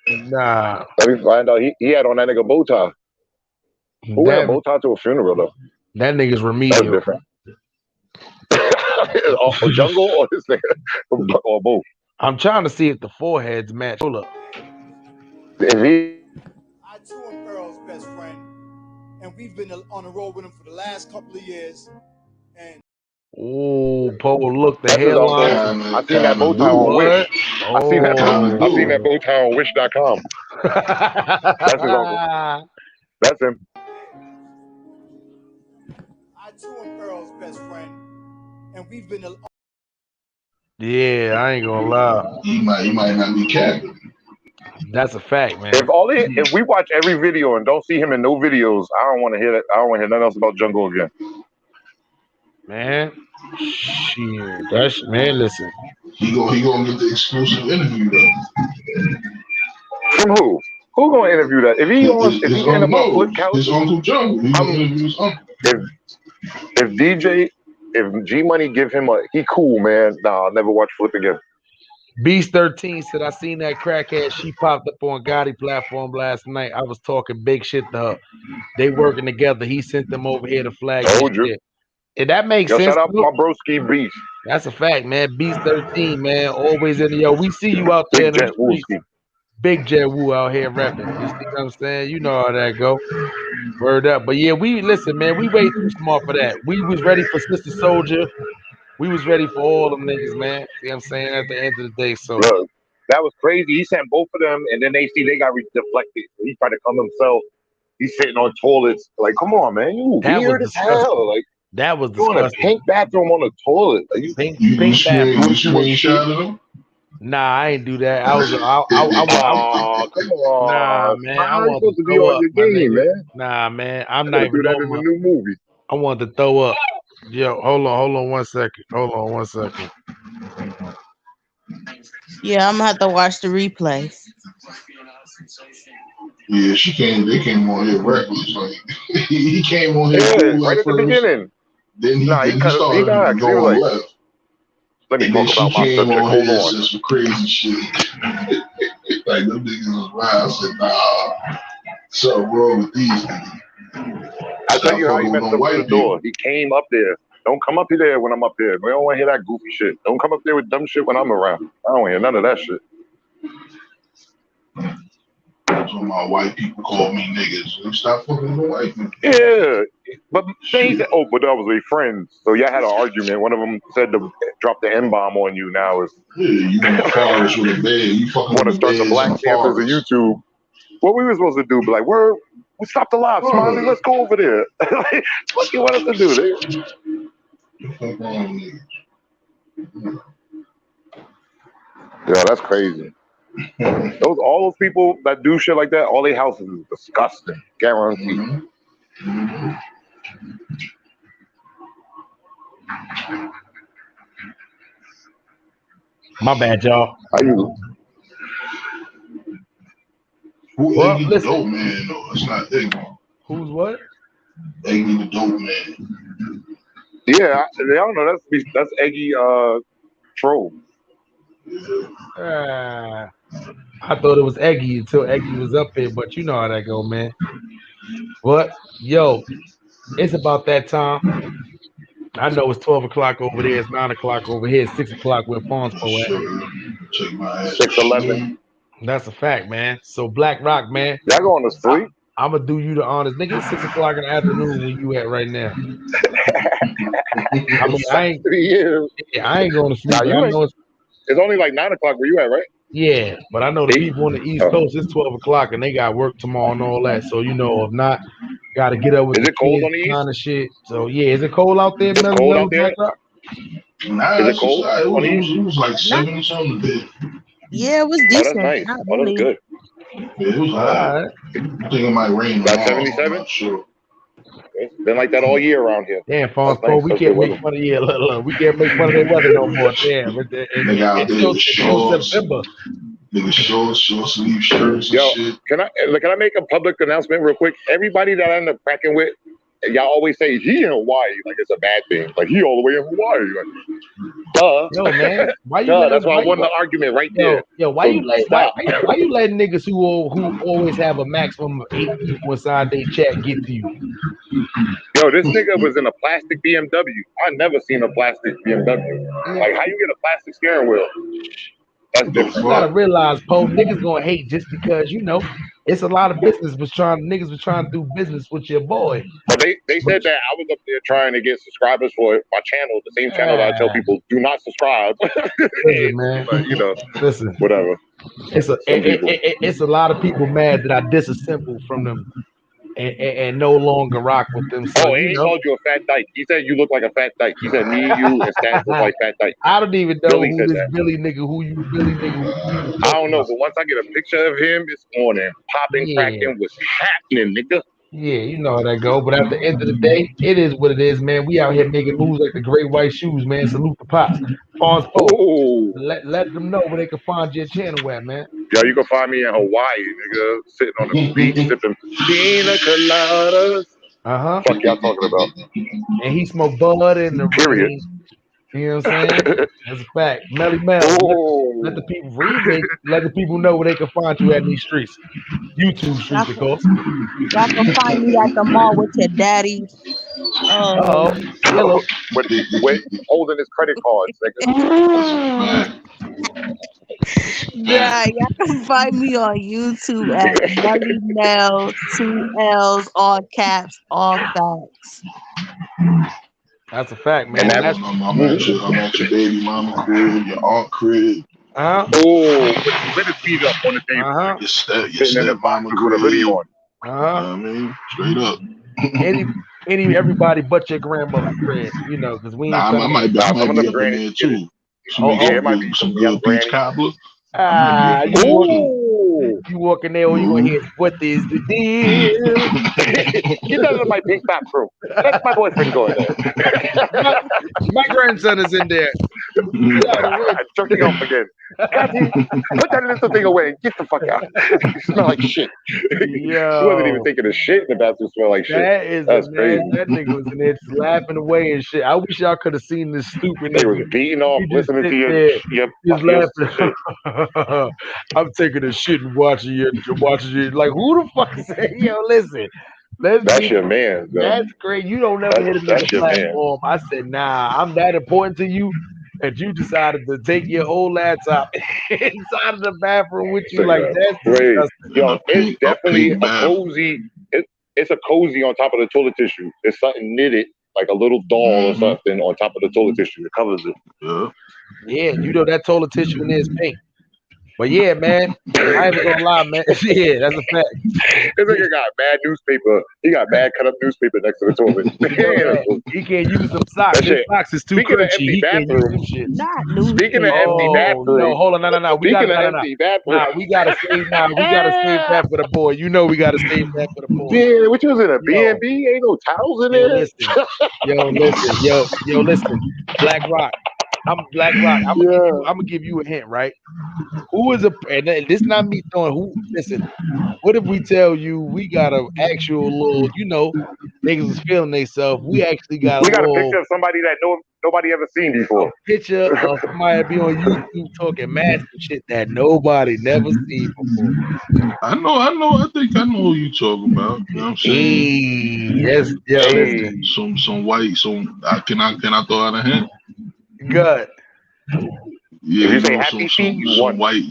Nah. Let me find out. He had on that nigga bow tie. Who wear a bow tie to a funeral though? That nigga's remedial. That's different. Or Jungle or this nigga or both. I'm trying to see if the foreheads match. Hold up. If he I too am Earl's best friend, and we've been on the road with him for the last couple of years. And oh, Poe, look, the hairline. I seen that bow tie on Wish. I seen that bow tie on Wish.com. That's his uncle. That's him. I too am Earl's best friend, and we've been. Yeah, I ain't gonna lie. He might not be capping. That's a fact, man. If we watch every video and don't see him in no videos, I don't want to hear that. I don't want to hear nothing else about Jungle again. Man, shit, man. Listen, he gonna get the exclusive interview though. From who? Who gonna interview that? If he in a flip couch, his Uncle Jungle. He gonna interview his uncle. If G Money give him he cool, man. Nah, I'll never watch Flip again. Beast 13 said, I seen that crackhead. She popped up on Gotti platform last night. I was talking big shit to her. They working together. He sent them over here to flag this shit. And that makes sense. Shout out my broski Beast. That's a fact, man. Beast 13, man. Always in the we see you out there in the streets. Big Jet Woo out here rapping. You see what I'm saying? You know how that go. Word up. But yeah, listen, man, we way too smart for that. We was ready for Sister Soldier. We was ready for all them niggas, man. See what I'm saying? At the end of the day. So look, that was crazy. He sent both of them, and then they got deflected. He tried to come himself. He's sitting on toilets. Like, come on, man. You weird as hell. Like, that was disgusting. In a pink bathroom on the toilet. Like, you pink bathroom. Nah, I ain't do that. I was come on. Nah, man. I want supposed to be on your game, man. Nah, man. I'm not even do that in the new movie. I wanted to throw up. Yo, hold on 1 second. Hold on 1 second. Yeah, I'm gonna have to watch the replay. Yeah, she came. They came on here reckless. Like he came on here cool right at the beginning. Then he Nah, he started got, he was going like, left. let me And talk then she about my came subject. on Hold here and on. said some crazy shit. Like them niggas was wild. I said, nah, something wrong with these niggas. I'll tell Stop you how he fucking with messed them up to the white people. door. He came up there. Don't come up there when I'm up there. We don't want to hear that goofy shit. Don't come up there with dumb shit when I'm around. I don't hear none of that shit. So my white people call me niggas. Stop fucking with white people. Yeah, but then he said, "Oh, but that was their friends." So y'all had an argument. One of them said to drop the N-bomb on you. Now is yeah, you in the forest with a bed. You fucking want to with the start the bears Black in the Panthers of forest. YouTube. What we were supposed to do? Be like, "We're we stopped the live, Smiley. Let's go over there." Like, what you want us to do? Yeah, that's crazy. All those people that do shit like that, all their houses is disgusting. Guaranteed. My bad, y'all. Who Well, Eggy the dope man though? It's not Eggy. Who's what? Eggy the dope man. Yeah, I don't know. That's Eggy Troll. I thought it was Eggy until Eggy was up here, but you know how that go, man. But yo, it's about that time. I know it's 12 o'clock over there. It's 9 o'clock over here. It's 6 o'clock where Fonspo at. Take my ass 6:11. That's a fact, man. So Black Rock, man. Y'all going to sleep? I'm gonna do you the honors, nigga. It's 6 o'clock in the afternoon where you at right now. I mean, I ain't going to sleep. Nah, But you I ain't. know It's only like 9 o'clock where you at, right? Yeah, but I know the people on the East Coast, it's 12 o'clock and they got work tomorrow and all that. So, you know, if not, got to get up with Is the it cold kids on the East? kind of shit. So, yeah, is it cold out there, It's Melly cold Mellow out there? Black Rock? Nah, Is it it's cold? just, it was like 70 something today. Yeah, it was Oh, decent. that's nice. Not Oh, that's really. good. Yeah, it was hot. I think it might rain About tomorrow. 77? I'm not sure. It's been like that all year around here. Damn, That's Fonspo, nice. we That's can't good make weather. fun of look, we can't make fun of their weather no more. Damn, They got out there with it's still shorts, September. nigga short sleeve shirts and Yo, shit. can I make a public announcement real quick? Everybody that I end up cracking with, y'all always say he in Hawaii, like it's a bad thing. Like he all the way in Hawaii. Like, duh. Yo, man, why you Duh, letting, that's why I won the argument right there. why So you let stop. why you letting niggas who always have a maximum of 8 people inside their chat get to you? Yo, this nigga was in a plastic BMW. I never seen a plastic BMW. Like, how you get a plastic steering wheel? That's different. You gotta realize, Poe, niggas gonna hate just because, you know, it's a lot of niggas was trying to do business with your boy. But they said that I was up there trying to get subscribers for my channel, the same channel that I tell people do not subscribe. Listen, man. But, you know, Listen, whatever. It's a lot of people mad that I disassembled from them and no longer rock with them. So, Oh, and he called you a fat dyke. He said you look like a fat dyke. He said me, you, and Stan look like fat dyke. I don't even know Billy who said this that. Billy nigga who you I don't know, but once I get a picture of him this morning, popping, cracking, what's happening, nigga? Yeah, you know how that go. But at the end of the day, it is what it is, man. We out here making moves like the Great White Shoes, man. Salute the pops. Pawns Ooh. Let them know where they can find your channel at, man. Yo, you can find me in Hawaii, nigga, sitting on the beach sipping pina coladas. Fuck y'all talking about? And he smoked bud in the period. rain. You know what I'm saying? That's a fact. Melly Mel, let the people let the people know where they can find you at in these streets. YouTube streets, of course. Y'all can find me at the mall with your daddy. Yellow. With holding his credit cards, nigga. Yeah, y'all can find me on YouTube at Melly Mel, 2 L's, all caps, all facts. That's a fact, man. I'm at your baby mama crib, your aunt crib. Oh, with his feet up on the table. Your step mama crib. With a hoodie on. I mean, straight up. Everybody but your grandmother crib, you know, because we ain't I might be up in there too. It might be some good peach cobbler. You walk in there, you gonna hear what is the deal? Get out of my pink bathroom. That's my boyfriend going there. my grandson is in there. Jerking off again. Kathy, put that little thing away and get the fuck out. You smell like shit. He wasn't even taking a shit in the bathroom. Smell like shit. That is That's man. crazy. That nigga was in there just laughing away and shit. I wish y'all could have seen this stupid They nigga. was beating off, He just listening to sit your there, just shit. laughing. I'm taking a shit and watching you. Like, who the fuck say, yo, listen. That's your man, though. That's great. You don't never hit a That's nigga your man. platform. I said, nah, I'm that important to you. And you decided to take your whole laptop inside of the bathroom with you. Like, that's disgusting. Yo, it's definitely a cozy. It's a cozy on top of the toilet tissue. It's something knitted, like a little doll or something on top of the toilet tissue. It covers it. Yeah, you know that toilet tissue in there is pink. But yeah, man, I ain't gonna lie, man. Yeah, that's a fact. This nigga got bad newspaper. He got bad cut up newspaper next to the toilet. He can't use them socks. His socks is too Speaking of crunchy. empty He can't use them bathrooms, shit. Speaking of empty bathrooms, no, hold on, no. We Speaking gotta, of empty bathrooms, we gotta save. We gotta save that for the boy. You know, we gotta save that for the boy. Yeah, what you was in a B&B? Ain't no towels in there. Listen, listen. Black Rock. I'm Black Rock. I'm gonna give you a hint, right? Who is and this not me throwing who listen, what if we tell you we got an actual little, niggas is feeling themselves. We actually got We got a little picture of somebody that nobody ever seen before. picture of somebody be on YouTube talking massive shit that nobody never seen before. I think I know who you talking about. You know what I'm saying? Yes, listen. Some white, can I throw out a hint? Good. Yeah, if you say happy feet,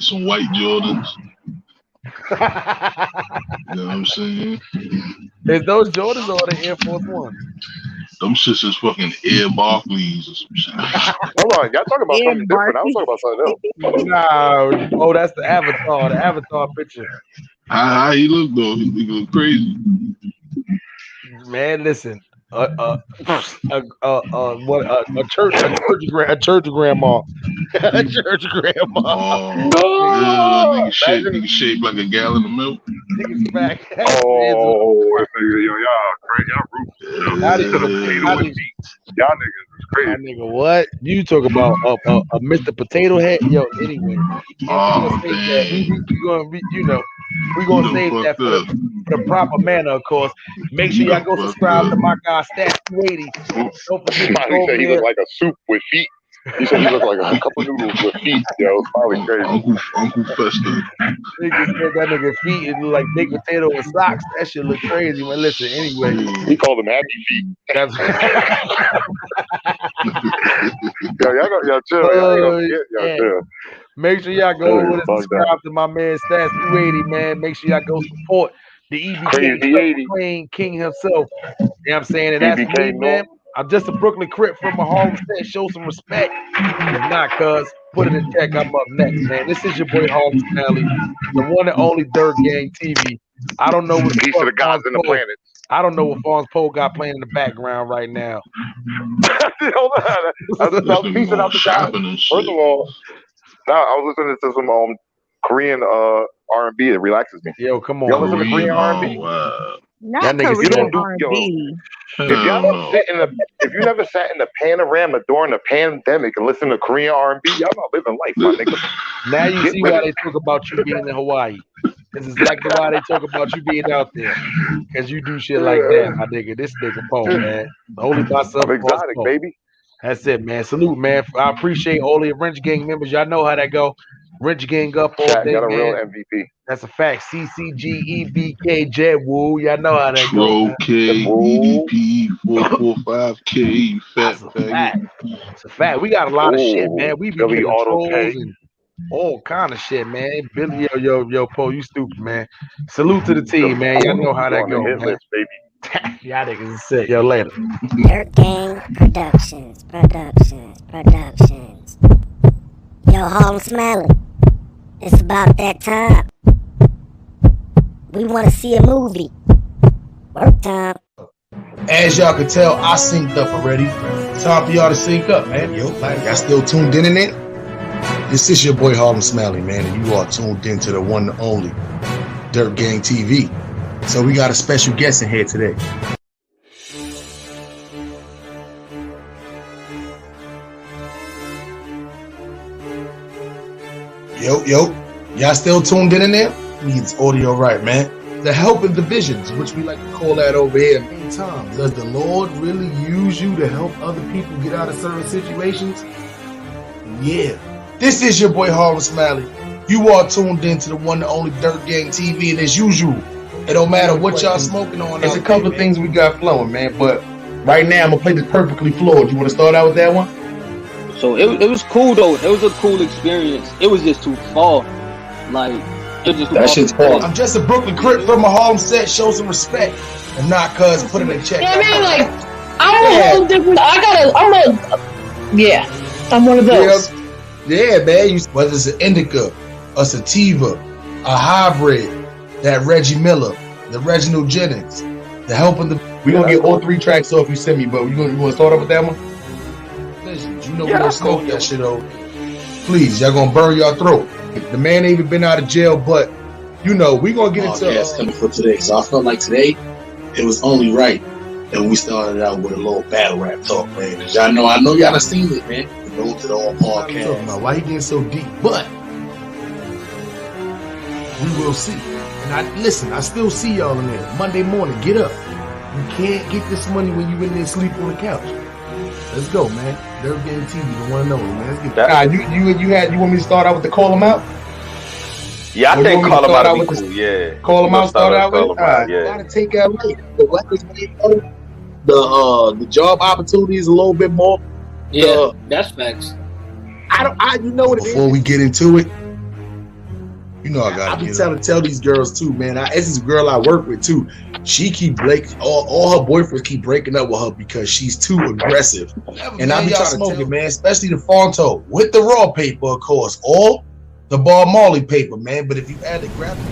some white Jordans. You know what I'm saying? Is those Jordans or the Air Force Ones? Them shits is fucking Air Barclays or some shit. Hold on, y'all talking about something different. I was talking about something else. No, that's the Avatar picture. How he look though? He look crazy. Man, listen. A church grandma. A church grandma. Nigga shaped like a gallon of milk. Niggas back. Y'all crazy. Y'all ruthless. Y'all niggas is crazy. That nigga, what? You talk about a Mr. Potato Head? Yo, anyway. We're gonna save that for the proper manner, of course. Make sure y'all go subscribe to my guy Stats 280. Don't forget to Smiley said he looked like a soup with feet. He said he looked like a couple noodles with feet. Yo, Smiley crazy. Uncle Fester. Nigga said that nigga feet and look like baked potato and socks. That shit look crazy. Man, listen, anyway. He called them happy feet. That's y'all chill. Chill. Make sure y'all go over and subscribe to my man Stats 280, man. Make sure y'all go support the EBK King himself. You know what I'm saying? And that's me, man. I'm just a Brooklyn Crip from my home state. Show some respect. If not, cuz, put it in check. I'm up next, man. This is your boy Harlem Smalley, the one and only Dirt Gang TV. I don't know what the Piece of the gods in the planet. I don't know what Fonz Poe got playing in the background right now. Hold on. I was piecing out the guys. First of all, I was listening to some Korean R&B that relaxes me. Yo, come on. Y'all listen to Korean R&B? Not Korean R&B. If you never sat in the panorama during the pandemic and listened to Korean R&B, y'all not living life, my nigga. Now you see why they talk about you being in Hawaii. This is exactly why they talk about you being out there. Because you do shit like that, my nigga. This nigga Poe, man. Only myself. I'm exotic, baby. That's it, man. Salute, man. I appreciate all the Wrench Gang members. Y'all know how that go. Wrench Gang up all day, got a man. real MVP. That's a fact. CCG, Jet Woo. Y'all know how that go. K, EDP, 445K, fat faggot. It's a fact. We got a lot of shit, man. We be Billy getting Auto trolls and all kind of shit, man. Billy, yo, Poe, you stupid, man. Salute to the team, man. Y'all know how that go, man. List, baby. Y'all niggas is sick. Yo, later. Dirt Gang Productions. Yo, Harlem Smalley. It's about that time. We want to see a movie. Work time. As y'all can tell, I synced up already. Time for y'all to sync up, man. Yo, y'all still tuned in it? This is your boy Harlem Smalley, man, and you are tuned in to the one and only Dirt Gang TV. So we got a special guest in here today. Yo. Y'all still tuned in there? Needs audio right, man. The helping divisions, which we like to call that over here. Times. Does the Lord really use you to help other people get out of certain situations? Yeah. This is your boy Harlem Smiley. You are tuned in to the one and only Dirt Gang TV, and as usual, it don't matter what y'all smoking on. There's a couple of things we got flowing, man, but right now I'm gonna play this Perfectly Flawed. You want to start out with that one? So it was cool though. It was a cool experience. It was just too far. Like it just that shit's far. I'm just a Brooklyn Crip from a Harlem set. Show some respect, and not cuz put it in check. Yeah, man, like I'm a whole different. I'm one of those. Yeah, man. Whether it's an indica, a sativa, a hybrid, that Reggie Miller, the Reginald Jennings, the helping the. We gonna get all 3 tracks off you send me, but you want to start off with that one? You know we don't smoke that shit over. Please, y'all gonna burn your throat. The man ain't even been out of jail, but you know we gonna get into. Yeah, it's coming for today. So I felt like today, it was only right that we started out with a little battle rap talk, man. Cause I know y'all done seen it, man. You know, to the all podcast. Why he getting so deep? But we will see. And I still see y'all in there. Monday morning, get up. You can't get this money when you in there sleep on the couch. Let's go, man. Dirt Gang TV, the one and only, man. Let's get that. You want me to start out with the call them out? Yeah, I think call them out would be cool. Yeah. Call them out, start out with? All right. Yeah. Gotta take out the weapons, the job opportunities a little bit more. Yeah, that's facts. You know what it is. Before we get into it, you know I be tell these girls too, man. This is a girl I work with too. She keep all her boyfriends keep breaking up with her because she's too aggressive. And I be trying to smoke it, man, especially the Fonto with the raw paper, of course, or the Bob Marley paper, man. But if you add the graphic.